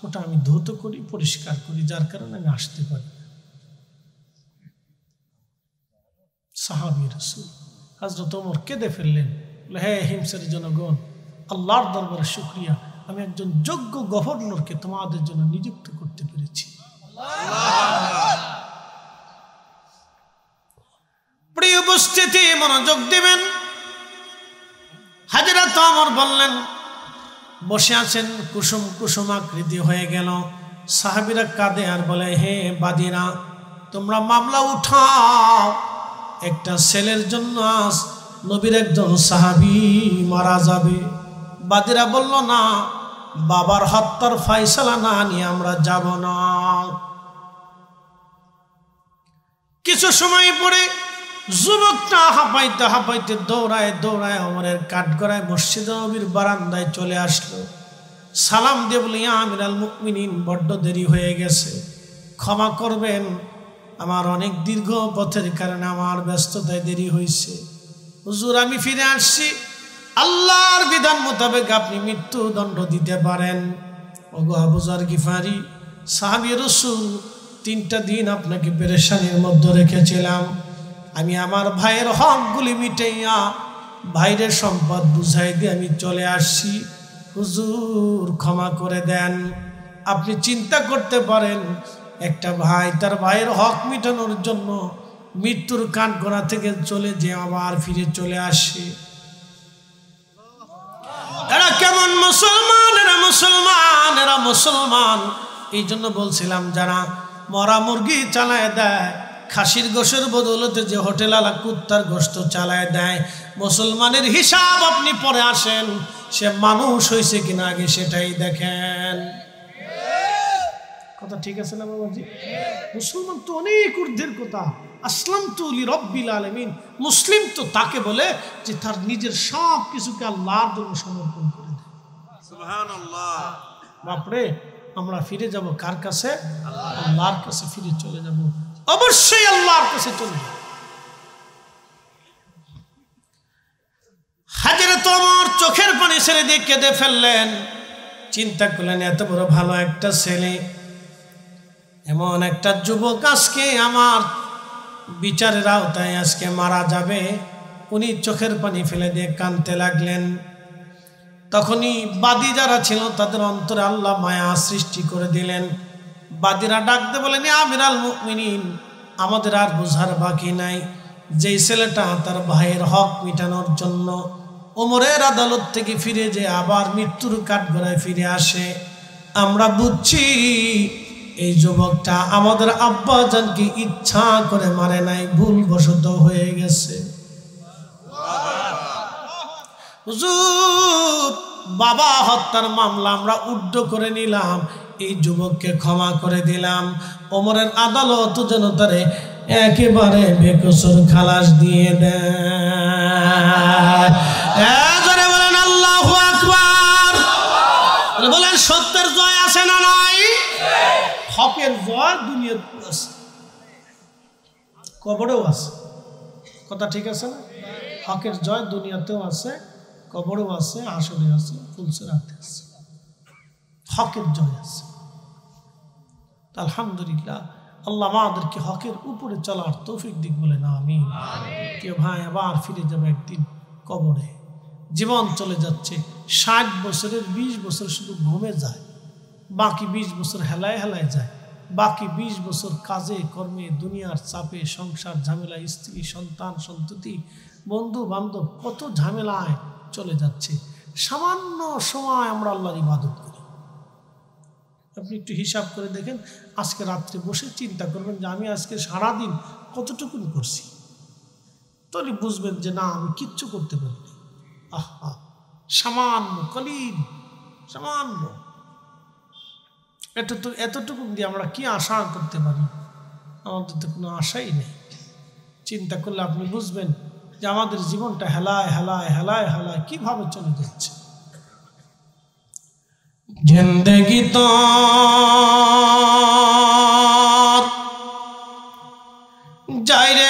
ওটা আমি ধৌত করি, পরিষ্কার করি, যার কারণে আমি আসতে পারি। সাহাবী রাসূল হযরত ওমর কেঁদে ফেললেন, হে হিমসের জনগণ, আল্লাহর দরবারে শুকরিয়া, আমি একজন যোগ্য গভর্নরকে তোমাদের জন্য নিযুক্ত করতে পেরেছি। প্রিয় উপস্থিতি, মনোযোগ দিবেন। হযরত ওমর বললেন, বসে আছেন, কুসুম কুসুম আকৃতি হয়ে গেল। সাহাবীরা কাঁদে আর বলে, হে বাদীরা, তোমরা মামলা উঠাও, একটা ছেলের জন্য আজ নবীর একজন সাহাবী মারা যাবে। বাদীরা বলল, না, বাবার হত্যার ফয়সালা না নিয়ে আমরা যাব না। কিছু সময় পরে যুবকটা হাঁপাইতে হাঁপাইতে দৌড়ায় দৌড়ায় ওমরের কাঠগড়ায় মসজিদ নবীর বারান্দায় চলে আসলো। সালাম দিয়ে বলি, ইয়া আমিরাল মুমিনিন, বড্ড দেরি হয়ে গেছে, ক্ষমা করবেন, আমার অনেক দীর্ঘ পথের কারণে আমার ব্যস্ততায় দেরি হয়েছে। হুজুর আমি ফিরে আসছি, আল্লাহর বিধান মোতাবেক আপনি মৃত্যুদণ্ড দিতে পারেন। ওগো আবু যর গিফারি, সাহাবী রাসূল, 3টা দিন আপনাকে পেরেশানির মধ্যে রেখেছিলাম, আমি আমার ভাইয়ের হকগুলি মিটাইয়া ভাইয়ের সম্পদ বুঝাই দিয়ে আমি চলে আসছি, হুজুর ক্ষমা করে দেন। আপনি চিন্তা করতে পারেন, একটা ভাই তার ভাইয়ের হক মিটানোর জন্য মৃত্যুর কাঠগড়া থেকে চলে যে আবার ফিরে চলে আসে। এরা কেমন মুসলমান? এরা মুসলমান, এরা মুসলমান। এই জন্য বলছিলাম, যারা মরা মুরগি চালায় দেয়, খাসির গোশের বদলতে যে হোটেল আলা কুত্তার গোশত চালায় দেয়, মুসলমানের হিসাব আপনি পরে আসেন, সে মানুষ হয়েছে কিনা আগে সেটাই দেখেন। কথা ঠিক আছে না বাবাজি? মুসলমান তো অনেক ঊর্ধ্বের কথা। আসলামতু লিরাব্বিল আলামিন, মুসলিম তো তাকে বলে যে তার নিজের সব কিছুকে আল্লাহর জন্য সমর্পণ করে দেয়। সুবহানাল্লাহ। বাপরে, আমরা ফিরে যাব কার কাছে? আল্লাহর কাছে ফিরে চলে যাব, অবশ্যই আল্লাহর কাছে চলে যাব। হযরত ওমর চোখের পানি ছেড়ে দিয়ে কেঁদে ফেললেন। চিন্তা করলেন, এত বড় ভালো একটা ছেলে, এমন একটা যুবক আজকে আমার বিচারের আওতায় আজকে মারা যাবে। উনি চোখের পানি ফেলে দিয়ে কাঁদতে লাগলেন। তখনই বাদী যারা ছিল তাদের অন্তরে আল্লাহ মায়া সৃষ্টি করে দিলেন। বাদীরা ডাকতে বলেন, ইয়া আমিরাল মুমিনিন, আমাদের আর বোঝার বাকি নাই, যেই ছেলেটা তার ভাইয়ের হক মিটানোর জন্য ওমরের আদালত থেকে ফিরে যে আবার মৃত্যুর কাঠগড়ায় ফিরে আসে, আমরা বুঝছি এই যুবকটা আমাদের আব্বা জানকে ইচ্ছা করে মারে নাই, ভুলবশত হয়ে গেছে। হুজুর, বাবা হত্যার মামলা আমরা উড্ড করে নিলাম, এই যুবককে ক্ষমা করে দিলাম। ওমরের আদালত যেন তারে একেবারে বেকসুর খালাস দিয়ে দেয়। বলেন আল্লাহু আকবার, বলেন সত্যের জয় আছে না নাই? হকের জয় দুনিয়াতে আছে, কবরেও আছে। কথা ঠিক আছে না? হকের জয় দুনিয়াতেও আছে, কবরেও আছে, আসরে আছে, ফুলসিরাতে আছে, হকের জয় আছে। আলহামদুলিল্লাহ, আল্লাহ আমাদেরকে হকের উপরে চলার তৌফিক দিক, বলে না আমিন। কেউ ভাই আবার ফিরে যাবে একদিন কবরে, জীবন চলে যাচ্ছে, 60 বছরের 20 বছর শুধু ঘুমে যায়, বাকি 20 বছর হেলায় হেলায় যায়, বাকি 20 বছর কাজে কর্মে, দুনিয়ার চাপে, সংসার ঝামেলা, স্ত্রী সন্তান সন্ততি, বন্ধু বান্ধব, কত ঝামেলায় চলে যাচ্ছে। সামান্য সময় আমরা আল্লাহর ইবাদত করি। আপনি একটু হিসাব করে দেখেন, আজকে রাত্রে বসে চিন্তা করবেন যে আমি আজকে সারাদিন কতটুকুন করছি, তাহলে বুঝবেন যে না, আমি কিচ্ছু করতে পারিনি। আহা, সামান্য, কলিল, সামান্য। এতটুকু দিয়ে আমরা কি আশা করতে পারি? আমাদের তো কোনো আশাই নেই। চিন্তা করলে আপনি বুঝবেন যে আমাদের জীবনটা হেলায় হেলায় হেলায় হেলায় কিভাবে চলে যাচ্ছে। জিন্দেগি তো যাই রে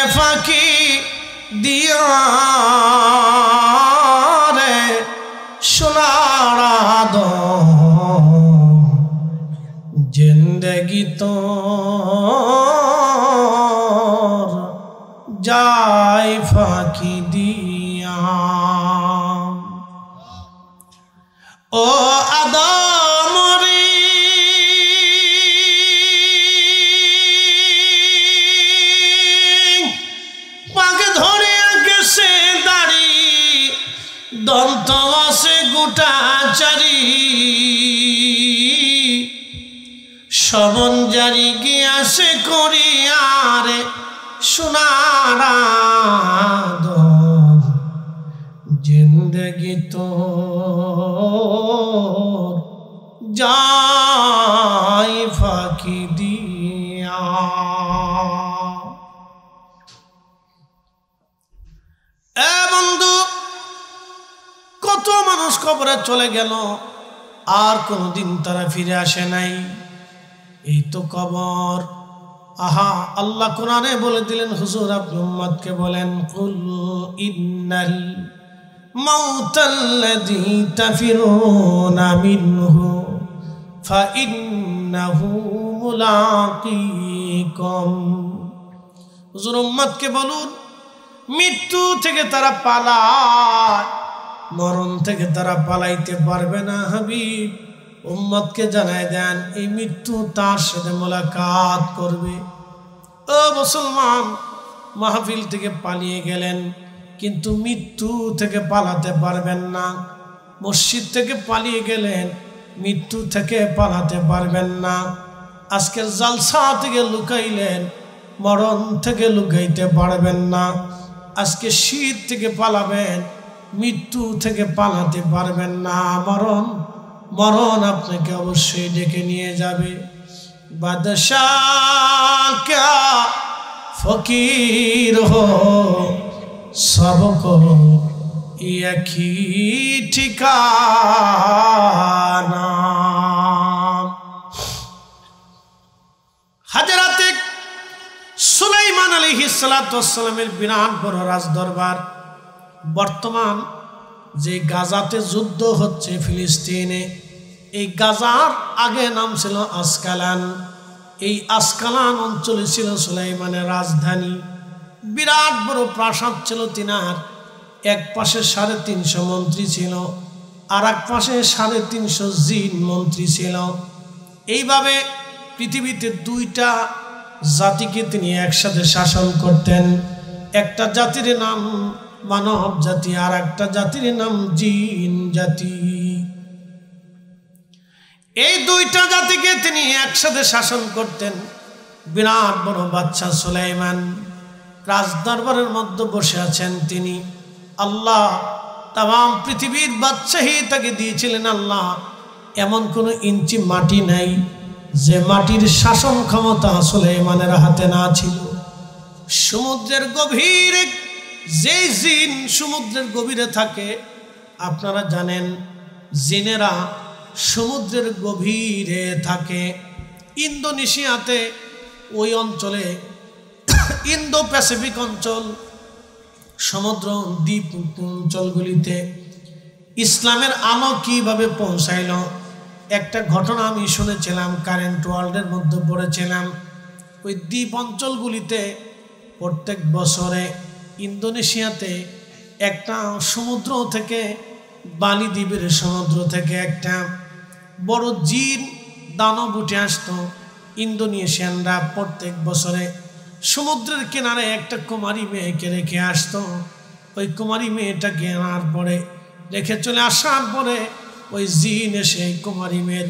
ও আদম রে পাকে ধরে গেছে দাড়ি দন্ত আছে গোটা চারি সমন জারি গিয়াছে করিয়ারে সোনার আদম জিন্দগি তো যাই ফাঁকি দিয়া। এ বন্ধু, কত মানুষ কবরে চলে গেল, আর কোনদিন তারা ফিরে আসে নাই। এই তো কবর। আহা, আল্লাহ কোরআনে বলে দিলেন, হুজুর আপনি উম্মতকে বলেন, কুল ইন্নাল মাউতাল্লাযী তাফিরুনা মিনহু ফাইন্নাহু মুলাকীকুম। হুজুর উম্মতকে বলুন, মৃত্যু থেকে তারা পালায়, মরণ থেকে তারা পালাইতে পারবে না। হাবিব উম্মতকে জানায় দেন, এই মৃত্যু তার সাথে মোলাকাত করবে। ও মুসলমান, মাহফিল থেকে পালিয়ে গেলেন, কিন্তু মৃত্যু থেকে পালাতে পারবেন না। মসজিদ থেকে পালিয়ে গেলেন, মৃত্যু থেকে পালাতে পারবেন না। আজকের জালসা থেকে লুকাইলেন, মরণ থেকে লুকাইতে পারবেন না। আজকে শীত থেকে পালাবেন, মৃত্যু থেকে পালাতে পারবেন না। মরণ আপনাকে অবশ্যই ডেকে নিয়ে যাবে। বাদশাহ ক্যা ফকির হো সবকো এক হি ঠিকানা। হাজরাতে সুলাইমান আলাইহিস সালাতু ওয়াস সালামের বিরাট বড় রাজদরবার। বর্তমান যে গাজাতে যুদ্ধ হচ্ছে ফিলিস্তিনে, এই গাজার আগে নাম ছিল আসকালান। এই আসকালান অঞ্চলে ছিল সুলাইমানের রাজধানী। বিরাট বড় প্রাসাদ ছিল তিনার। এক পাশে 350 মন্ত্রী ছিল, আর এক পাশে 350 জিন মন্ত্রী ছিল। এইভাবে পৃথিবীতে দুইটা জাতিকে তিনি একসাথে শাসন করতেন। একটা জাতির নাম মানব জাতি, আর একটা জাতির নাম জিন জাতি। এই দুইটা জাতিকে তিনি একসাথে শাসন করতেন। বিরাট বড় বাদশা সুলাইমান রাজদরবারের মধ্যে বসে আছেন তিনি। আল্লাহ তাম পৃথিবীর বাদশাহী তাকে দিয়েছিলেন। আল্লাহ এমন কোনো ইঞ্চি মাটি নাই যে মাটির শাসন ক্ষমতা সুলাইমানের হাতে না ছিল। সমুদ্রের গভীরে যে জিন সমুদ্রের গভীরে থাকে, আপনারা জানেন জিনেরা সমুদ্রের গভীরে থাকে। ইন্দোনেশিয়াতে ওই অঞ্চলে, ইন্দো প্যাসিফিক অঞ্চল, সমুদ্র দ্বীপ অঞ্চলগুলিতে ইসলামের আলো কিভাবে পৌঁছাইল, একটা ঘটনা আমি শুনেছিলাম, কারেন্ট ওয়ার্ল্ডের মধ্যে পড়েছিলাম। ওই দ্বীপ অঞ্চলগুলিতে প্রত্যেক বছরে ইন্দোনেশিয়াতে একটা সমুদ্র থেকে, বালি দ্বীপের সমুদ্র থেকে একটা বড় জিন দানব উঠে আসতো। ইন্দোনেশিয়ানরা প্রত্যেক বছরে সমুদ্রের কিনারে একটা কুমারী মেয়েকে রেখে আসতো। ওই কুমারী মেয়েটাকে আনার পরে, রেখে চলে আসার পরে, ওই জিন এসে এই কুমারী মেয়ের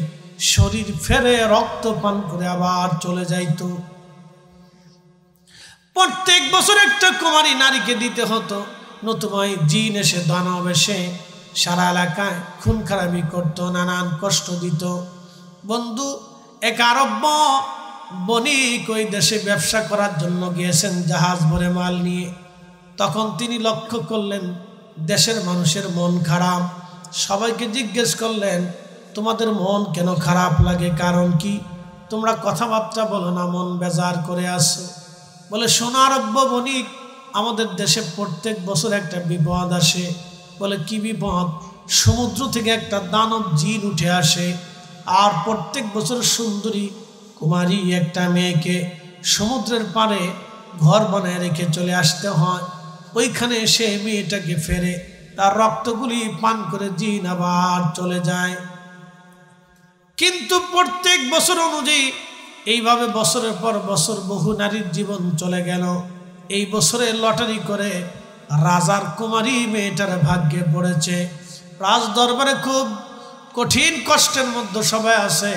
শরীর ফেরে রক্ত পান করে আবার চলে যাইত। প্রত্যেক বছর একটা কুমারী নারীকে দিতে হতো, নতুবা জিন এসে দানব এসে সারা এলাকায় খুন খারাপি করতো, নানান কষ্ট দিত। বন্ধু, এক আরব বণিক ওই দেশে ব্যবসা করার জন্য গিয়েছেন জাহাজ ভরে মাল নিয়ে। তখন তিনি লক্ষ্য করলেন দেশের মানুষের মন খারাপ। সবাইকে জিজ্ঞেস করলেন, তোমাদের মন কেন খারাপ লাগে, কারণ কি? তোমরা কথাবার্তা বলো না, মন বেজার করে আসো। বলে, সোনা আরব্য বণিক, আমাদের দেশে প্রত্যেক বছর একটা বিপদ আসে। বলে, কি বিপদ? সমুদ্র থেকে একটা দানব জিন উঠে আসে, আর প্রত্যেক বছর সুন্দরী কুমারী একটা মেয়েকে সমুদ্রের পাড়ে ঘর বানায় রেখে চলে আসতে হয়। ওইখানে এসে মেয়েটাকে ফেরে তার রক্তগুলি পান করে জিন আবার চলে যায়। কিন্তু প্রত্যেক বছর অনুযায়ী এইভাবে বছরের পর বছর বহু নারীর জীবন চলে গেল। এই বছরে লটারি করে রাজার কুমারী মেয়েটার ভাগ্যে পড়েছে। রাজ দরবারে খুব কঠিন কষ্টের মধ্যে সবাই আছে।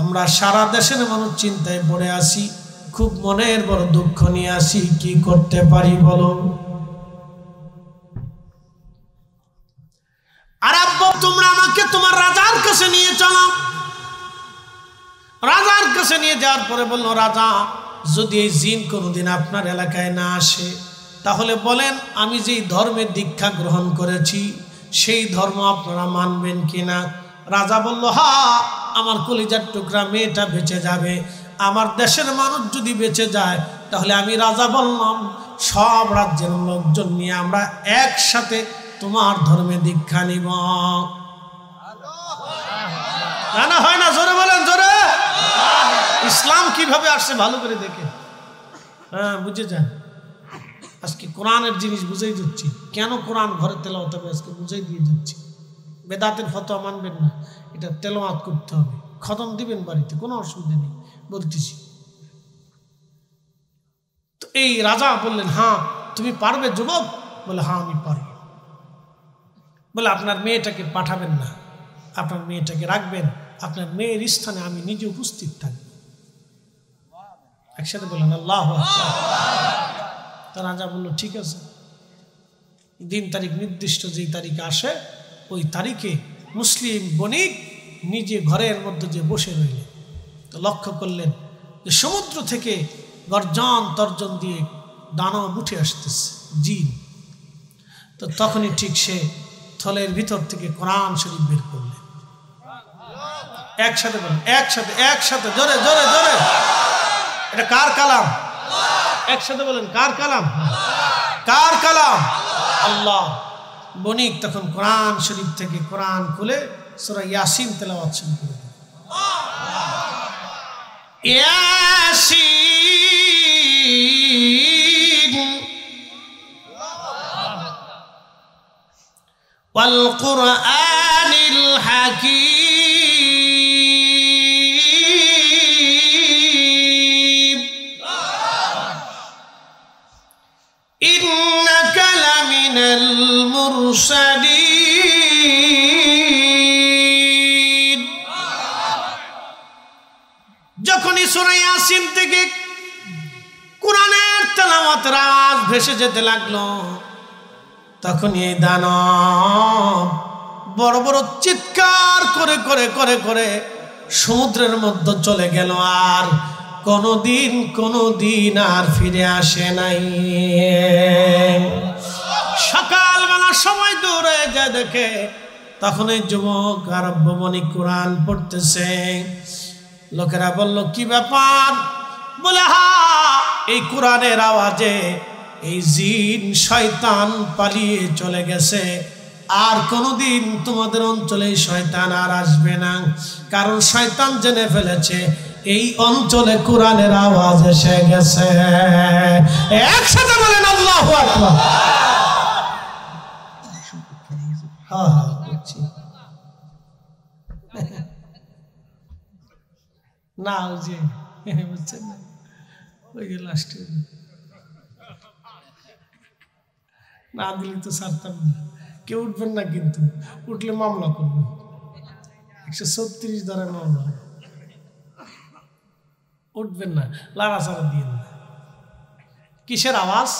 আমরা সারা দেশের মানুষ চিন্তায় পড়ে আসি, খুব মনের বড় দুঃখ নিয়ে আসি। কি করতে পারি বলো? আর আব্বা তোমরা আমাকে তোমার রাজার কাছে নিয়ে চলো। রাজার কাছে নিয়ে যাওয়ার পরে বলল, রাজা যদি এই জিন কোনোদিন আপনার এলাকায় না আসে তাহলে বলেন আমি যেই ধর্মের দীক্ষা গ্রহণ করেছি সেই ধর্ম আপনারা মানবেন কিনা? রাজা বলল, হ্যাঁ, আমার কলিজার টুকরা মেয়েটা বেঁচে যাবে। আমার দেশের মানুষ যদি বেঁচে যায় তাহলে আমি রাজা বললাম সব রাজ্যের লোকজন নিয়ে আমরা একসাথে তোমার ধর্মে দীক্ষা নিব। না হয় না? জোরে বলেন, জোরে। ইসলাম কিভাবে আসছে ভালো করে দেখে, হ্যাঁ বুঝে যান। আজকে কোরআনের জিনিস বুঝাই দিচ্ছি, কেন কোরআন ঘরে তেলাওয়াত হবে আজকে বুঝাই দিয়ে যাচ্ছি। বেদাতের ফতোয়া মানবেন না, এটা তেলাওয়াত করতে হবে, খতম দিবেন বাড়িতে, কোনো অসুবিধা নেই, বলতেছি। তো এই রাজা বললেন, হ্যাঁ তুমি পারবে যুবক? বলে, হ্যাঁ আমি পারব। বলে, আপনার মেয়েটাকে পাঠাবেন না, আপনার মেয়েটাকে রাখবেন, আপনার মেয়ের স্থানে আমি নিজে উপস্থিত থাকব। একসাথে বললেন আল্লাহু আকবার। তা রাজা বলল, ঠিক আছে। দিন তারিখ নির্দিষ্ট যেই তারিখে আসে ওই তারিখে মুসলিম বণিক নিজে ঘরের মধ্যে যে বসে রইলেন। তো লক্ষ্য করলেন যে সমুদ্র থেকে গর্জন তর্জন দিয়ে দানব উঠে আসতেছে, জিন। তো তখনই ঠিক সে থলের ভিতর থেকে কোরআন শরীফ বের করলেন। একসাথে বলেন, একসাথে, একসাথে, জোরে জোরে জোরে। এটা কার কালাম? একসাথে বলেন, কার কালাম? কার কালাম? আল্লাহ। বণিক তখন কোরআন শরীফ থেকে কোরআন খুলে সূরা ইয়াসিন তেলাওয়াত শুরু করে দিলেন। ইয়াসিন ওয়াল কুরআনিল হাকীম ইন্নাকা লামিনাল মুরসালিন। যখনই সূরা ইয়াসিন থেকে কোরআনের তেলাওয়াতের আওয়াজ ভেসে যেতে লাগলো তখন এই দানব বড় বড় চিৎকার করে করে করে করে সমুদ্রের মধ্যে চলে গেল, আর কোনোদিন আর ফিরে আসে নাই। সকালবেলা সময় দূরে যা দেখে তখন এই যুবক আরব্যমণি কোরআন পড়তেছে। লোকেরা বলল, কি ব্যাপার? বলে, হ্যাঁ এই কোরআনের আওয়াজে এই জিন শয়তান পালিয়ে চলে গেছে, আর কোনোদিন তোমাদের অঞ্চলে শয়তান আর আসবে না, কারণ শয়তান জেনে ফেলেছে এই অঞ্চলে কোরআনের আওয়াজ এসে গেছে। একসাথে বলেন আল্লাহু আকবার। হ্যাঁ হ্যাঁ বুঝছি না, ওই যে বুঝছেন না, ওই যে লাস্টে না দিলে তো ছাড়তাম না। কেউ উঠবেন না, কিন্তু উঠলে মামলা করবেন, 136 ধারার মামলা। উঠবেন না, লাড়াচাড়া দিয়ে না। কিসের আওয়াজ?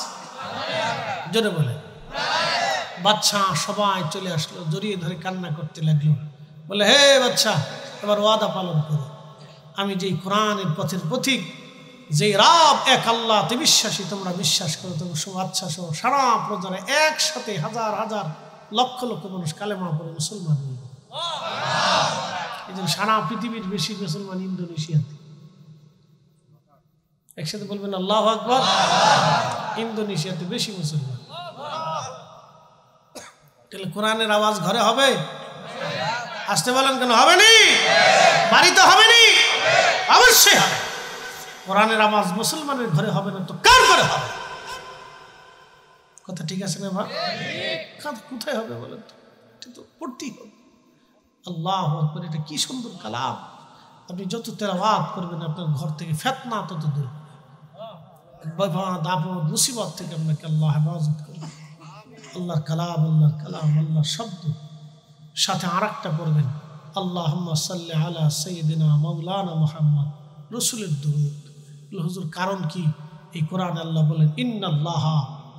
জোরে বলে। বাচ্চা সবাই চলে আসলো, জড়িয়ে ধরে কান্না করতে লাগলো। বলে, হে বাচ্চা, এবার ওয়াদা পালন করো। আমি যেই কোরআনের পথের পথিক, যেই রব এক আল্লাহতে বিশ্বাসী তোমরা বিশ্বাস করো, তোমরা সব আচ্ছা সহ সারা প্রজারে একসাথে হাজার হাজার লক্ষ লক্ষ মানুষ কালেমা পড়ে মুসলমান হয়ে গেল। এই জন্য সারা পৃথিবীর বেশি মুসলমান ইন্দোনেশিয়াতে। একসাথে বলবেন আল্লাহু আকবার। ইন্দোনেশিয়াতে বেশি মুসলমান। তাহলে কোরআনের আওয়াজ ঘরে হবে? আসতে বলেন কেন? হবে নি? বাড়িতে হবে নি? অবশ্যই হবে। কোরআনের আওয়াজ মুসলমানের ঘরে হবে না তো কার ঘরে হবে? কথা ঠিক আছে না ভাই? কোথায় হবে বলেন তো? এটা তো পড়তেই হবে। আল্লাহু আকবার, এটা কি সুন্দর কালাম। আপনি যত তেলাওয়াত করবেন আপনার ঘর থেকে ফিতনা তত দূর, বিপদ আপদ মুসিবত থেকে আপনাকে আল্লাহ হেফাজত করবে। আল্লাহর কালাম, আল্লাহর কালাম, আল্লাহর শব্দ। সাথে আরেকটা পড়বেন, আল্লাহুম্মা সাল্লি আলা সাইয়্যিদিনা মাওলানা মুহাম্মদ, রাসূলের দুরূদ। হুজুর কারণ কি? এই কোরআন আল্লাহ বলেন, ইন্নাল্লাহা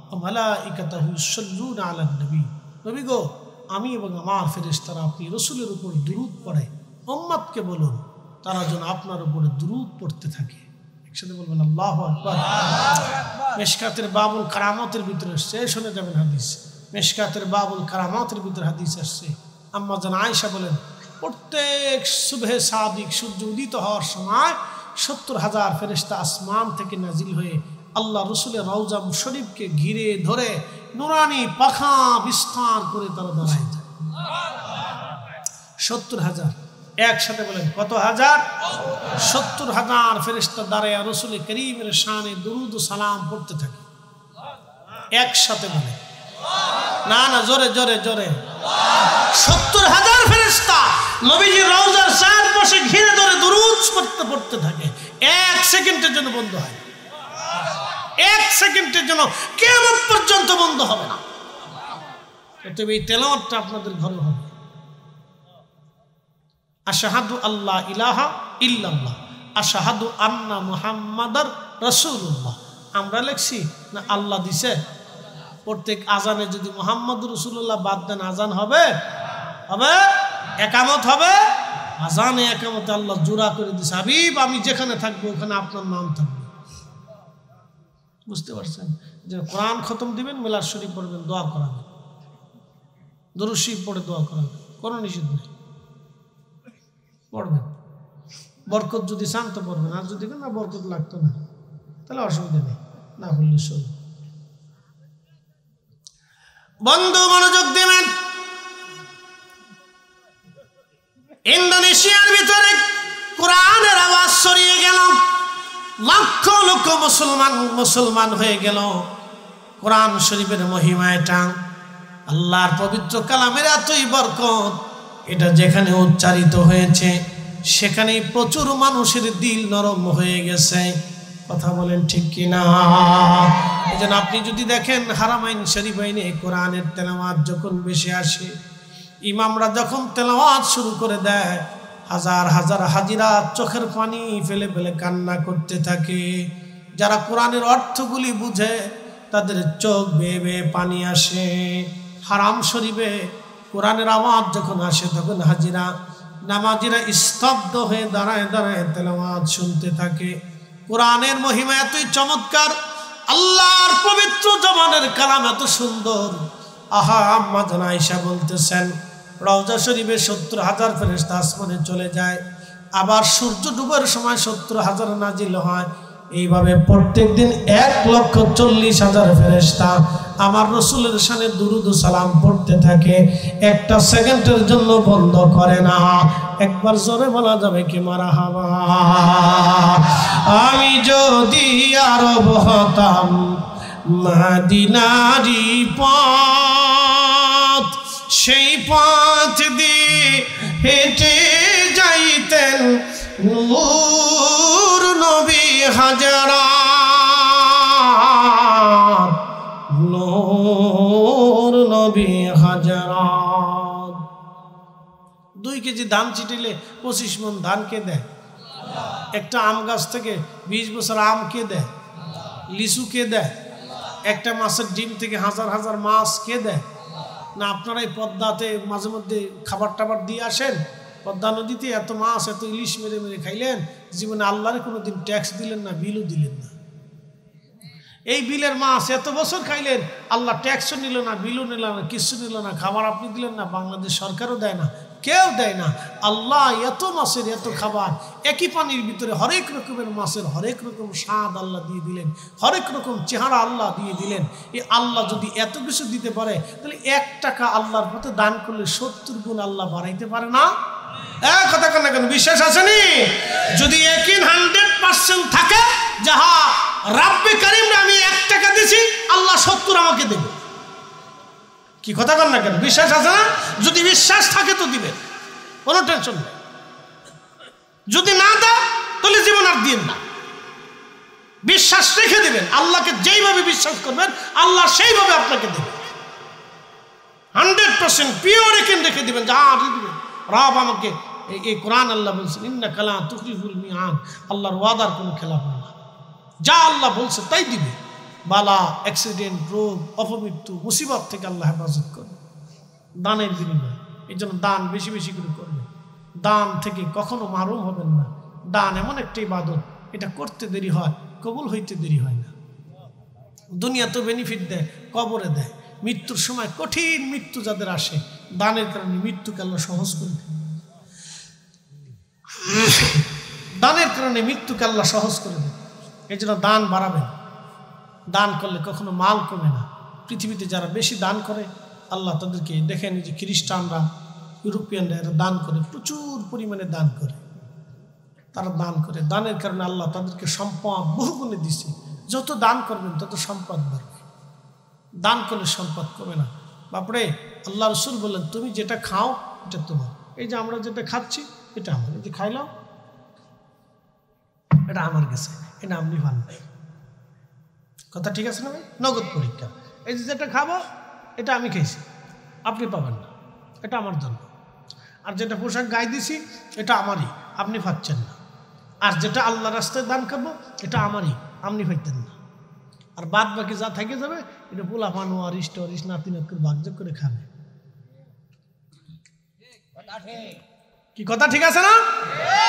ওয়া মালাইকাতাহু ইউসাল্লুনা আলান নবী। নবী গো, আমি এবং আমার ফেরেশতারা আপনি রাসূলের উপর দুরূদ পড়ে উম্মতকে বলুন তারা যেন আপনার উপরে দুরূদ পড়তে থাকে। একসাথে বলবেন আল্লাহু আকবার। মিশকাতের বাবুল কারামাতের ভিতরে আসছে, শুনে যাবেন হাদিস। মিশকাতের বাবুল কারামাতের ভিতরে হাদিস আসছে, আম্মা জান আয়েশা বলেন, প্রত্যেক সুবহে সাদিক সূর্য উদিত হওয়ার সময় 70,000 ফেরেশতা আসমান থেকে নাজিল হয়ে আল্লাহ রসুলের রওজা শরীফকে ঘিরে ধরে নুরানি পাখা বিস্তার করে তারা দাঁড়ায় যায়। 70,000 একসাথে বলেন কত হাজার? 70,000 ফেরেশতা দাঁড়ায় রসুল করিমের শানে দুরূদ ও সালাম পড়তে থাকে। একসাথে বলে না না, জোরে জোরে জোরে। 70,000 ফেরেশতা নবীজির রওজার চারপাশে ঘিরে ধরে দুরূদ পড়তে থাকে। 1 সেকেন্ডের জন্য বন্ধ হয়, 1 সেকেন্ডের জন্য কিয়ামত পর্যন্ত বন্ধ হবে না। অতএব এই তেলাওয়াতটা আপনাদের ঘরে হবে। আশহাদু আল্লা ইলাহা ইল্লাল্লাহ, আশহাদু আন্না মুহাম্মাদার রাসূলুল্লাহ। আমরা লিখছি না আল্লাহ দিছে? প্রত্যেক আজানে যদি মুহাম্মদুর রাসূলুল্লাহ বাদ দেন আজান হবে? হবে? একামত হবে? আজানে একামতে আল্লাহ জোড়া করে দিছে, হাবিব আমি যেখানে থাকবো ওখানে আপনার নাম থাকবে। বুঝতে পারছেন? যে কোরআন খতম দিবেন, মিলাদ শরীফ পড়বেন, দোয়া করাবেন, দুরূদ শরীফ পড়ে দোয়া করাবেন, কোনো নিষেধ নেই, পড়বেন। বরকত যদি চান তো পড়বেন, আর যদি না বরকত লাগতো না তাহলে অসুবিধা নেই, না বললে চলবে। বন্ধু মনোযোগ দিবেন। ইন্দোনেশিয়ার ভিতরে কোরআনের আওয়াজ ছড়িয়ে গেল, লক্ষ লক্ষ মুসলমান হয়ে গেল। কোরআন শরীফের মহিমা এটা, আল্লাহর পবিত্র কালামের এতই বরকত, এটা যেখানে উচ্চারিত হয়েছে সেখানেই প্রচুর মানুষের দিল নরম হয়ে গেছে। কথা বলেন ঠিক কিনা? এই জন্য আপনি যদি দেখেন হারামাইন শরীফাইনে কোরআনের তেলাওয়াত যখন বেশি আসে, ইমামরা যখন তেলাওয়াত শুরু করে দেয়, হাজার হাজার হাজিরা চোখের পানি ফেলে ফেলে কান্না করতে থাকে। যারা কোরআনের অর্থগুলি বুঝে তাদের চোখ বেয়ে বেয়ে পানি আসে। হারাম শরীফে কোরআনের আওয়াজ যখন আসে তখন হাজিরা নামাজিরা স্তব্ধ হয়ে দাঁড়ায় দাঁড়ায় তেলাওয়াত শুনতে থাকে। কোরআনের মহিমা এতই চমৎকার, আল্লাহর পবিত্র জবানের কালাম এত সুন্দর। আহা, আম্মা জান আয়েশা বলতেছেন, রওজা শরীফে 70,000 ফেরেশতা আসমানে চলে যায়, আবার সূর্য ডুবার সময় 70,000 নাজিল হয়। এইভাবে প্রত্যেক দিন 1,40,000 ফেরেশতা আমার রাসূলের শানে দুরূদ ও সালাম পড়তে থাকে, একটা সেকেন্ডের জন্য বন্ধ করে না। একবার জোরে বলা যাবে কি মারহাবা? আমি যদি আরব হতাম, মদিনারি পথ, সেই পথ দিয়ে হেঁটে যাইতেন নূর নবী হাজারাত, নূর নবী হাজারাত। 2 কেজি ধান চিটিলে 25 মণ ধান কে দেয়? একটা আম গাছ থেকে 20 বছর আম কে দেয়? লিচু কে দেয়? একটা মাছের ডিম থেকে হাজার হাজার মাছ কে দেয়? না আপনারা এই পদ্মাতে মাঝে মধ্যে খাবার টাবার দিয়ে আসেন, পদ্মা নদীতে এত মাছ এত ইলিশ মেরে মেরে খাইলেন, জীবনে আল্লাহরে কোনোদিন ট্যাক্স দিলেন না, বিলও দিলেন না। এই বিলের মাছ এত বছর খাইলেন, আল্লাহ ট্যাক্সও নিল না, বিলও নিল না, কিছু নিল না, খাবার আপনি দিলেন না, বাংলাদেশ সরকারও দেয় না, কেউ দেয় না। আল্লাহ এত মাছের এত খাবার, একই পানির ভিতরে হরেক রকমের মাছের হরেক রকম স্বাদ আল্লাহ দিয়ে দিলেন, হরেক রকম চেহারা আল্লাহ দিয়ে দিলেন। এই আল্লাহ যদি এত কিছু দিতে পারে, তাহলে 1 টাকা আল্লাহর পথে দান করলে 70 গুণ আল্লাহ বাড়াইতে পারে না? কথা কেন কেন বিশ্বাস আসেনি? যদি 100% থাকে, যাহা রাব্বে কারিম আমি 1 টাকা দিছি, আল্লাহ 70 আমাকে দেবে। কি কথা কন না কেন? বিশ্বাস আছে না? যদি বিশ্বাস থাকে তো দিবেন, কোনো টেনশন নেই। যদি না দেয় তাহলে জীবন আর দিন না, বিশ্বাস রেখে দিবেন। আল্লাহকে যেইভাবে বিশ্বাস করবেন আল্লাহ সেইভাবে আপনাকে দেবেন। 100% পিওর রেখে দিবেন, যা দিবেন। রব আমাকে এই কোরআন আল্লাহ বলছেন ইন্নাকা লা তুখলিফুল মিআদ, আল্লাহর ওয়াদার কোনো খেলাফ হয় না। যা আল্লাহ বলছে তাই দিবে। বালা, অ্যাক্সিডেন্ট, রোগ, অপমৃত্যু, মুসিবত থেকে আল্লাহ হেফাজত করবে দানের বিনিময়ে। এই জন্য দান বেশি বেশি করে করবেন। দান থেকে কখনো মারুম হবেন না। দান এমন একটা ইবাদত, এটা করতে দেরি হয়, কবুল হইতে দেরি হয় না। দুনিয়া তো বেনিফিট দেয়, কবরে দেয়। মৃত্যুর সময় কঠিন মৃত্যু যাদের আসে, দানের কারণে মৃত্যুকে আল্লাহ সহজ করে দেয়। দানের কারণে মৃত্যুকে আল্লাহ সহজ করে দেয়। এই জন্য দান বাড়াবেন। দান করলে কখনো মাল কমে না। পৃথিবীতে যারা বেশি দান করে আল্লাহ তাদেরকে দেখেন, যে খ্রিস্টানরা, ইউরোপিয়ানরা, এরা দান করে, প্রচুর পরিমাণে দান করে। তারা দান করে, দানের কারণে আল্লাহ তাদেরকে সম্পদ বহুগুণে দিচ্ছে। যত দান করবেন তত সম্পদ বাড়বে। দান করলে সম্পদ কমে না। বাপরে, আল্লাহ রসুল বললেন তুমি যেটা খাও এটা তোমার। এই যে আমরা যেটা খাচ্ছি এটা আমার, এই যে খাইলাম এটা আমার কাছে, এটা আপনি ভান নাই। কথা ঠিক আছে না ভাই? নগদ পরীক্ষা। এই যে যেটা খাবো এটা আমি খেয়েছি, আপনি পাবেন না, এটা আমার জন্য। আর যেটা পোশাক গায়ে দিছি এটা আমারই, আপনি পাচ্ছেন না। আর যেটা আল্লাহ রাস্তায় দান করবো এটা আমারই, আপনি পাইতেন না। আর বাদ বাকি যা থেকে যাবে এটা পোলা পানো আর ইষ্ট নাতি নাতকুর ভাগযোগ করে খাবে। কি কথা ঠিক আছে না?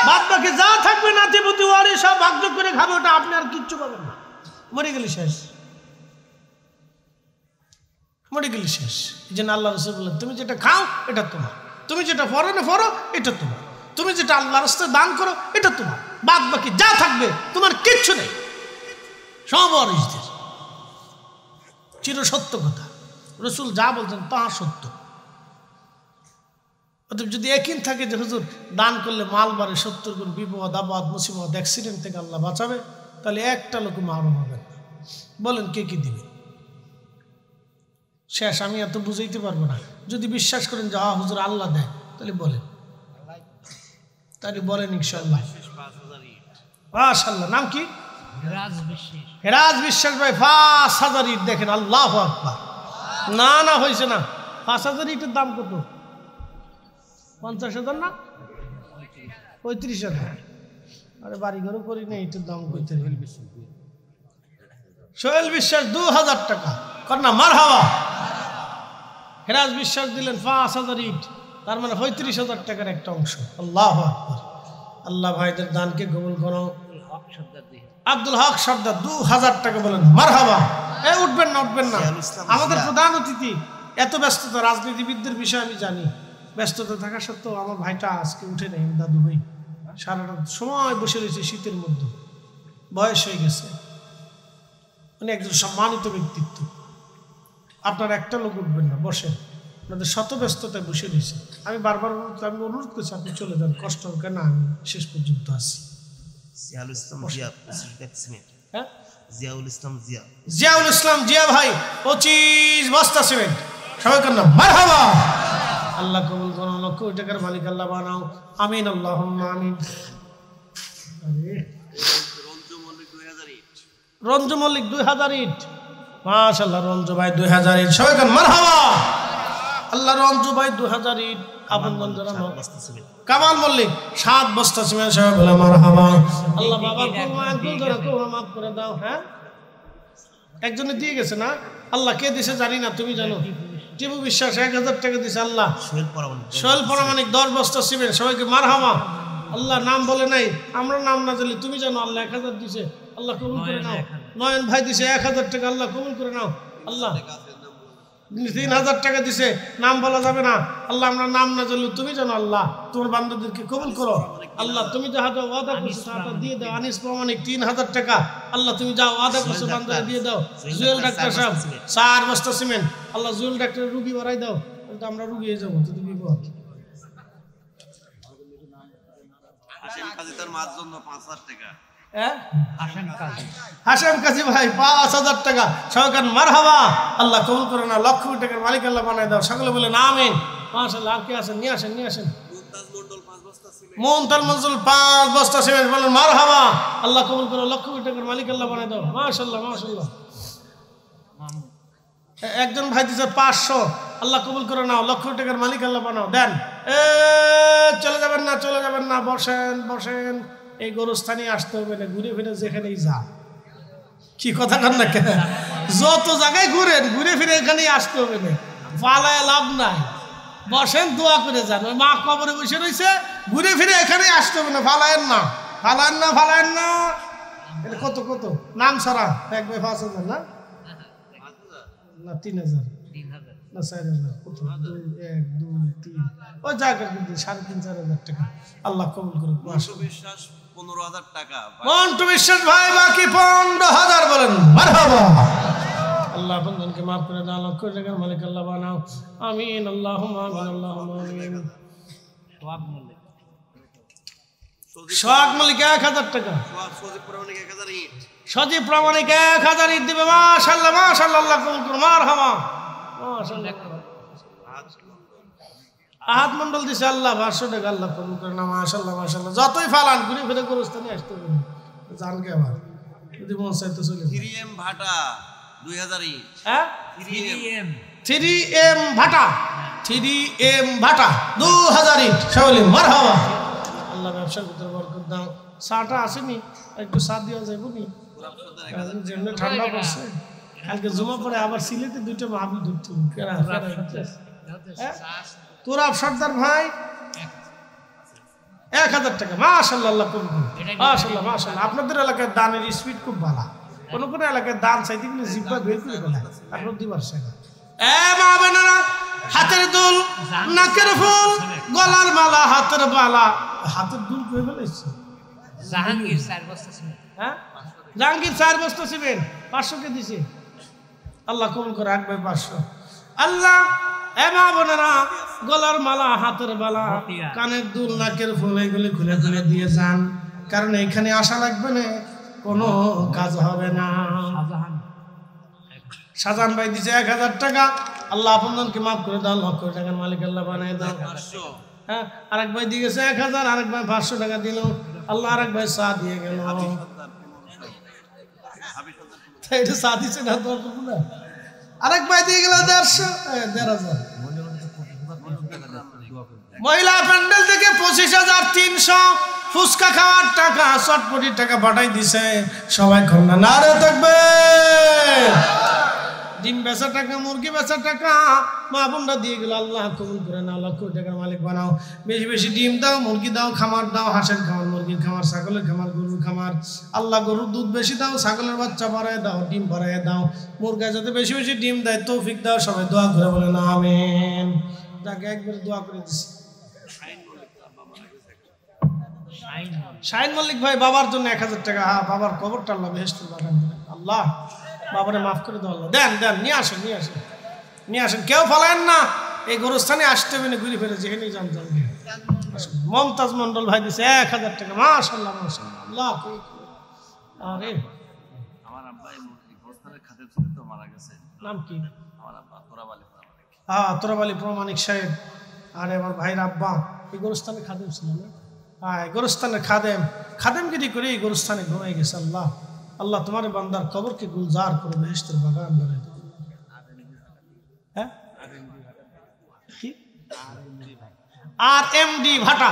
বাদ বাকি যা থাকবে নাতি পুতি ওয়ারি সব ভাগযোগ করে খাবে, ওটা আপনি আর কিচ্ছু পাবেন না। মরে গেলে শেষ, মরে গেলে শেষ। এই জন্য আল্লাহ রাসূল বললেন তুমি যেটা খাও এটা তোমার, তুমি যেটা ফরনে ফরো এটা তোমার, তুমি যেটা আল্লাহ রাস্তায় দান করো এটা তোমার। বাদ বাকি যা থাকবে তোমার কিচ্ছু নেই, সব ওয়ারিসদের। চির সত্য কথা, রসুল যা বলছেন তা সত্য। অতএব যদি একই থাকে যে হুজুর দান করলে মাল বাড়ে, 70 গুণ, বিপদ আপদ মুসিবত অ্যাক্সিডেন্ট থেকে আল্লাহ বাঁচাবে, তাহলে একটা লোক মাহরুম হবে না। বলেন কে কি দিবে? শেষ। আমি এত বুঝাইতে পারবো না। যদি বিশ্বাস করেন যে হুজুর আল্লাহ দেয় তাহলে বলেন, তাহলে বলেন ইনশাআল্লাহ। মাশাআল্লাহ। নাম কি? হেরাজ বিশ্বাস ভাই 5000 ইট। দেখেন, আল্লাহু আকবার। না না হয়েছে না। 5000 ইটের দাম কত? 50,000 না 35,000? আরে বাড়ি ঘরও করি না, ইটের দাম কইতে। সোহেল বিশ্বাস 2000 টাকা কর না, মারহাবা। হেরাজ বিশ্বাস দিলেন 5000 ইট, তার মানে 35,000 টাকার একটা অংশ। আল্লাহু আকবার। আল্লাহ ভাইদের দানকে কবুল করো। আব্দুল হক সর্দার 2000 টাকা বলেন মারহাবা। উঠবেন না, উঠবেন না। আমাদের প্রধান অতিথি এত ব্যস্ততা, রাজনীতিবিদদের বিষয়ে আমি জানি, ব্যস্ততা থাকা সত্ত্বেও আমার ভাইটা আজকে উঠে নেই। দাদু ভাই সারাটা সময় বসে রয়েছে, শীতের মধ্যে, বয়স হয়ে গেছে, মানে একজন সম্মানিত ব্যক্তিত্ব। আপনার একটা লোক উঠবেন না, বসেন। আপনাদের শত ব্যস্ততায় বসে রয়েছে। আমি বারবার অনুরোধ করছি আপনি চলে যান, কষ্ট হোক না, আমি শেষ পর্যন্ত আসি। জিয়াউল ইসলাম জিয়া ভাই 25 বস্তা সিমেন্ট। সবাই কর না মারহাবা। আল্লাহ কবুল করো, লক্ষ কোটি টাকার মালিক আল্লাহ বানাও। আমিন আল্লাহুম্মা আমিন। রঞ্জু মল্লিক 2000 ইট। মাশাআল্লাহ। রঞ্জু ভাই 2000 ইট। সবাই কর মারহাবা। আল্লাহ রঞ্জু ভাই 2000 ইট। আপনজন জানানো কামাল মল্লিক 7 বস্তা সিমেন্ট। সবাই বলে মারহাবা। আল্লাহ বাবার কুরবান কুল ধরে তোমরা মাফ করে দাও। হ্যাঁ, একজনে দিয়ে গেছে না? আল্লাহ কে দিছে জানি না, তুমি জানো। টিপু বিশ্বাস 1000 টাকা দিছে আল্লাহ। সোহেল পরামানিক 10 বস্তা সিমেন্ট। সবাইকে মারহাবা। আল্লাহ নাম বলে নাই, আমরা নাম না জানি, তুমি জানো। আল্লাহ 1000 দিছে, আল্লাহ কবুল করে নাও। নয়ন ভাই দিছে 1000 টাকা, আল্লাহ কবুল করে নাও। আল্লাহ 3000 টাকা দিছে, নাম বলা যাবে না। আল্লাহ আমরা নাম না জানলেও তুমি জানো। আল্লাহ তোমার বান্দাদেরকে কবুল করো। আল্লাহ তুমি যা ওয়াদা করছো তা দিয়ে দাও। আনিস প্রমাণিক 3000 টাকা। আল্লাহ তুমি যা ওয়াদা করছো বান্দারা দিয়ে দাও। জুয়েল ডাক্তার সাহেব 4 বস্তা সিমেন্ট। আল্লাহ জুয়েল ডাক্তারের রুগী বাড়াই দাও, আমরা রুগী হয়ে যাবো। যদি বিপদ হাশেম কাজী ভাই 5,000 টাকা সবাই মারহাবা আল্লাহ কবুল করে না লক্ষ টাকার মালিক আল্লাহ বানায় দাও সকলে বলে না আমিন মাশাআল্লাহ আর কি আছেন নিয়ে আসেন মুনতাজ মঞ্জুল 5 বস্তা সিমেন্ট বলেন মারহাবা আল্লাহ কবুল করে লক্ষ টাকার মালিক আল্লাহ বানায় দাও মাশাআল্লাহ একজন ভাই দিছে 500 আল্লাহ কবুল করে নাও লক্ষ টাকার মালিক আল্লাহ বানাও দেন চলে যাবেন না বসেন এই গরুস্থানে আসতে হবে না ঘুরে ফিরে যেখানেই যা কি কথা কান না কেন যত জায়গায় ঘুরে ফিরে এখানেই আসতে হবে না পালায় লাভ নাই বসেন দোয়া করে যান ওই মা কবরে বসে রয়েছে ঘুরে ফিরে এখানেই আসতে হবে না ফালায়েন না এটা কত নাম সারা এক ভাই 5,000 না 3,000 না 4,000 কত 1 2 3 ওই জায়গা কিন্তু 3,500-4,000 টাকা আল্লাহ কবুল করুক বিশ্বাস 15,000 টাকা মন্টু বিশ্বাস ভাই বাকি 15,000 বলেন মারহাবা আল্লাহ বন্ধনকে মাফ করে দাও লক্ষ টাকার মালিক আল্লাহ বানাও আমিন আল্লাহুম্মা আমিন সোহাগ মল্লিক 1,000 টাকা সজীব প্রামাণিক 1,000 ইট দিবে মাশাআল্লাহ আল্লাহ কবুল করুন মারহাবা মাশাআল্লাহ আহাত মন্ডল দিছে আল্লাহ 500 টাকা আল্লাহ কবুল করে না মাশাআল্লাহ যতই ফালান ঘুরে ফিরে গোরস্থানে আসতে হবে জান কে আবার যদি মন চাইতে চলে 3M ভাটা 2000 ইট 3M ভাটা 2000 ইট শাওলি মারহাবা আল্লাহ ব্যবসার ভিতর বরকত দাও চাটা আসেনি একটু চা দিয়া যাইব নি যেমন ঠান্ডা পড়ছে কালকে জমা পরে আবার সিলেটে দুইটা মাহফিল ধরতে তোরা সর্দার ভাই 1,000 টাকা মাশাআল্লাহ আল্লাহ কবুল করুন মাশাআল্লাহ আপনাদের এলাকার দানের স্পিড খুব ভালো কোন এলাকায় দান চাইতে গেলে জিব্বা বের করে ফেলায় আপনার দিবার শেখা মা বোনেরা হাতের দুল নাকের ফুল গলার মালা হাতের দুল কই ফেলেছে জাহাঙ্গীর 4 বস্তা সিমেন্ট জাহাঙ্গীর 4 বস্তা সিমেন্ট 500 কে দিছে আল্লাহ কবুল করে রাখবে 500 আল্লাহ মা বোনেরা গলার মালা হাতের বালা কানের দুল নাকের ফুল এগুলি খুলে দিয়ে যান কারণ এখানে আসা লাগবে না কোনো কাজ হবে না শাহজাহান ভাই দিছে 1,000 টাকা আল্লাহ আপনাদেরকে মাফ করে দাও লক্ষ টাকার মালিক আল্লাহ বানায় দাও আরেক ভাই দিয়ে গেছে 1,000 আরেক ভাই 500 টাকা দিল আল্লাহ আরেক ভাই চা দিয়ে গেল এটা চা দিছে না তো আরেক ভাই দিয়ে গেল 1,500 মহিলা প্যান্ডেল থেকে 25,300 ফুচকা খাওয়ার টাকা চটপটির টাকা পাঠাই দিছে সবাই কন্যা নারে থাকবে ডিম বেচা টাকা মুরগি বেচা টাকা মা বোনরা দিয়ে গেল আল্লাহ কবুল করে নাও লক্ষ টাকার মালিক বানাও বেশি ডিম দাও মুরগি দাও খামার দাও হাঁসের খামার মুরগির খামার ছাগলের খামার গরুর খামার আল্লাহ গরুর দুধ বেশি দাও ছাগলের বাচ্চা বাড়ায় দাও ডিম বাড়ায় দাও মুরগা যাতে বেশি ডিম দেয় তৌফিক দাও সবাই দোয়া করে বলে না আমিন যাকে একবার দোয়া করে দিছি শাহিন মল্লিক ভাই বাবার জন্য 1,000 টাকা বাবার কবরটা আল্লাহ বেহেশতের বাগান দিবেন আল্লাহ বাবারে মাফ করে দাও আল্লাহ দেন নিয়ে আসেন কেউ ফলায়েন না এই গোরস্থানে আসতে হবে না ঘুরে ফিরে যেখানেই যান মমতাজ মন্ডল ভাই দিছে 1,000 টাকা মাশাআল্লাহ আল্লাহ আরে আমার আব্বা এই গোরস্থানের খাতে ছিল তো মারা গেছে নাম কি আমার আব্বা তোরাবালি প্রমাণিক সাহেব আরে আমার ভাইয়ের আব্বা এই গোরস্থানে খাদেম ছিল না গোরস্থানের খাদেমগিরি করে এই গোরস্থানে ঘুমাই গেছে আল্লাহ তোমার বান্দার কবরকে গুলজার করে বেহেশতের বাগান বানাই দেবে RMD ভাটা